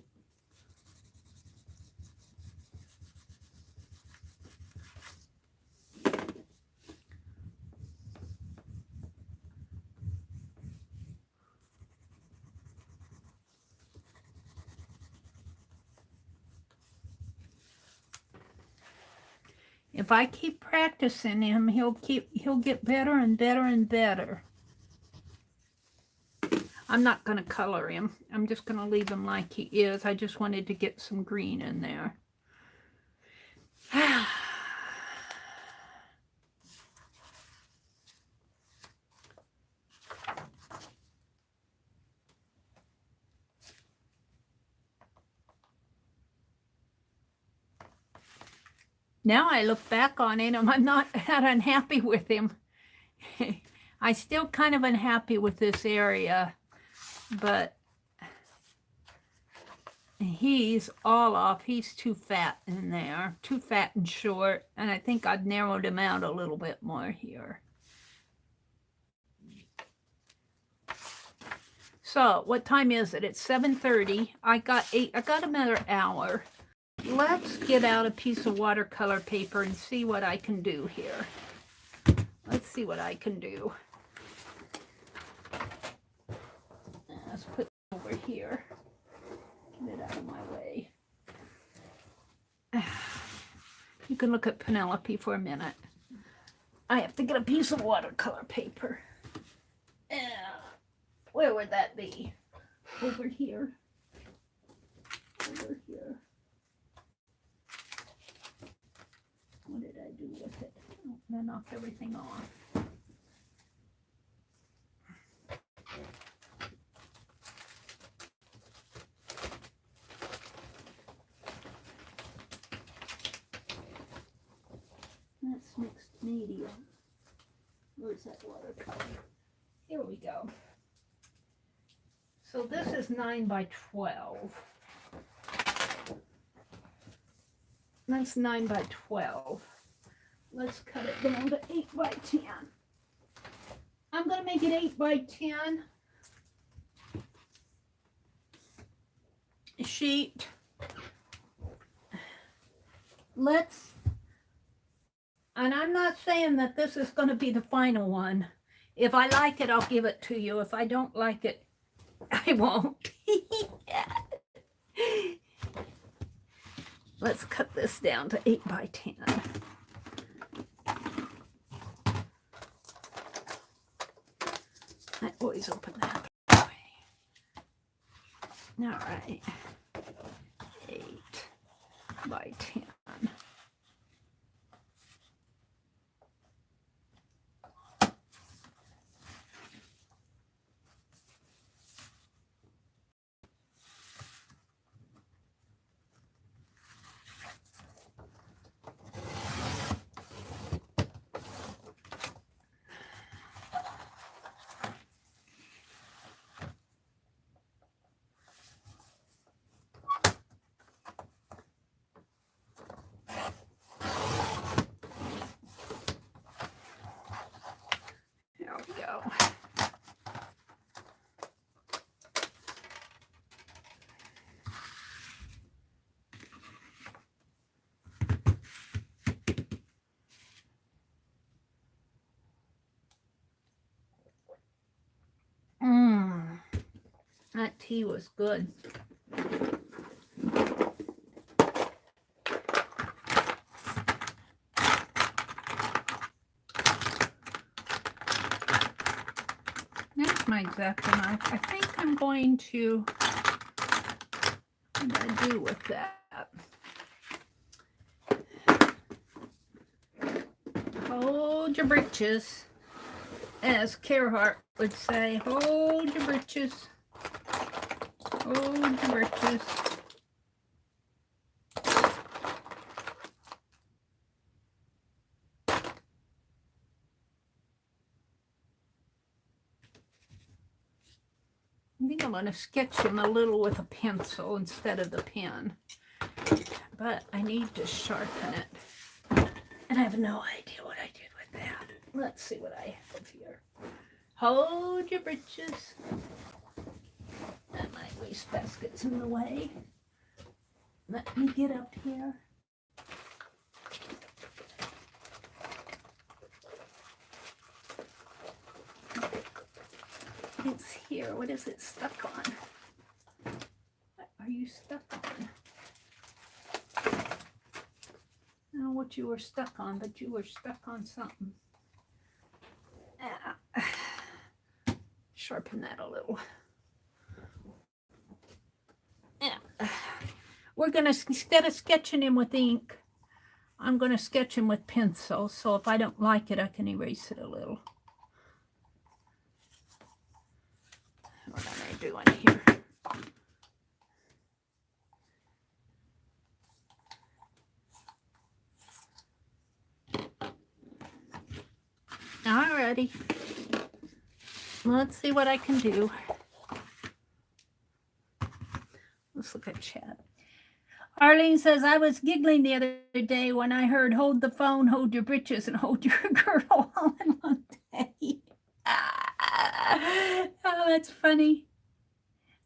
If I keep practicing him, he'll get better and better and better. I'm not going to color him. I'm just going to leave him like he is. I just wanted to get some green in there. Now I look back on it, and I'm not that unhappy with him. I still kind of unhappy with this area, but he's all off. He's too fat in there, too fat and short, and I think I've narrowed him out a little bit more here. So what time is it? It's 7:30. I got another hour. Let's get out a piece of watercolor paper and see what I can do here. Let's see what I can do. Let's put it over here. Get it out of my way. You can look at Penelope for a minute. I have to get a piece of watercolor paper. Where would that be? Over here. Over here. What did I do with it? Oh, I knocked everything off. That's mixed medium. Where's that watercolor? Here we go. So this is 9 by 12. That's 9 by 12. Let's cut it down to 8 by 10. I'm going to make it 8 by 10 sheet. And I'm not saying that this is going to be the final one. If I like it, I'll give it to you. If I don't like it, I won't. Let's cut this down to 8 by 10. I always open that way. All right. 8 by 10. There we go. That tea was good. That's my X-Acto knife. I think I'm going to, what did I do with that? Hold your britches, as Carhart would say. Hold your britches. Hold your britches. I think I'm going to sketch him a little with a pencil instead of the pen. But I need to sharpen it. And I have no idea what I did with that. Let's see what I have here. Hold your britches. And my wastebasket's in the way. Let me get up here. It's here. What is it stuck on? What are you stuck on? I don't know what you were stuck on, but you were stuck on something. Sharpen that a little. We're going to, instead of sketching him with ink, I'm going to sketch him with pencil. So if I don't like it, I can erase it a little. What am I doing here? Alrighty. Let's see what I can do. Let's look at chat. Arlene says, I was giggling the other day when I heard hold the phone, hold your britches, and hold your girdle all in one day. Oh, that's funny.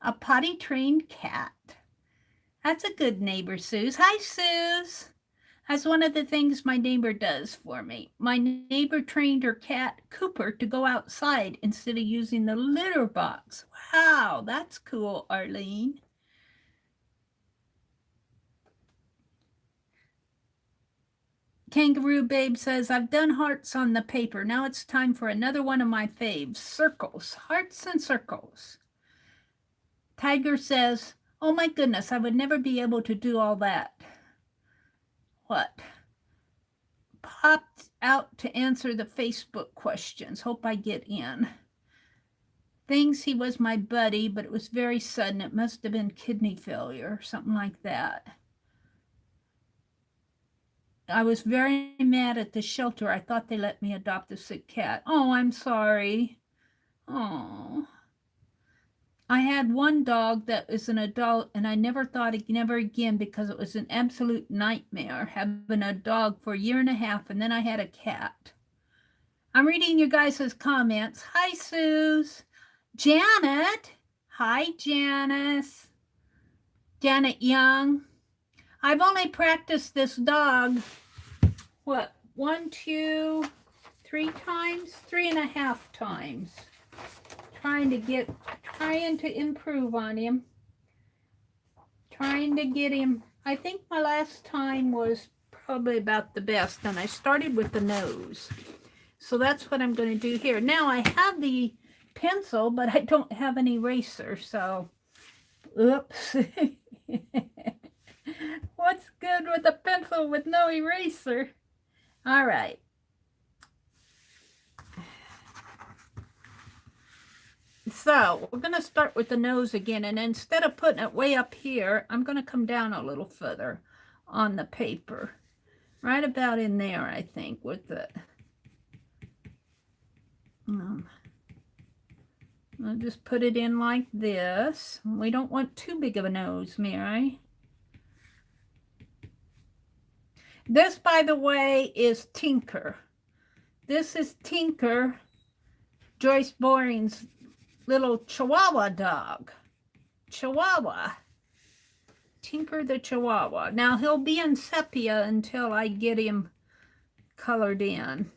A potty-trained cat. That's a good neighbor, Suze. Hi, Suze. That's one of the things my neighbor does for me. My neighbor trained her cat, Cooper, to go outside instead of using the litter box. Wow, that's cool, Arlene. Kangaroo Babe says, I've done hearts on the paper. Now it's time for another one of my faves, circles, hearts and circles. Tiger says, oh my goodness, I would never be able to do all that. What? Popped out to answer the Facebook questions. Hope I get in. Thinks he was my buddy, but it was very sudden. It must have been kidney failure or something like that. I was very mad at the shelter. I thought they let me adopt a sick cat. Oh, I'm sorry. Oh. I had one dog that was an adult, and I never thought never again because it was an absolute nightmare having a dog for a year and a half, and then I had a cat. I'm reading you guys' comments. Hi, Suze. Janet. Hi, Janice. Janet Young. I've only practiced this dog, what, 1, 2, 3 times? 3.5 times. Trying to improve on him. Trying to get him I think my last time was probably about the best, and I started with the nose. So that's what I'm going to do here. Now I have the pencil, but I don't have an eraser, so oops. What's good with a pencil with no eraser? All right. So we're going to start with the nose again, and instead of putting it way up here, I'm going to come down a little further on the paper. Right about in there, I think, with the... I'll just put it in like this. We don't want too big of a nose, Mary. This, by the way, is Tinker. This is Tinker, Joyce Boring's little Chihuahua dog. Chihuahua. Tinker the Chihuahua. Now, he'll be in sepia until I get him colored in.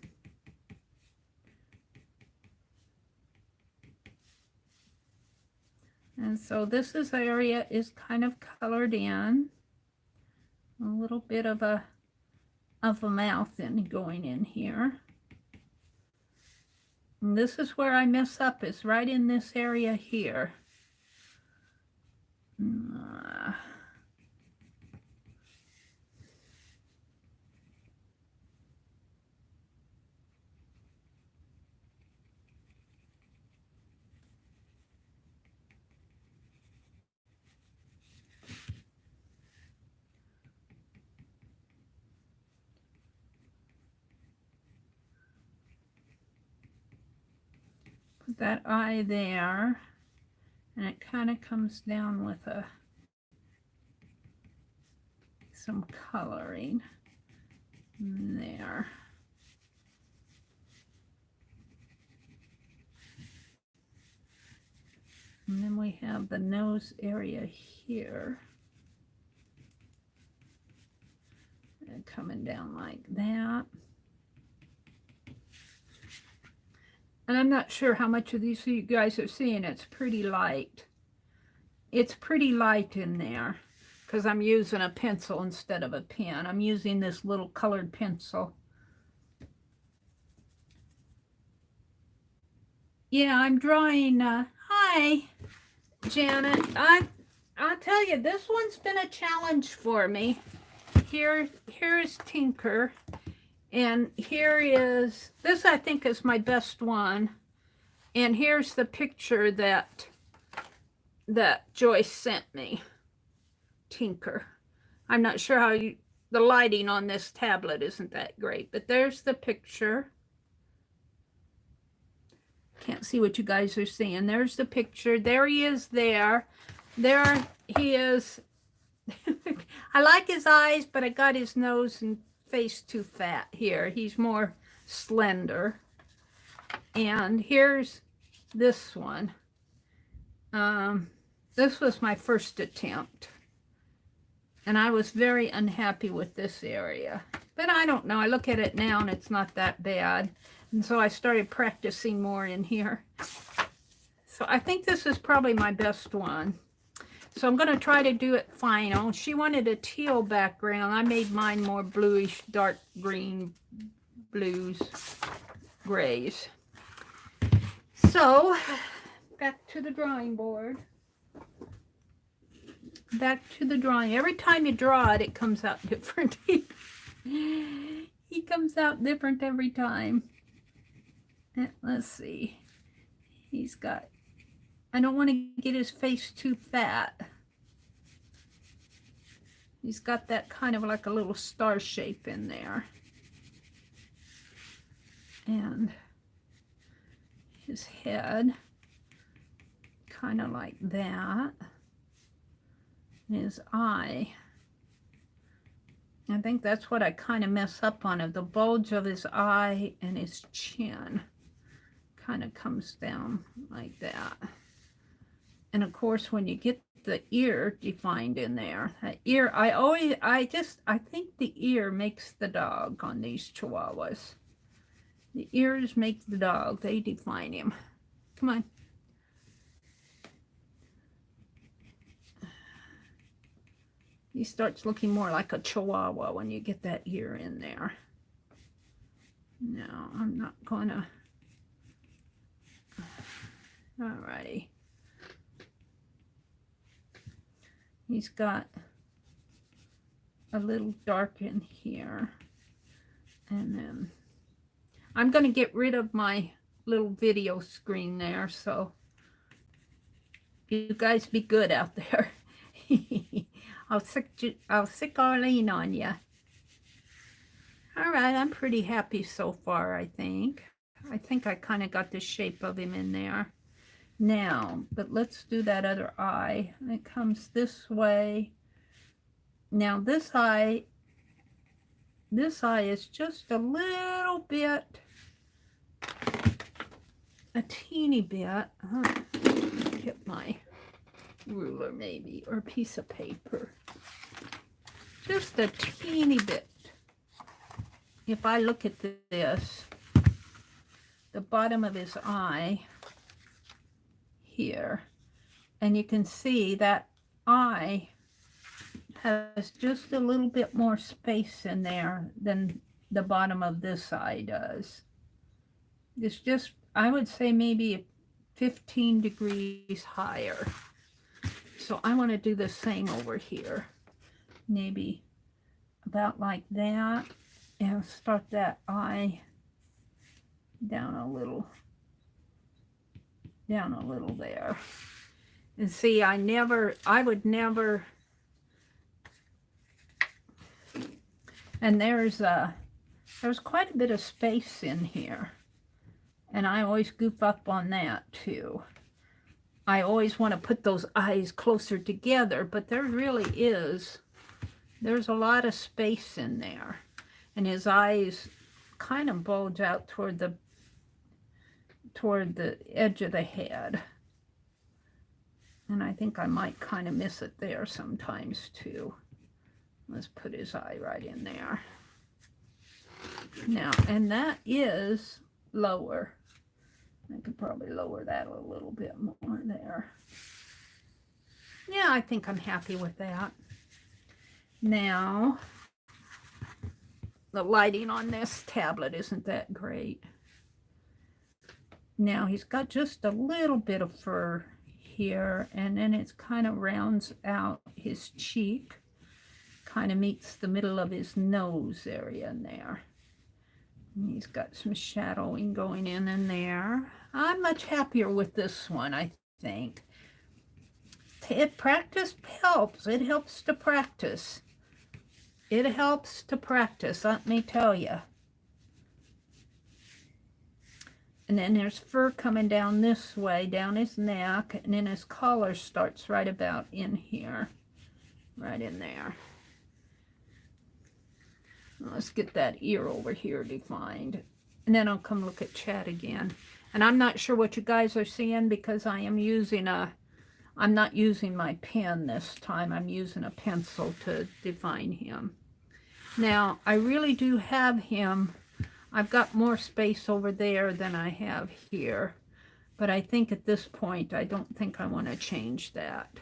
And so this area is kind of colored in. A little bit of a mouth going in here. And this is where I mess up, is right in this area here. Put that eye there, and it kind of comes down with some coloring there. And then we have the nose area here. And coming down like that. And I'm not sure how much of these you guys are seeing. It's pretty light. It's pretty light in there because I'm using a pencil instead of a pen. I'm using this little colored pencil. Yeah, I'm drawing. Hi, Janet. I'll tell you, this one's been a challenge for me. Here is Tinker. And here is, this I think is my best one. And here's the picture that Joyce sent me. Tinker. I'm not sure how the lighting on this tablet isn't that great, but there's the picture. Can't see what you guys are seeing. There's the picture. There he is there. There he is. I like his eyes, but I got his nose and face too fat here. He's more slender. And here's this one. This was my first attempt. And I was very unhappy with this area. But I don't know. I look at it now and it's not that bad. And so I started practicing more in here. So I think this is probably my best one. So I'm going to try to do it final. She wanted a teal background. I made mine more bluish, dark green, blues, grays. So back to the drawing board. Back to the drawing. Every time you draw it, it comes out different. He comes out different every time. Let's see. He's got... I don't want to get his face too fat. He's got that kind of like a little star shape in there. And his head, kind of like that. His eye. I think that's what I kind of mess up on, the bulge of his eye and his chin. Kind of comes down like that. And of course, when you get the ear defined in there, that ear, I think the ear makes the dog on these Chihuahuas. The ears make the dog. They define him. Come on. He starts looking more like a Chihuahua when you get that ear in there. No, I'm not gonna. Alrighty. He's got a little dark in here. And then I'm going to get rid of my little video screen there, so you guys be good out there. I'll sick Arlene on you. All right, I'm pretty happy so far, I think. I think I kind of got the shape of him in there. Now, but let's do that other eye. It comes this way. Now this eye is just a little bit, a teeny bit. Get my ruler maybe, or a piece of paper. Just a teeny bit. If I look at this, the bottom of his eye here, and you can see that eye has just a little bit more space in there than the bottom of this eye does. It's just, I would say maybe 15 degrees higher. So I want to do the same over here. Maybe about like that, and start that eye down a little there. And see, I would never, and there's quite a bit of space in here, and I always goof up on that too. I always want to put those eyes closer together, but there really is, there's a lot of space in there, and his eyes kind of bulge out toward the edge of the head. And I think I might kind of miss it there sometimes too. Let's put his eye right in there. Now, and that is lower. I could probably lower that a little bit more there. Yeah, I think I'm happy with that. Now, the lighting on this tablet isn't that great. Now, he's got just a little bit of fur here, and then it's kind of rounds out his cheek, kind of meets the middle of his nose area in there. And he's got some shadowing going in there. I'm much happier with this one, I think. Practice helps. It helps to practice. It helps to practice, let me tell you. And then there's fur coming down this way, down his neck, and then his collar starts right about in here, right in there. Let's get that ear over here defined. And then I'll come look at Chad again. And I'm not sure what you guys are seeing because I am using I'm not using my pen this time. I'm using a pencil to define him. Now, I really do have him. I've got more space over there than I have here. But I think at this point, I don't think I want to change that.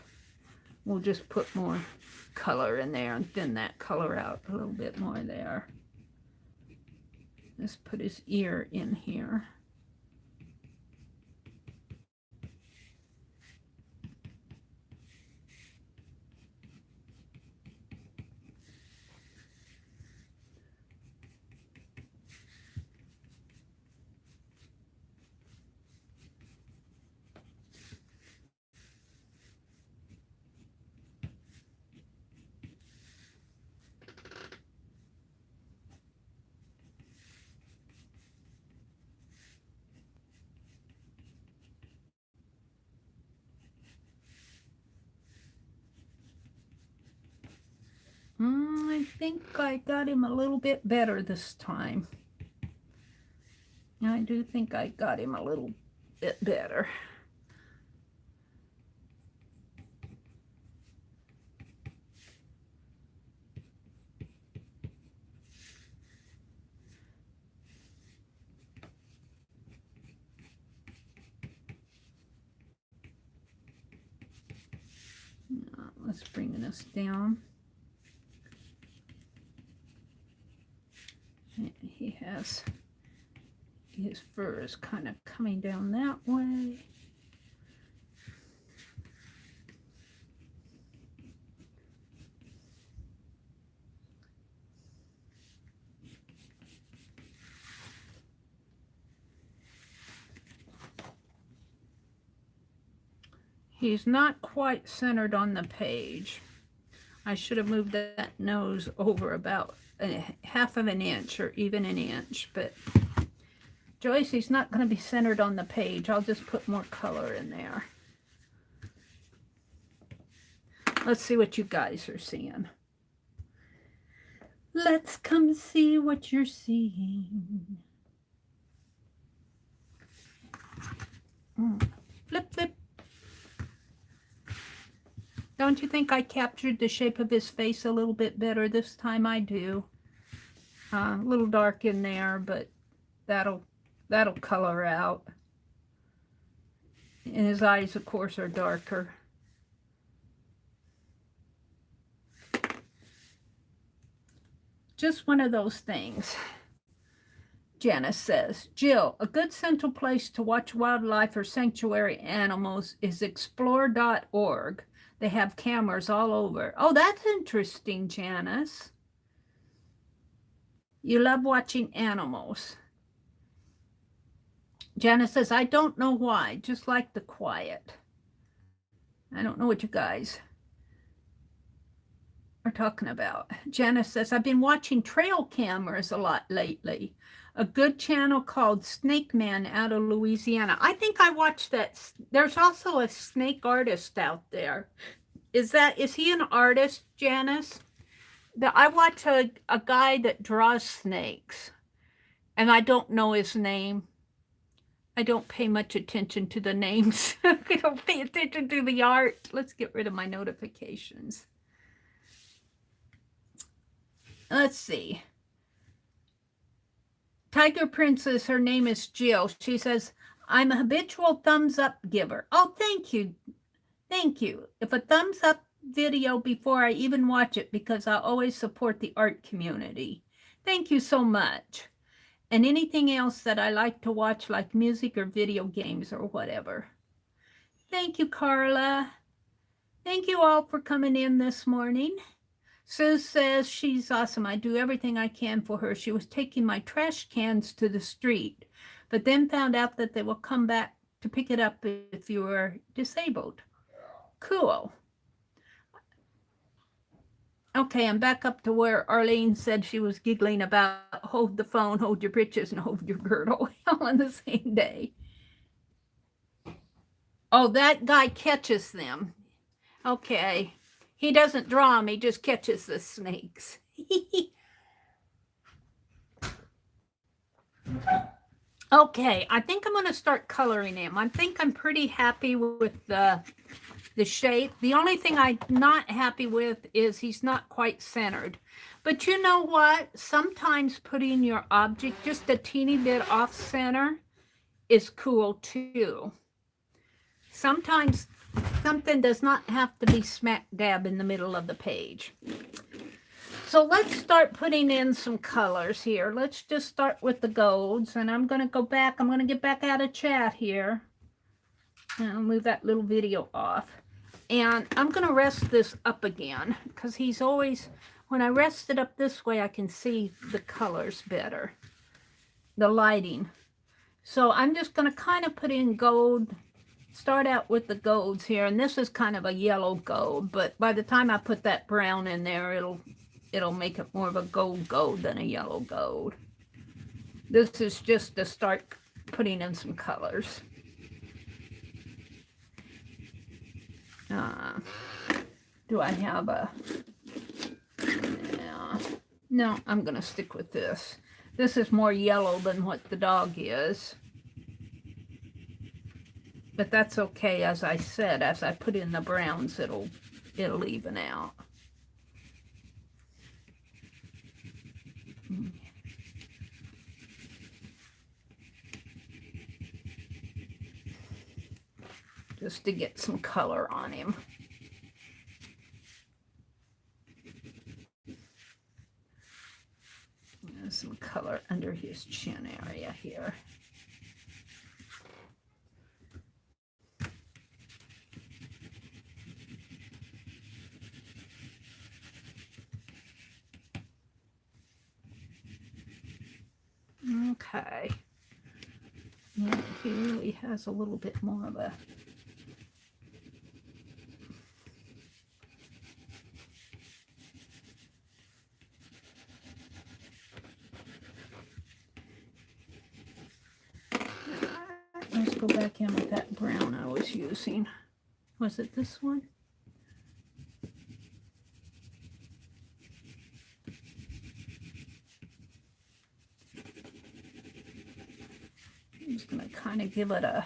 We'll just put more color in there and thin that color out a little bit more there. Let's put his ear in here. I think I got him a little bit better this time. I do think I got him a little bit better. Let's bring this down. he has, his fur is kind of coming down that way. He's not quite centered on the page. I should have moved that nose over about half of an inch or even an inch, but Joyce, he's not going to be centered on the page. I'll just put more color in there. Let's see what you guys are seeing. Let's come see what you're seeing. Flip, flip. Don't you think I captured the shape of his face a little bit better this time? I do. A little dark in there, but that'll color out. And his eyes, of course, are darker. Just one of those things. Janice says, Jill, a good central place to watch wildlife or sanctuary animals is explore.org. They have cameras all over. Oh, that's interesting, Janice. You love watching animals. Janice says, I don't know why, just like the quiet. I don't know what you guys are talking about. Janice says, I've been watching trail cameras a lot lately. A good channel called Snake Man out of Louisiana. I think I watched that. There's also a snake artist out there. Is he an artist, Janice? I watch a guy that draws snakes, and I don't know his name. I don't pay much attention to the names. I don't pay attention to the art. Let's get rid of my notifications. Let's see. Tiger Princess, her name is Jill. She says, I'm a habitual thumbs up giver. Oh, thank you. Thank you. If a thumbs up video before I even watch it, because I always support the art community. Thank you so much. And anything else that I like to watch, like music or video games or whatever. Thank you, Carla. Thank you all for coming in this morning. Sue says she's awesome. I do everything I can for her. She was taking my trash cans to the street, but then found out that they will come back to pick it up if you are disabled. Cool. Okay, I'm back up to where Arlene said she was giggling about hold the phone, hold your britches, and hold your girdle all on the same day. Oh, that guy catches them. Okay. He doesn't draw them, he just catches the snakes. Okay, I think I'm going to start coloring him. I think I'm pretty happy with the shape. The only thing I'm not happy with is he's not quite centered. But you know what? Sometimes putting your object just a teeny bit off center is cool too. Sometimes something does not have to be smack dab in the middle of the page. So let's start putting in some colors here. Let's just start with the golds, and I'm going to go back. I'm going to get back out of chat here. And I'll move that little video off. And I'm going to rest this up again, because he's always, when I rest it up this way, I can see the colors better, the lighting. So I'm just going to kind of put in gold. Start out with the golds here, and this is kind of a yellow gold, but by the time I put that brown in there, it'll make it more of a gold than a yellow gold. This is just to start putting in some colors. Do I have a... No, I'm going to stick with this. This is more yellow than what the dog is. But that's okay, as I said, as I put in the browns, it'll even out. Just to get some color on him. some color under his chin area here. Okay. Yeah, he really has a little bit more of a let's go back in with that brown I was using. Was it this one? I'm just going to kind of give it a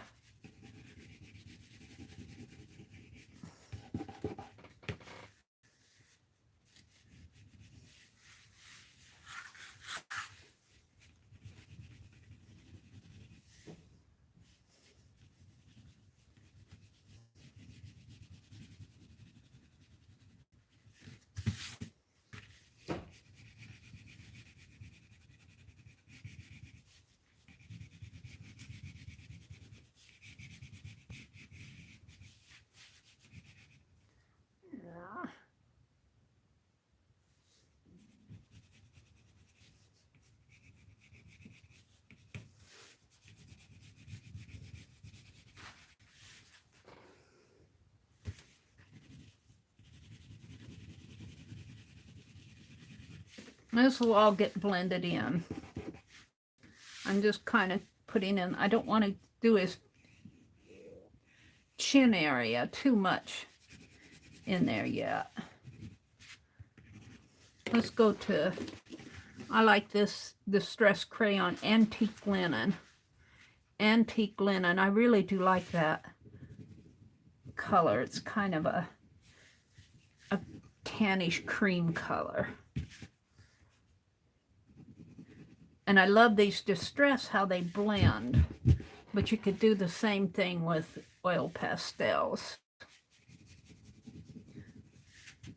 this will all get blended in. I'm just kind of putting in, I don't want to do his chin area too much in there yet. Let's go to, I like this Distress Crayon Antique Linen. Antique Linen, I really do like that color. It's kind of a tannish cream color. And I love these Distress, how they blend. But you could do the same thing with oil pastels.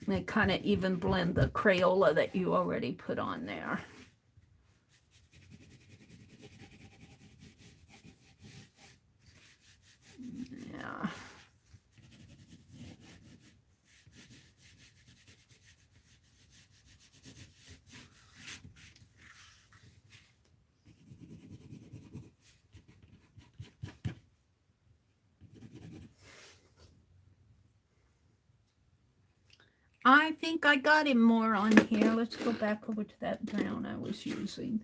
They kind of even blend the Crayola that you already put on there. Yeah. I think I got him more on here. Let's go back over to that brown I was using.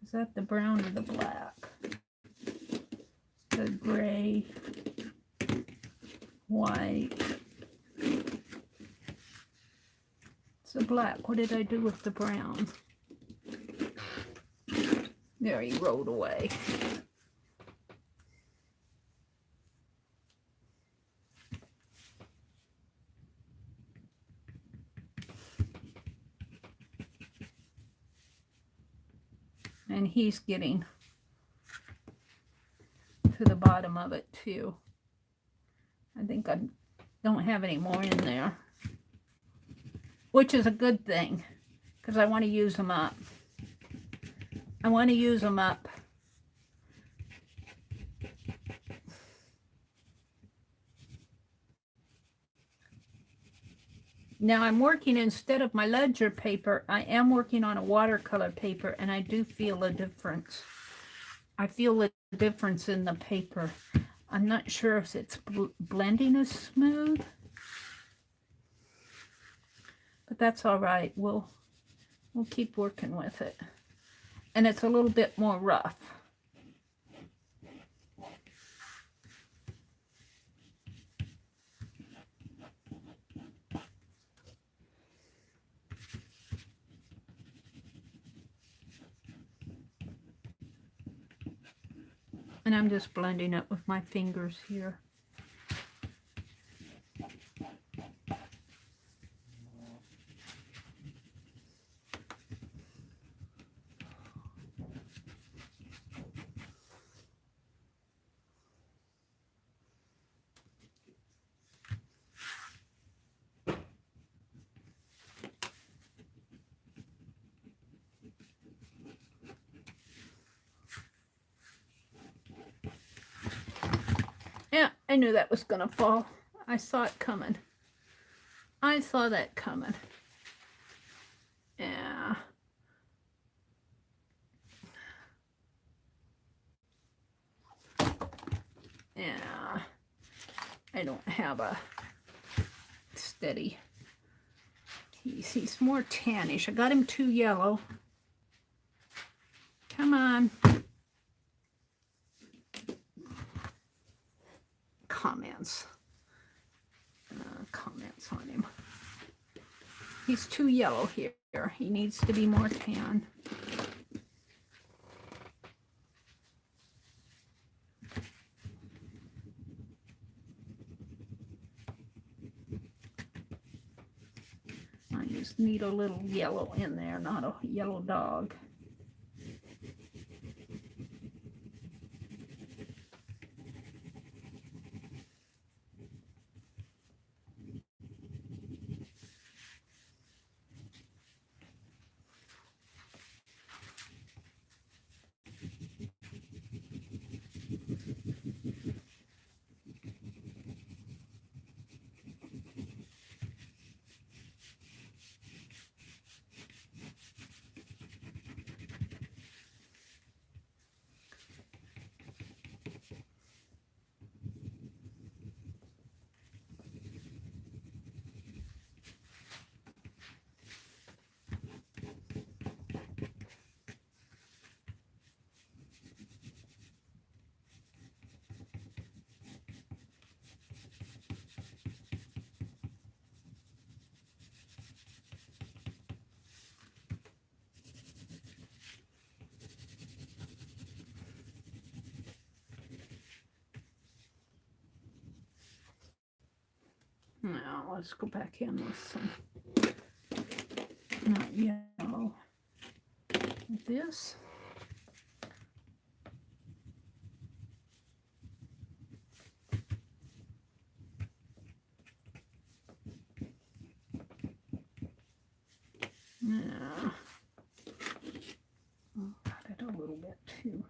Is that the brown or the black? The gray, white. It's the black. What did I do with the brown? There, he rolled away. And he's getting to the bottom of it too. I think I don't have any more in there, which is a good thing because I want to use them up. I want to use them up. Now I'm working, instead of my ledger paper, I am working on a watercolor paper, and I do feel a difference. I feel a difference in the paper. I'm not sure if it's blending as smooth, but that's all right. We'll keep working with it. And it's a little bit more rough. And I'm just blending it with my fingers here. I knew that was going to fall. I saw it coming. I saw that coming. Yeah. Yeah. I don't have a steady piece. He's more tannish. I got him too yellow. Come on. Comments on him. He's too yellow here. He needs to be more tan. I just need a little yellow in there, not a yellow dog. Now let's go back in with some not yellow. With this. Yeah. Got it a little bit too.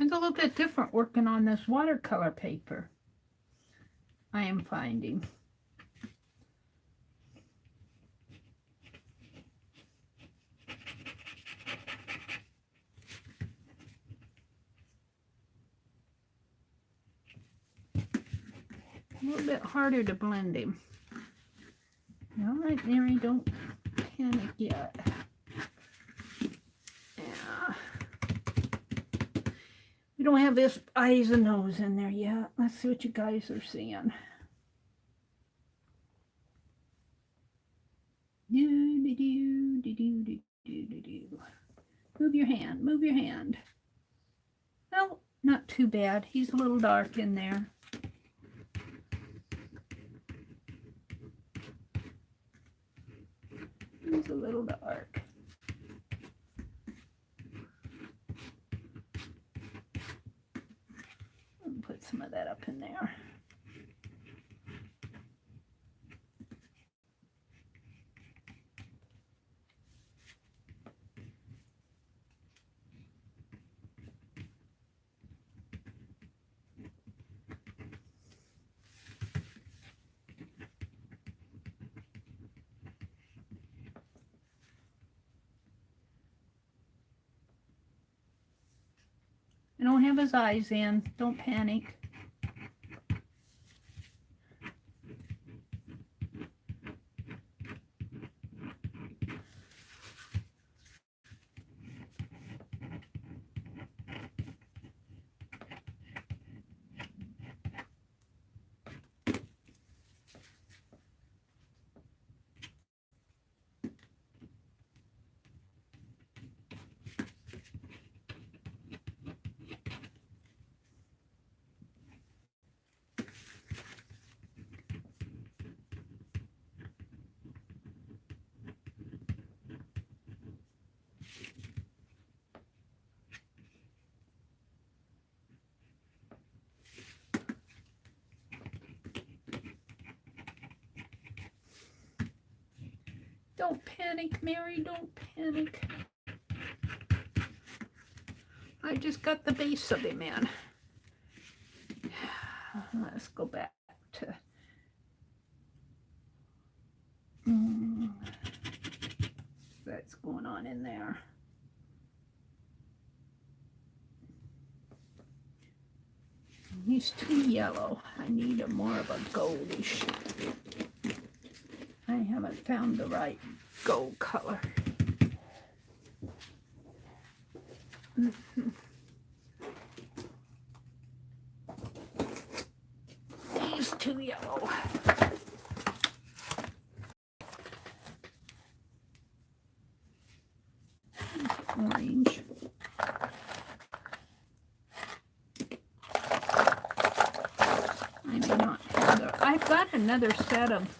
It's a little bit different working on this watercolor paper, I am finding. A little bit harder to blend him. All right, Mary, don't panic yet. Yeah. We don't have his eyes and nose in there yet. Let's see what you guys are seeing. Move your hand, move your hand. No, not too bad. He's a little dark in there. He's a little dark. I'll put some of that up in there. I don't have his eyes in. Don't panic. Don't panic, Mary, don't panic. I just got the base of him in. Let's go back to that's going on in there. He's too yellow. I need a more of a goldish. I haven't found the right gold color. He's too yellow. Orange. I may not have the, I've got another set of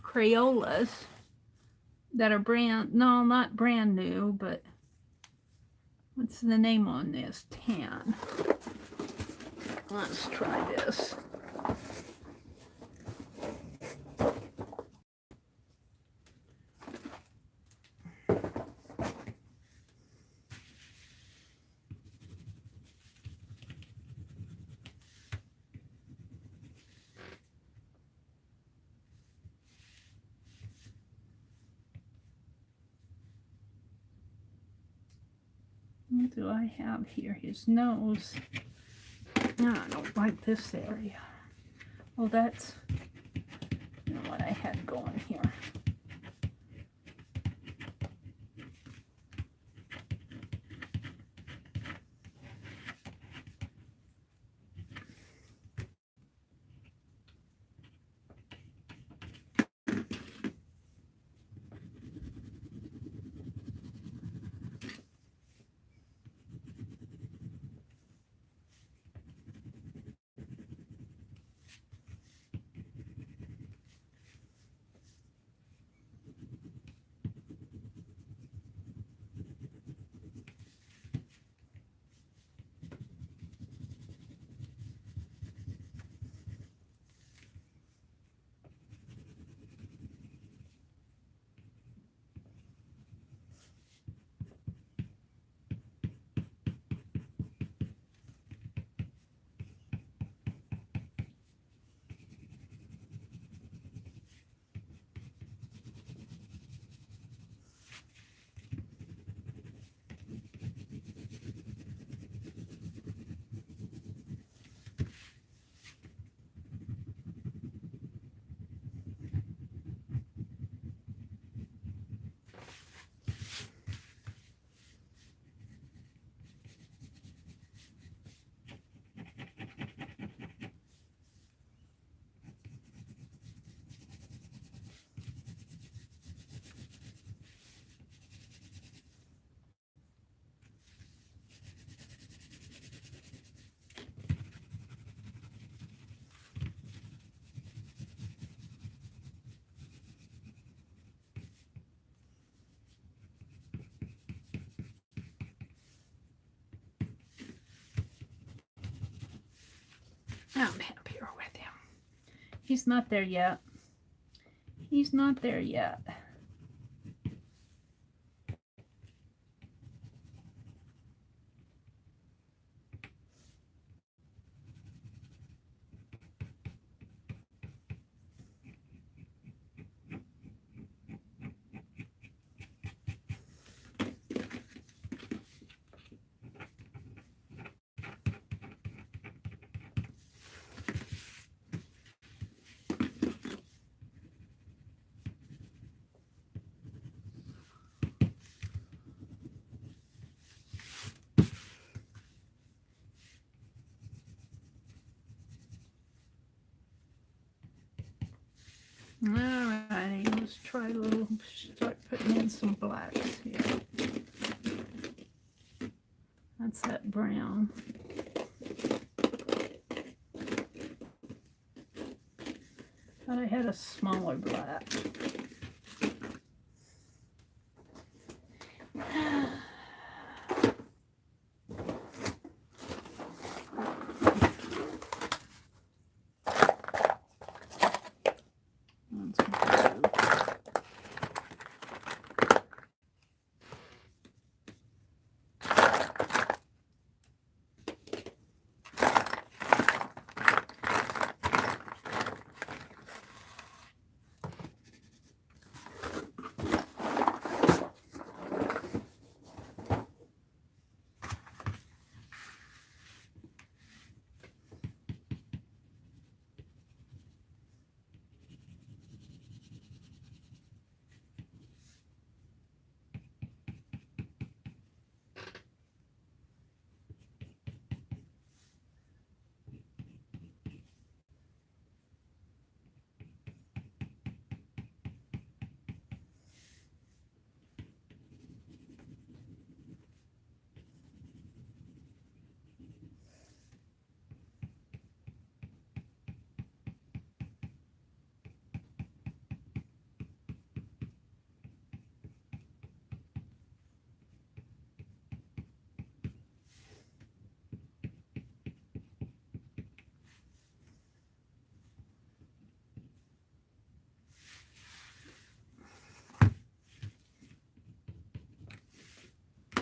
Crayolas that are not brand new, but what's the name on this? Tan. Let's try this. What do I have here? His nose. No, I don't like this area. Well, that's what I had going here. I'm happier with him. He's not there yet. He's not there yet. All righty, let's try a little, start putting in some blacks here. That's that brown. Thought I had a smaller black.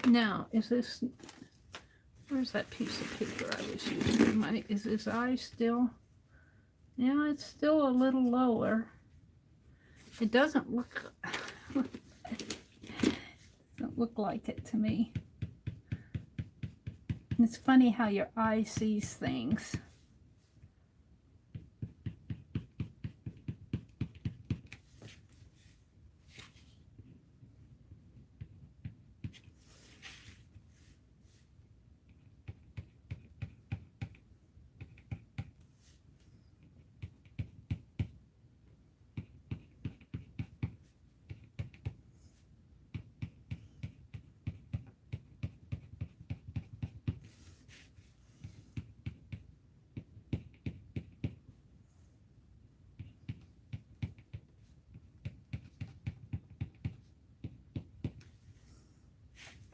Now, is this, where's that piece of paper I was using? Is this eye still? Yeah, it's still a little lower. It doesn't look, doesn't look like it to me. And it's funny how your eye sees things.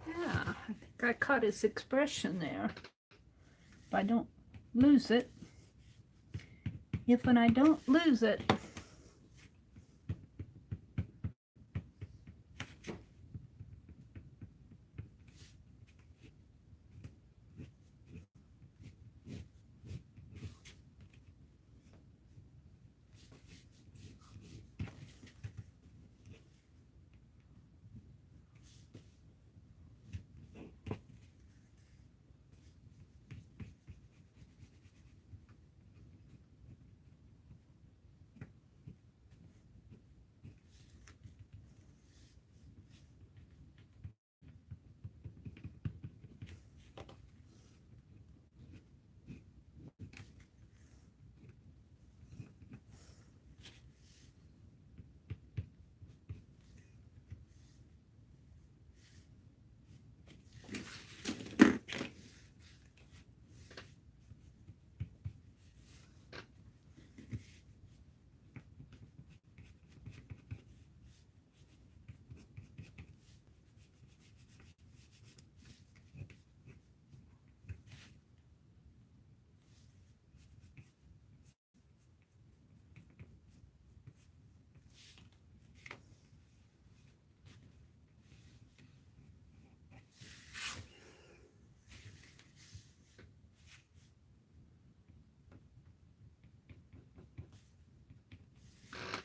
Yeah, I think I caught his expression there. If I don't lose it, when I don't lose it,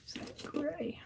it's that gray.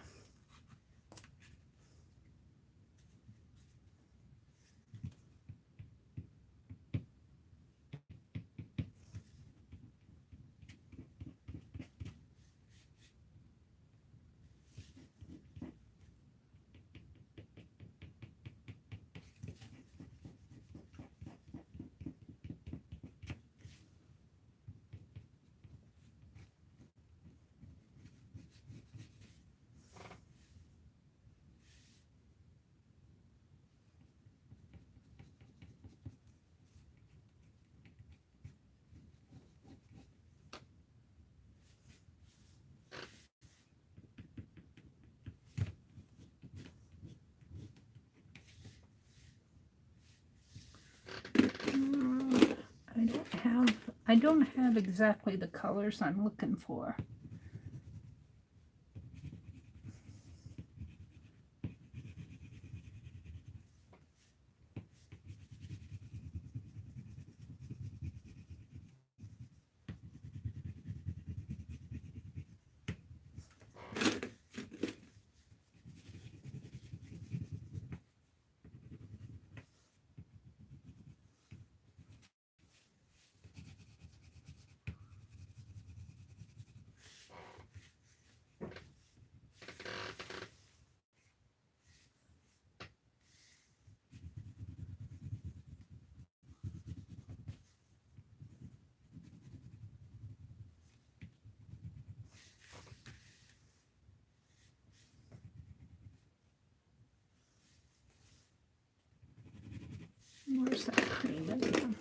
I don't have exactly the colors I'm looking for. Where's that cream again?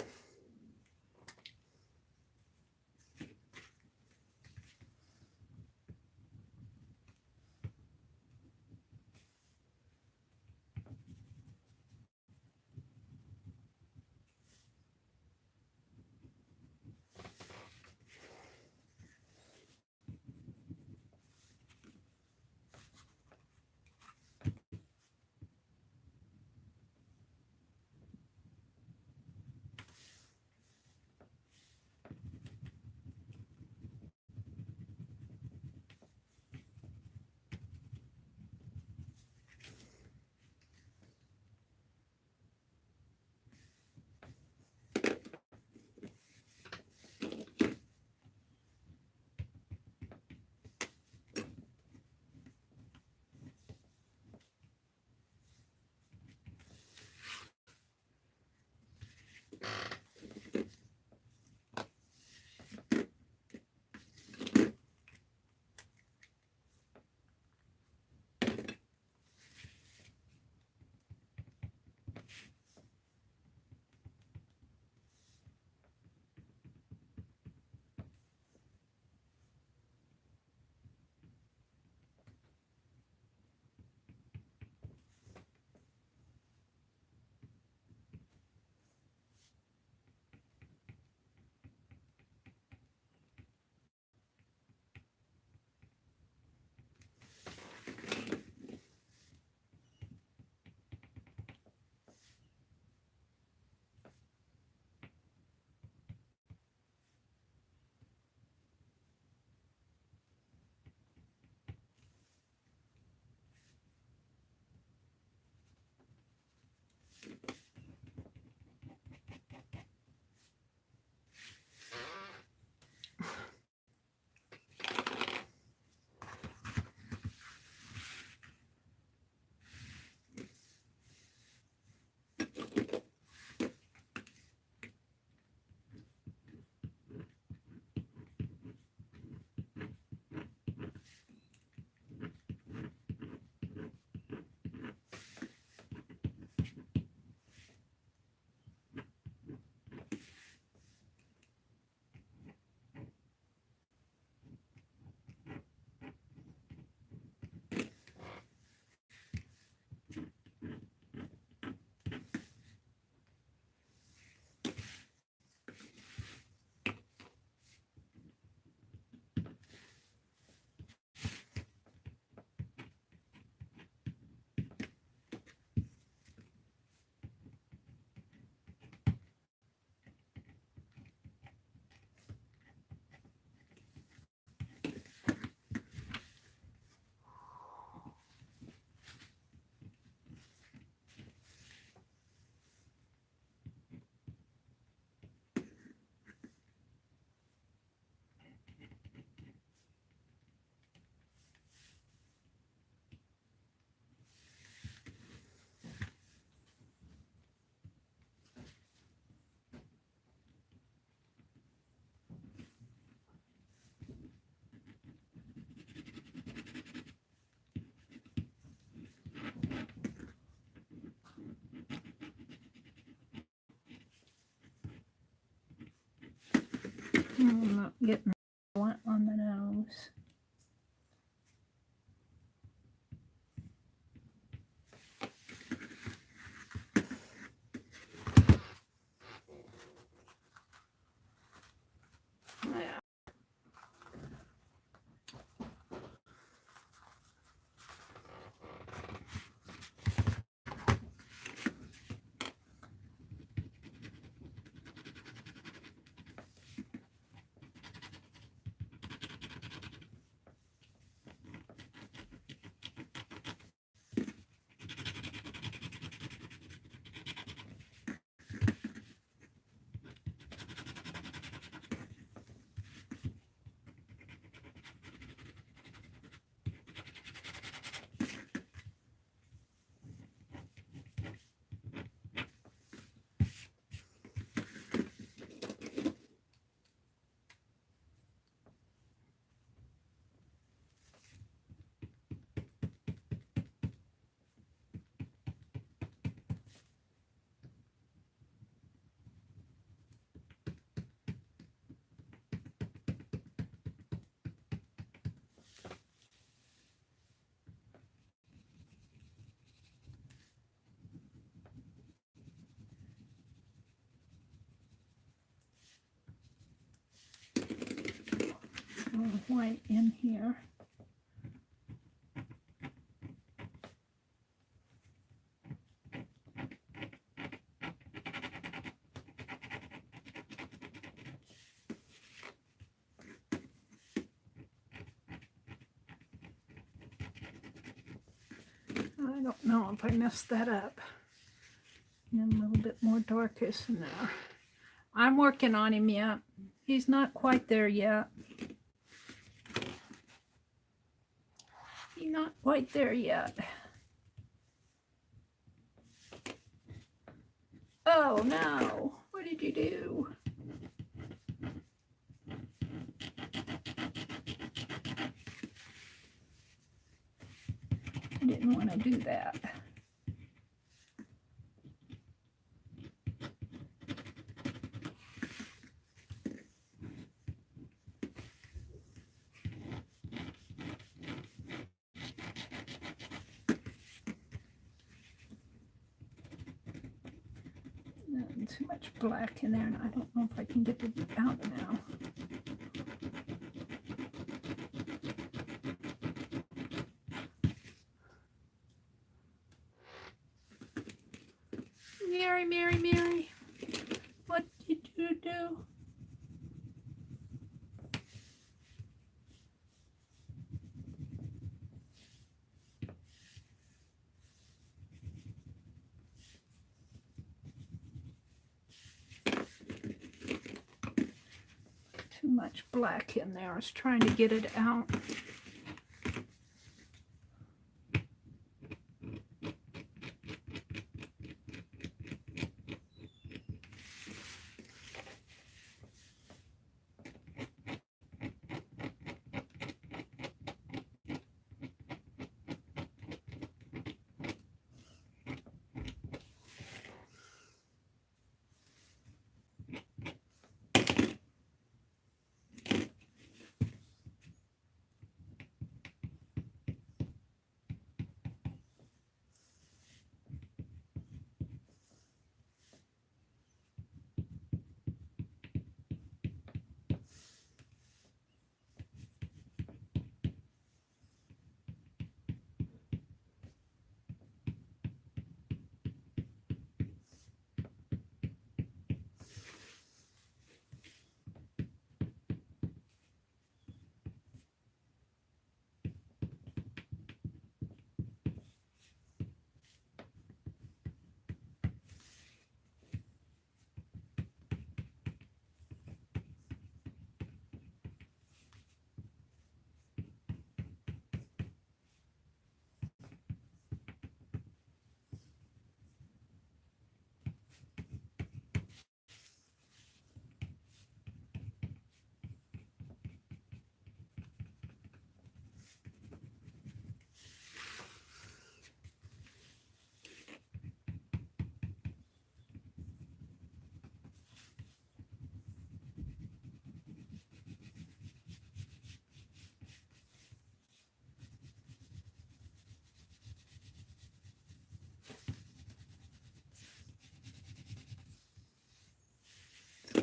I'm not getting what on the nose. white in here. I don't know if I messed that up. And a little bit more darkness in there. I'm working on him yet. He's not quite there yet. He's not quite there yet. Oh no, what did you do? I didn't want to do that. Too much black in there, and I don't know if I can get it out now. Mary, what did you do? Too much black in there. I was trying to get it out.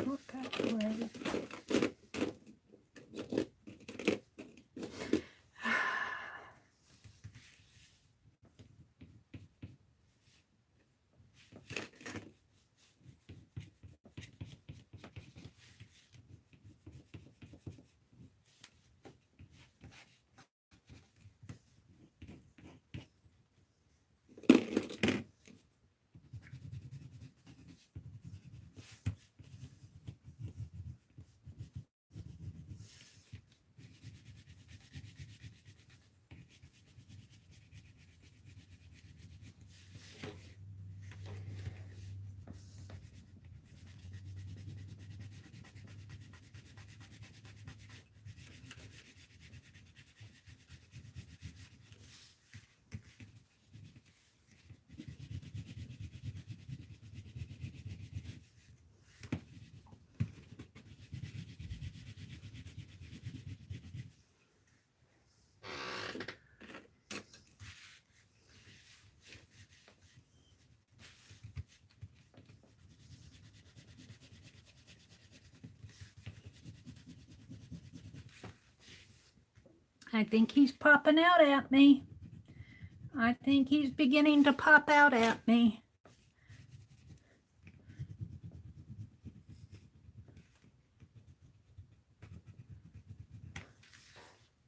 Okay, I think he's popping out at me. I think he's beginning to pop out at me.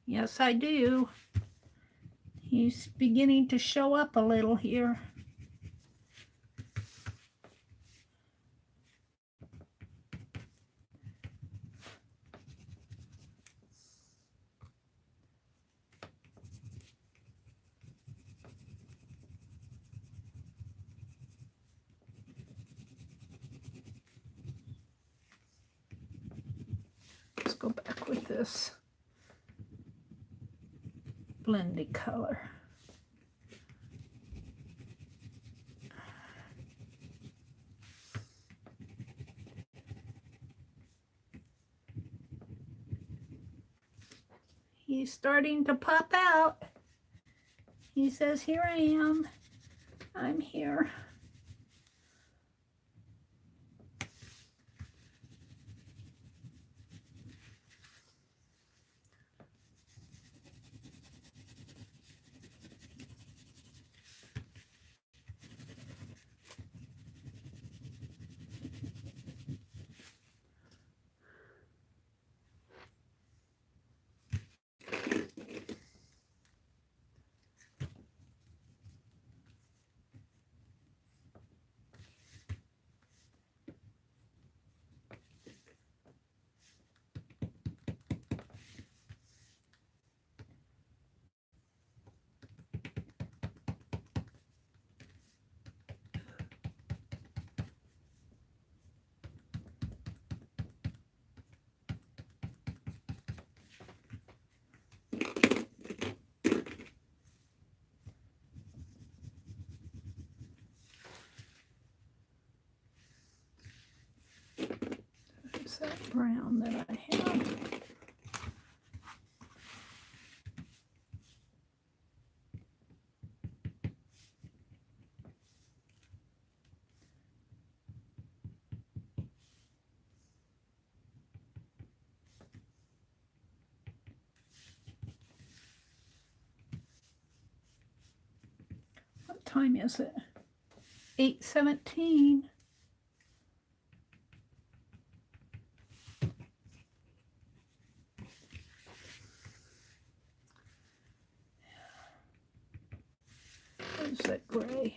Yes, I do. He's beginning to show up a little here. Let's go back with this blended color. He's starting to pop out. He says, here I am. I'm here. There's that brown that I have. What time is it? 8:17. Where's that gray?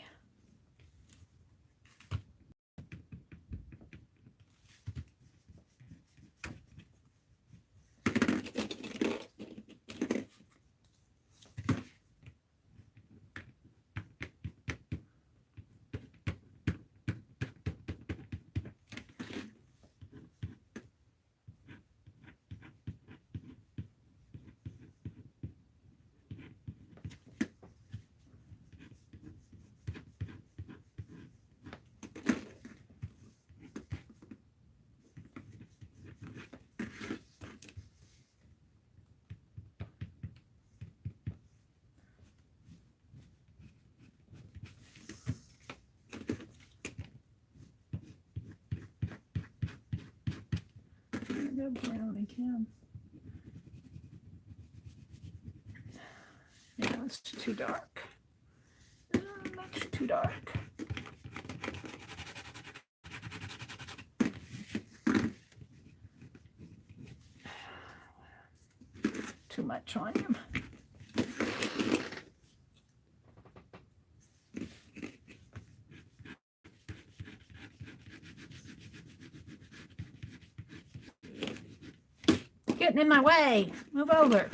Go brown again. Yeah, it's too dark. That's too dark. Too much on him. Getting in my way. Move over.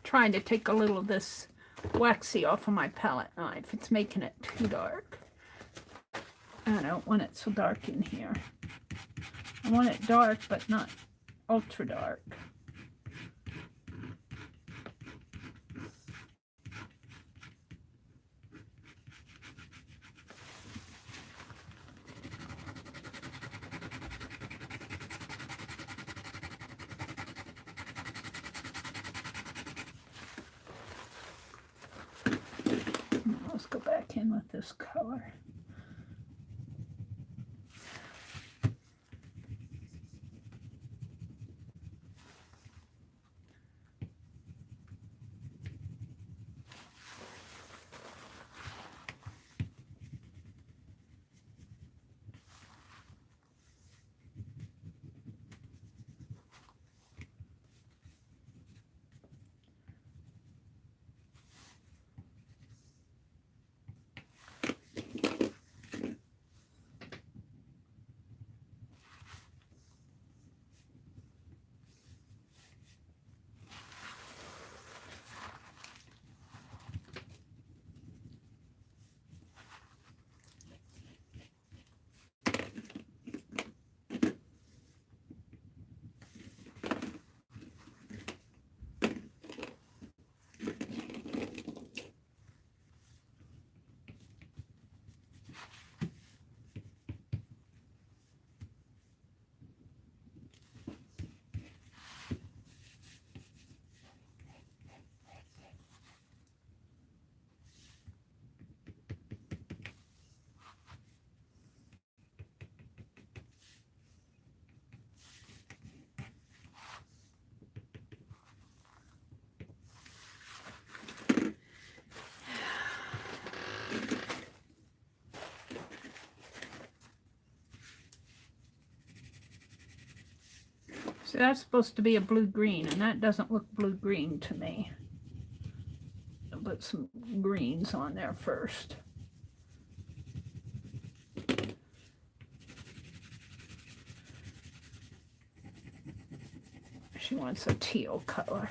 Trying to take a little of this waxy off of my palette knife. It's making it too dark. I don't want it so dark in here. I want it dark, but not ultra dark. in with this color. So that's supposed to be a blue-green, and that doesn't look blue-green to me. I'll put some greens on there first. She wants a teal color.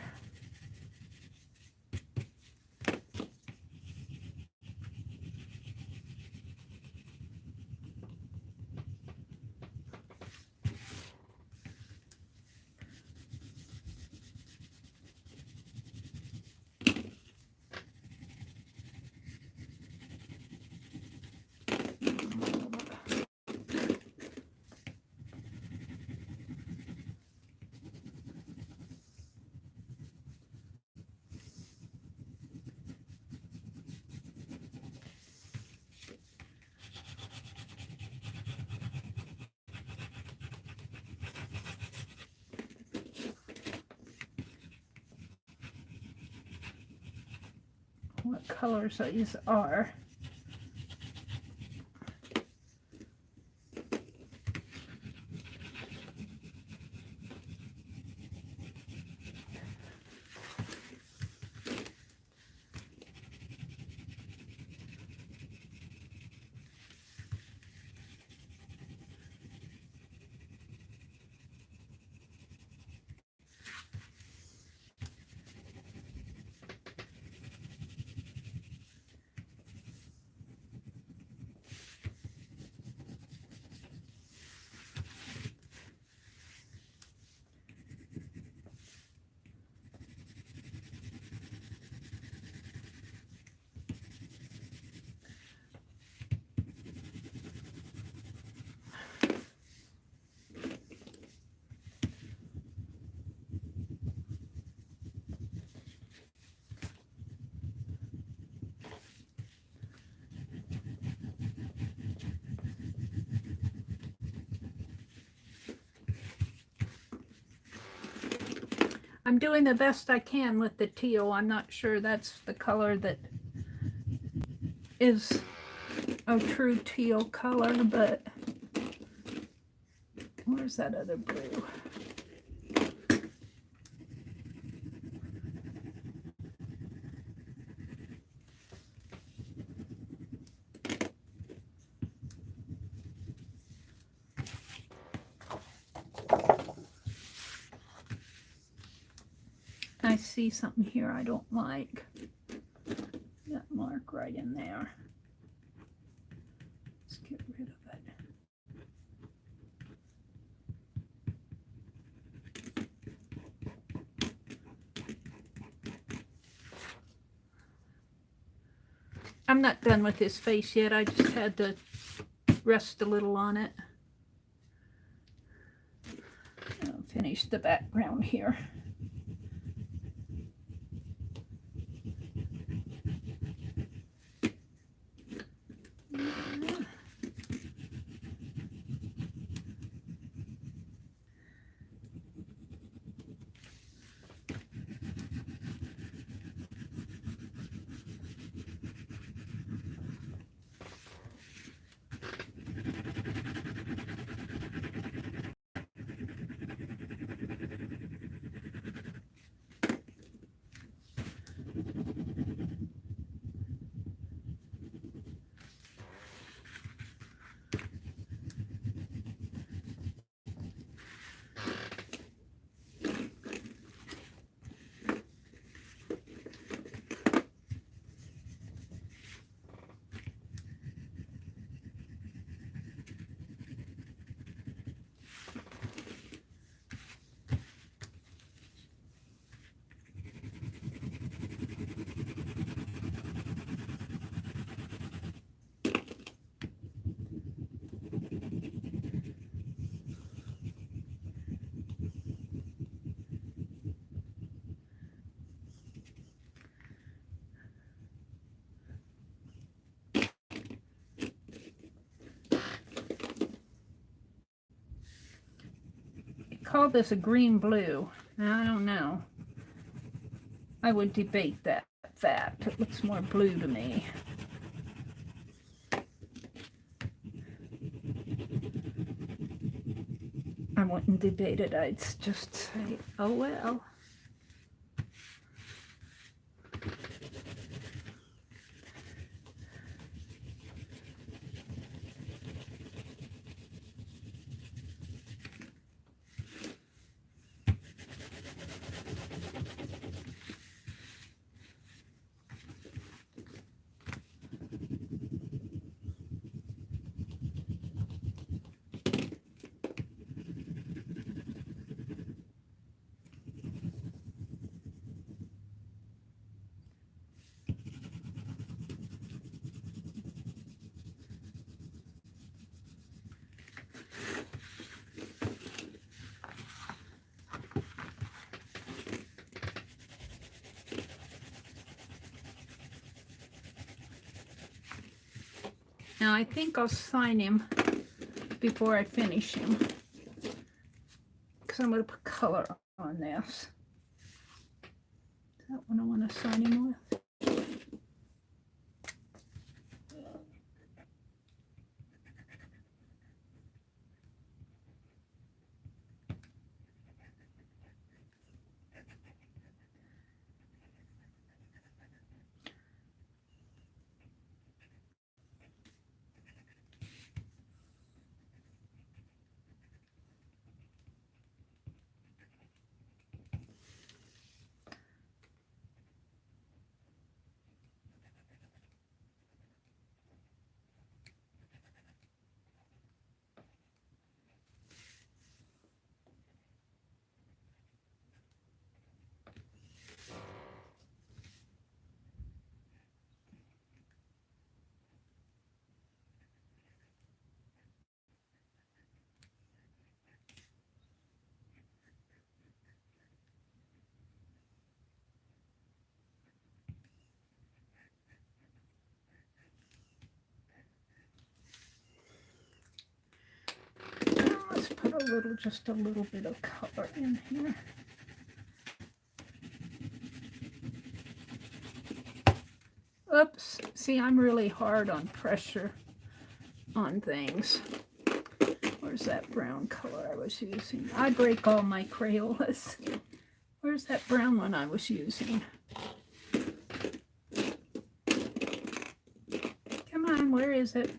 What colors these are. I'm doing the best I can with the teal. I'm not sure that's the color that is a true teal color, but where's that other blue? I see something here I don't like. That mark right in there. Let's get rid of it. I'm not done with this face yet. I just had to rest a little on it. I'll finish the background here. call this a green blue. I don't know. I would debate that fact. It looks more blue to me. I wouldn't debate it. I'd just say, oh well. Now I think I'll sign him before I finish him, because I'm going to put color on this. Is that what I want to sign him with? Let's put just a little bit of color in here. Oops, see, I'm really hard on pressure on things. Where's that brown color I was using? I break all my Crayolas. Where's that brown one I was using? Come on, where is it?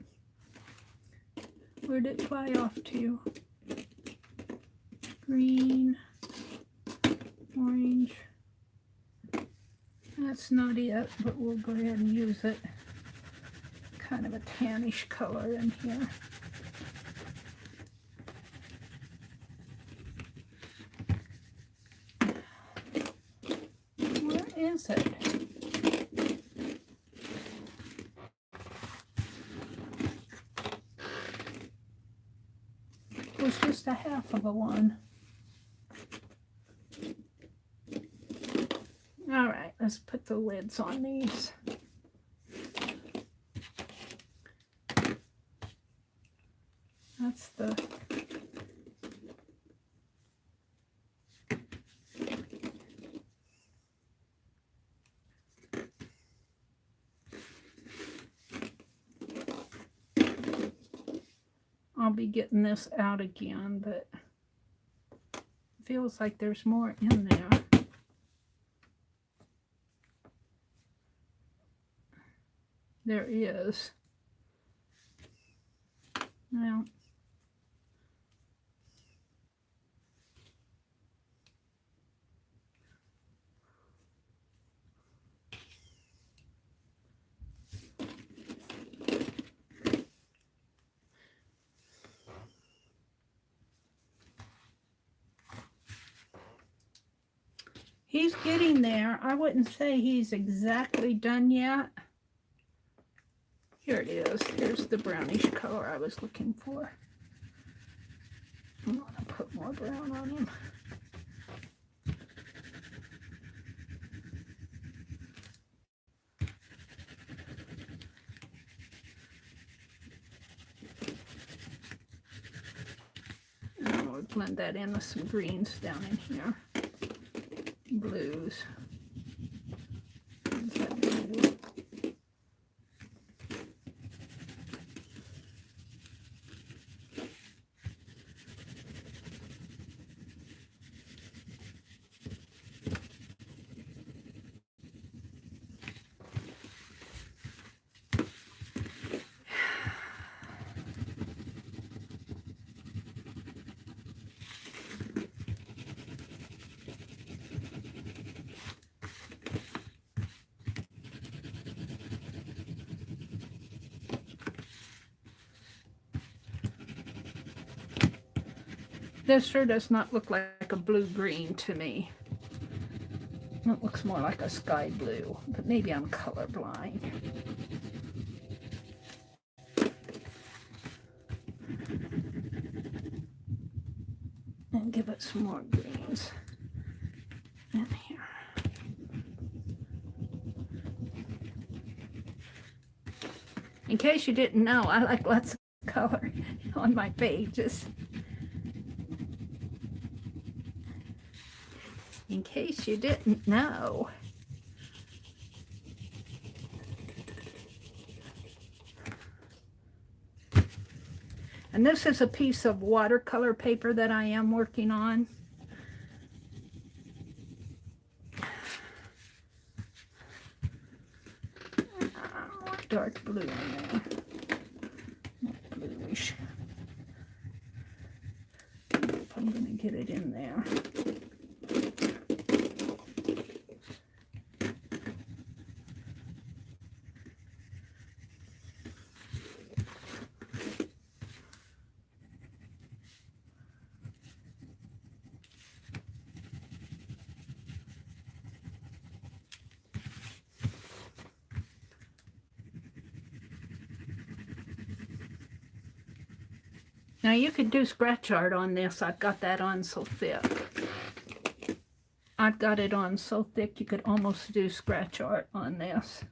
Where did it fly off to? Green, orange. That's not it, but we'll go ahead and use it. Kind of a tannish color in here. Where is it? It was just a half of a one. All right, let's put the lids on these. That's the I'll be getting this out again, but it feels like there's more in there. There is. Well, he's getting there. I wouldn't say he's exactly done yet. Here it is. Here's the brownish color I was looking for. I'm going to put more brown on him. Now we'll blend that in with some greens down in here. Blues. What does that do? This sure does not look like a blue-green to me. It looks more like a sky blue, but maybe I'm colorblind. And give it some more greens in here. In case you didn't know, I like lots of color on my pages. In case you didn't know. And this is a piece of watercolor paper that I am working on. Dark blue in there. Bluish. If I'm going to get it in there. Now you could do scratch art on this. I've got that on so thick. I've got it on so thick you could almost do scratch art on this.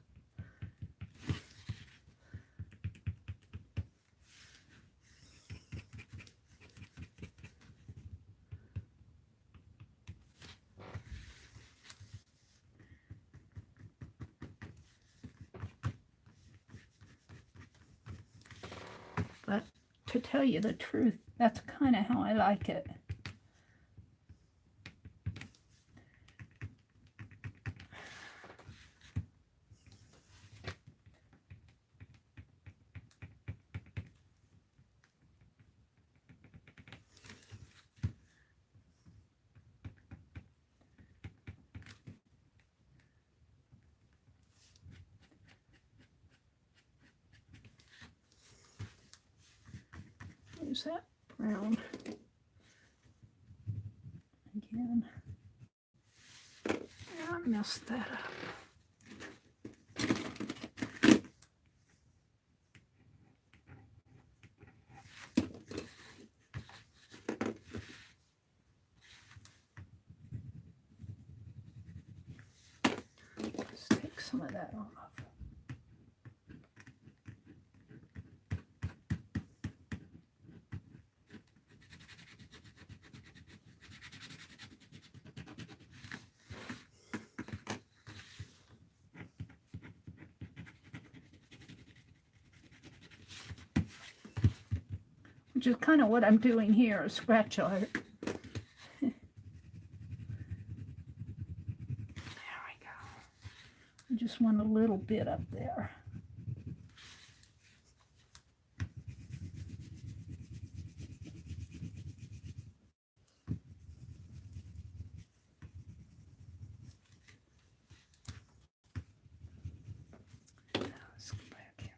But to tell you the truth, that's kind of how I like it. Use that brown again. I messed that up. Let's take some of that off. Which is kind of what I'm doing here, scratch art. There we go. I just want a little bit up there. Let's go back in here.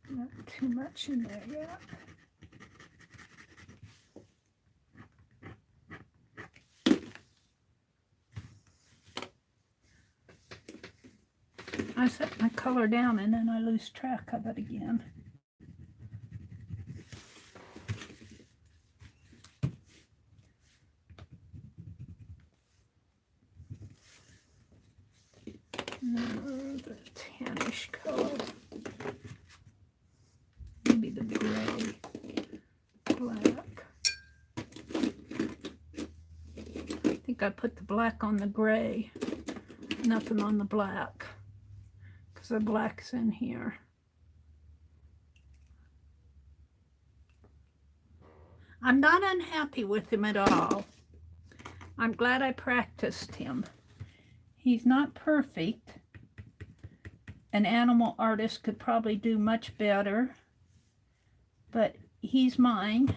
Not too much in there yet. I set my color down and then I lose track of it again. The tannish color. Maybe the gray, black. I think I put the black on the gray, nothing on the black, because the black's in here. I'm not unhappy with him at all. I'm glad I practiced him. He's not perfect. An animal artist could probably do much better, but he's mine.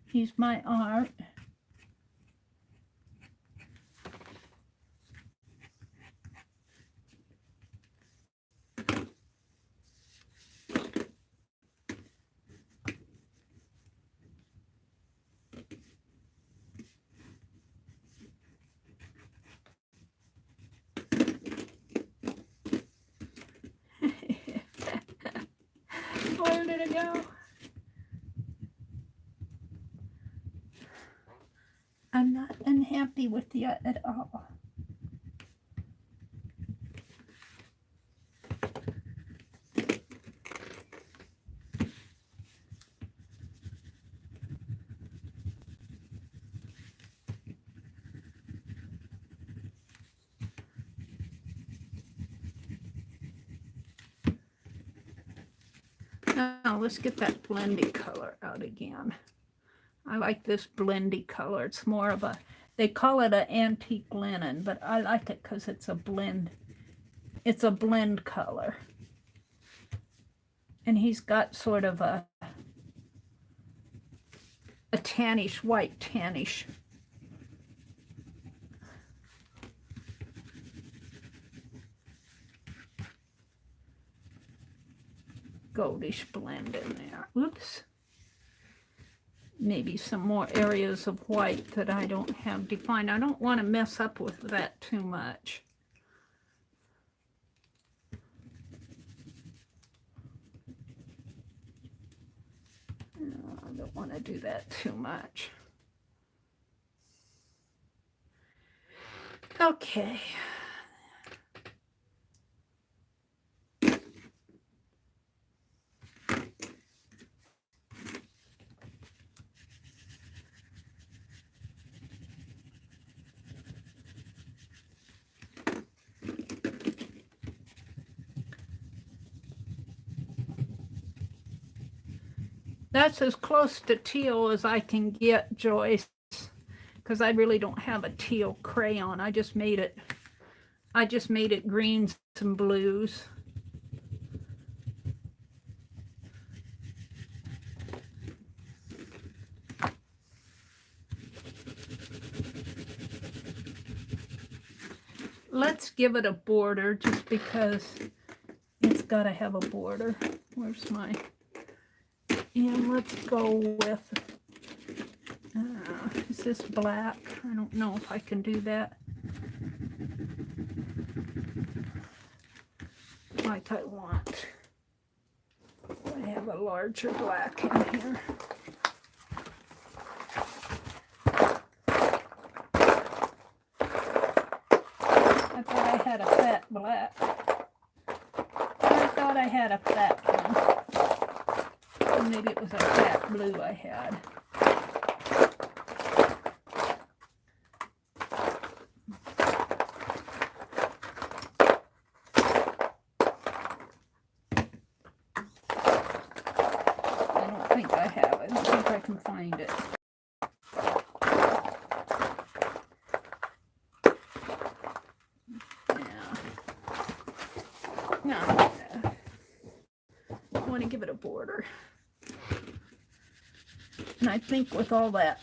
He's my art. Where did it go? I'm not unhappy with you at all. Now let's get that blendy color out again. I like this blendy color. It's more of a, they call it an antique linen, but I like it because it's a blend. It's a blend color. And he's got sort of a tannish, white tannish. Goldish blend in there. Oops. Maybe some more areas of white that I don't have defined. I don't want to mess up with that too much. No, I don't want to do that too much. Okay. That's as close to teal as I can get, Joyce, because I really don't have a teal crayon. I just made it greens and blues. Let's give it a border just because it's got to have a border. Where's my... And let's go with, is this black? I don't know if I can do that like I want. I have a larger black in here. I thought I had a fat black. I thought I had a fat one. Maybe it was a fat blue I had. I don't think I have. I don't think I can find it. Yeah. No. I want to give it a border. And I think with all that,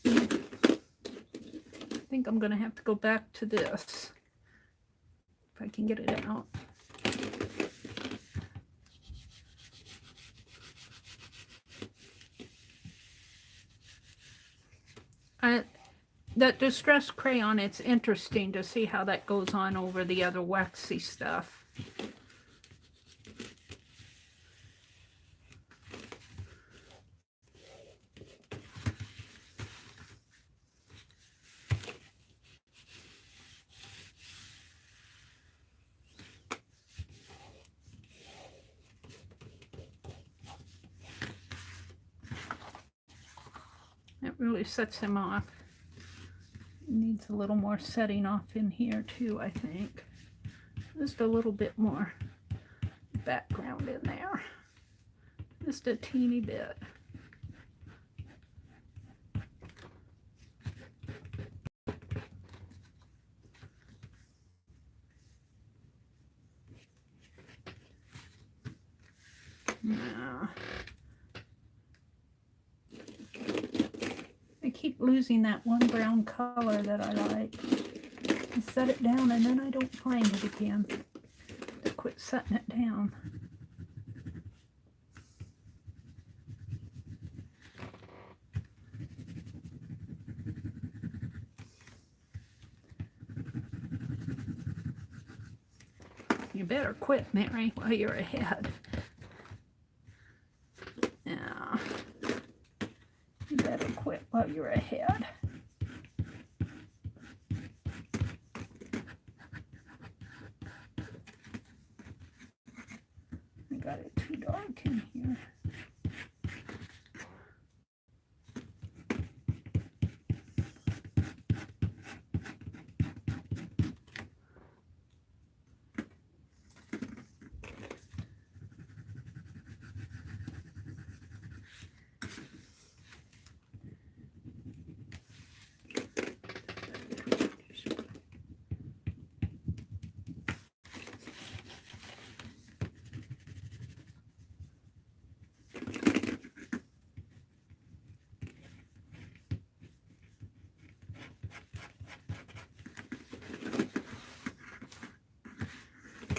I think I'm going to have to go back to this, if I can get it out. that distress crayon, it's interesting to see how that goes on over the other waxy stuff. It really sets him off. Needs a little more setting off in here too, I think. Just a little bit more background in there. Just a teeny bit. Now, I keep losing that one brown color that I like. I set it down and then I don't find it again. I quit setting it down. You better quit, Mary, while you're ahead. Yeah. You better quit while you're ahead. I got it too dark in here.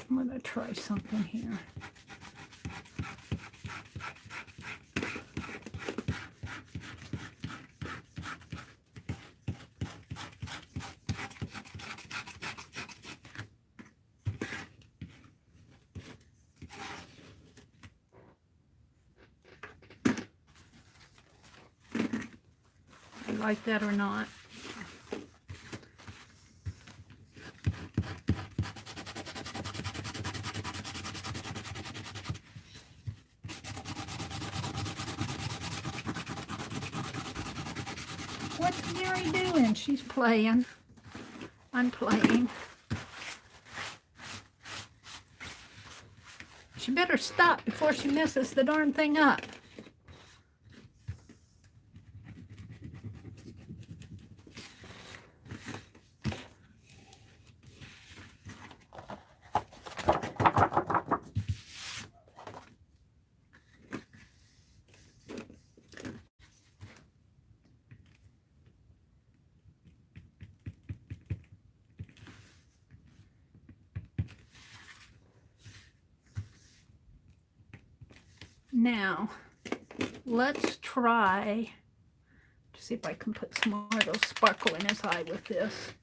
I'm going to try something here. Like that or not. What's Mary doing? She's playing. I'm playing. She better stop before she messes the darn thing up. Now, let's try to see if I can put some more of those sparkle in his eye with this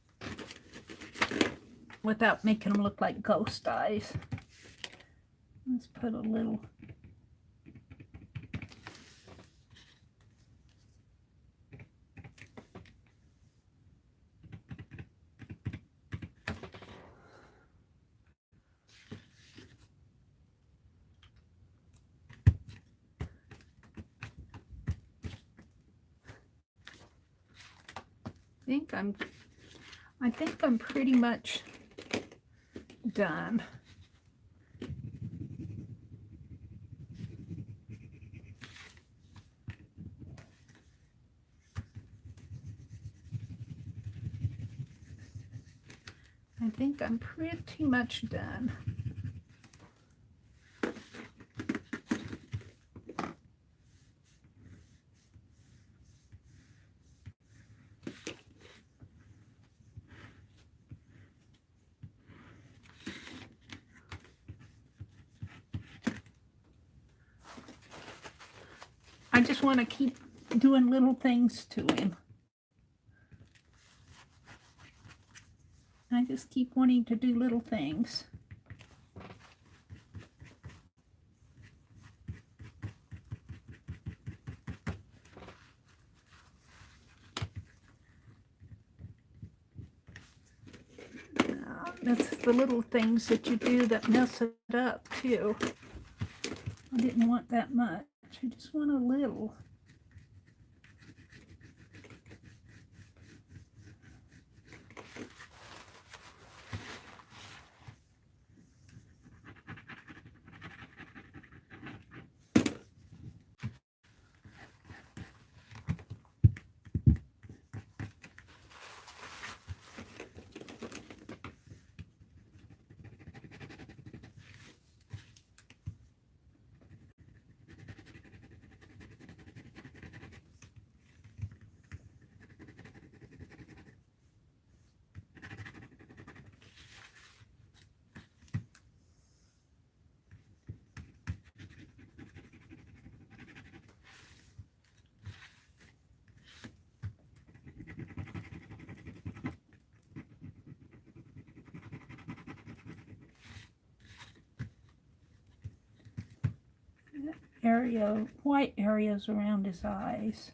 without making them look like ghost eyes. Let's put a little. I think I'm pretty much done. I think I'm pretty much done. I just want to keep doing little things to him. I just keep wanting to do little things. That's the little things that you do that mess it up too. I didn't want that much. I just want a little. Area, white areas around his eyes.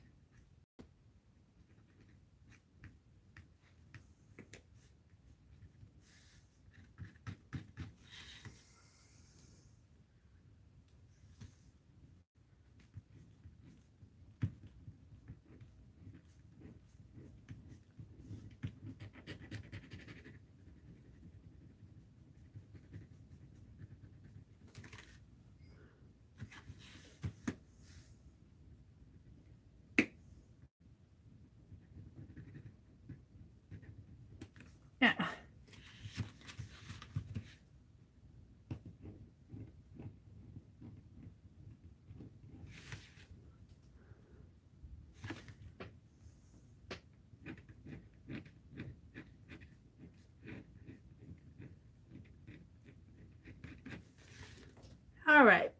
Yeah. All right.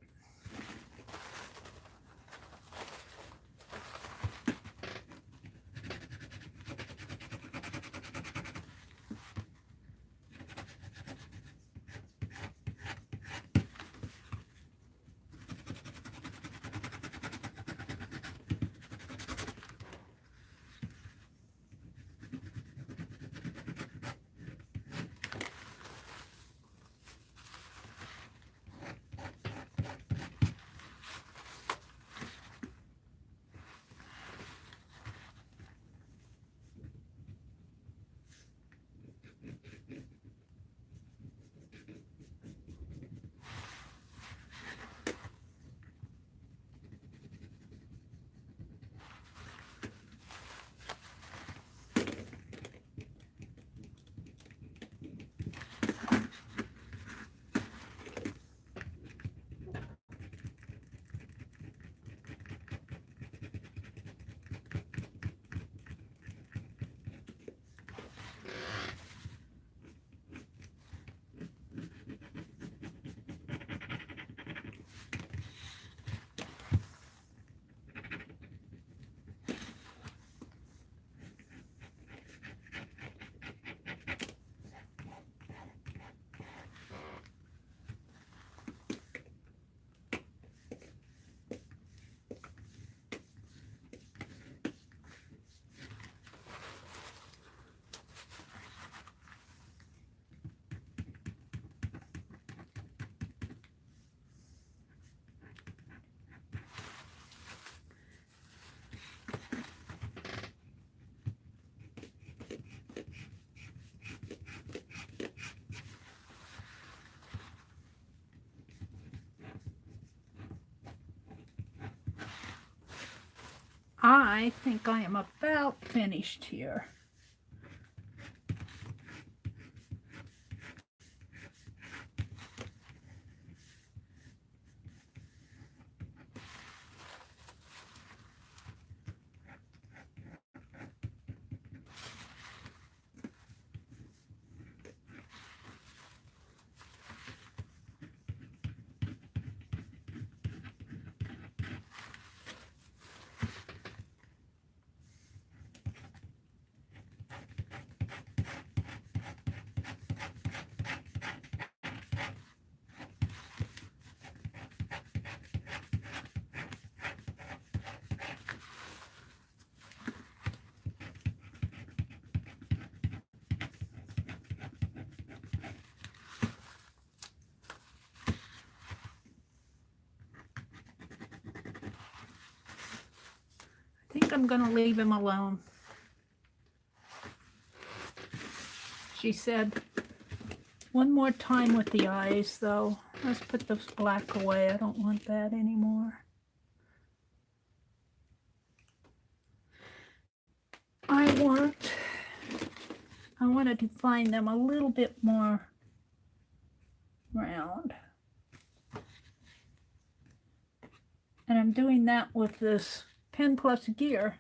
I think I am about finished here. I'm going to leave him alone. She said, one more time with the eyes, though. Let's put this black away. I don't want that anymore. I wanted to find them a little bit more round. And I'm doing that with this Pen Plus Gear.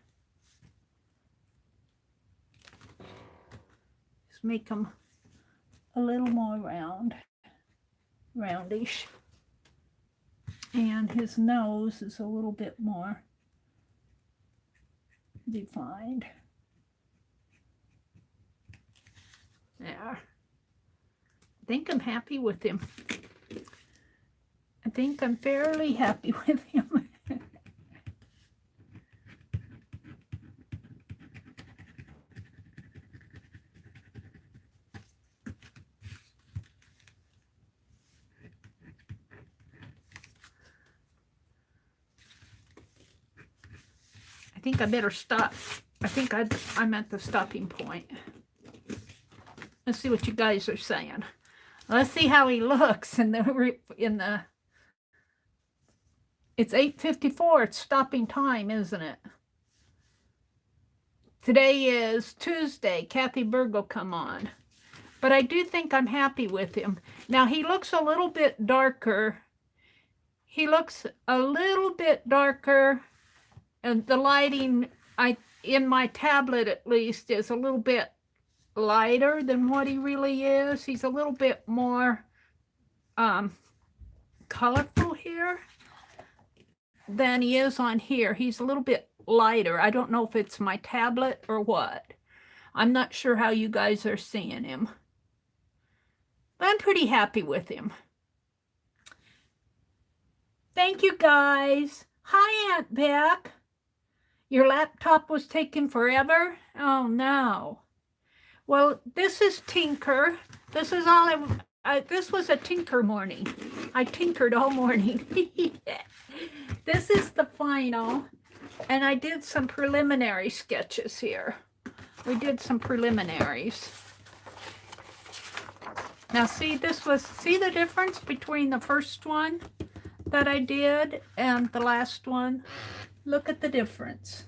Just make them a little more roundish. And his nose is a little bit more defined. There. I think I'm happy with him. I think I'm fairly happy with him. I think I better stop. I think I'm at the stopping point. Let's see what you guys are saying. Let's see how he looks in the. It's 8:54. It's stopping time, isn't it? Today is Tuesday. Kathy Berg will come on. But I do think I'm happy with him. Now, he looks a little bit darker. He looks a little bit darker. And the lighting, in my tablet at least, is a little bit lighter than what he really is. He's a little bit more colorful here than he is on here. He's a little bit lighter. I don't know if it's my tablet or what. I'm not sure how you guys are seeing him. But I'm pretty happy with him. Thank you, guys. Hi, Aunt Beck. Your laptop was taking forever? Oh, no. Well, this is Tinker. This is all this was a Tinker morning. I tinkered all morning. This is the final. And I did some preliminary sketches here. We did some preliminaries. Now see the difference between the first one that I did and the last one? Look at the difference.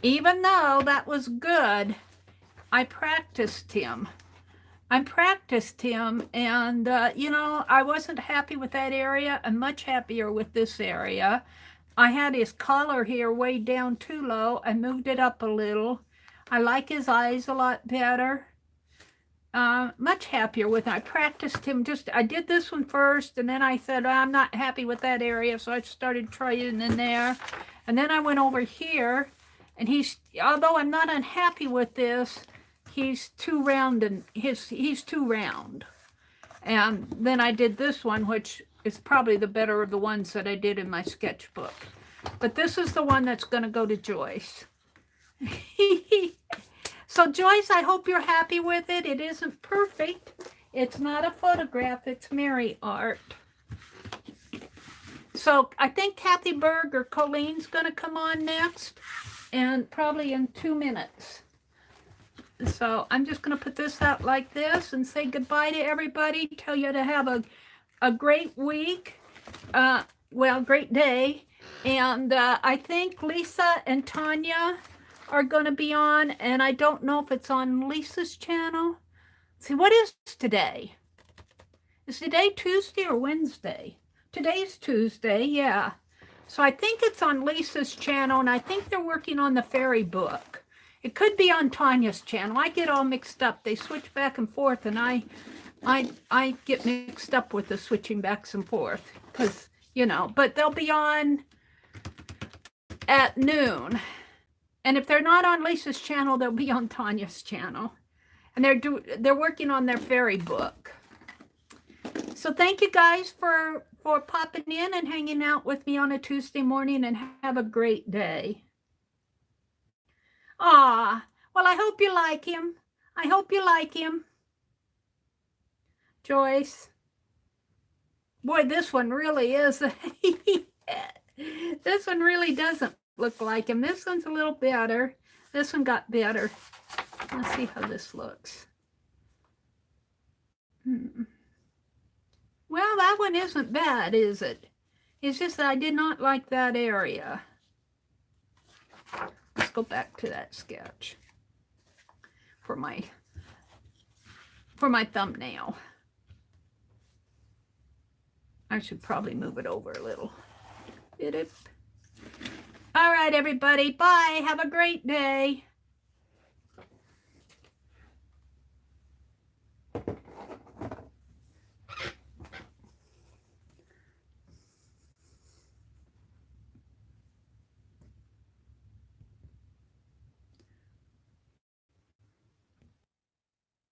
Even though that was good, I practiced him. and, you know, I wasn't happy with that area. I'm much happier with this area. I had his collar here way down too low. I moved it up a little. I like his eyes a lot better. Much happier with it. I practiced him I did this one first, and then I said, I'm not happy with that area, so I started trying in there. And then I went over here, and although I'm not unhappy with this, he's too round, and he's too round. And then I did this one, which is probably the better of the ones that I did in my sketchbook. But this is the one that's going to go to Joyce. So Joyce, I hope you're happy with it. It isn't perfect. It's not a photograph. It's Meri art. So I think Kathy Berg or Colleen's going to come on next, and probably in 2 minutes. So I'm just going to put this out like this and say goodbye to everybody. Tell you to have a great week. Well, great day. And I think Lisa and Tanya are going to be on, and I don't know if it's on Lisa's channel. See, what is today? Is today Tuesday or Wednesday? Today's Tuesday, yeah. So I think it's on Lisa's channel, and I think they're working on the fairy book. It could be on Tanya's channel. I get all mixed up. They switch back and forth, and I get mixed up with the switching back and forth, because, you know, but they'll be on at noon. And if they're not on Lisa's channel, they'll be on Tanya's channel. And they're working on their fairy book. So thank you guys for popping in and hanging out with me on a Tuesday morning, and have a great day. Ah, well, I hope you like him. I hope you like him. Joyce. Boy, this one really is. This one really doesn't look like him. This one's a little better. This one got better. Let's see how this looks. Well, that one isn't bad, is it? It's just that I did not like that area. Let's go back to that sketch for my thumbnail. I should probably move it over a little. All right, everybody. Bye. Have a great day.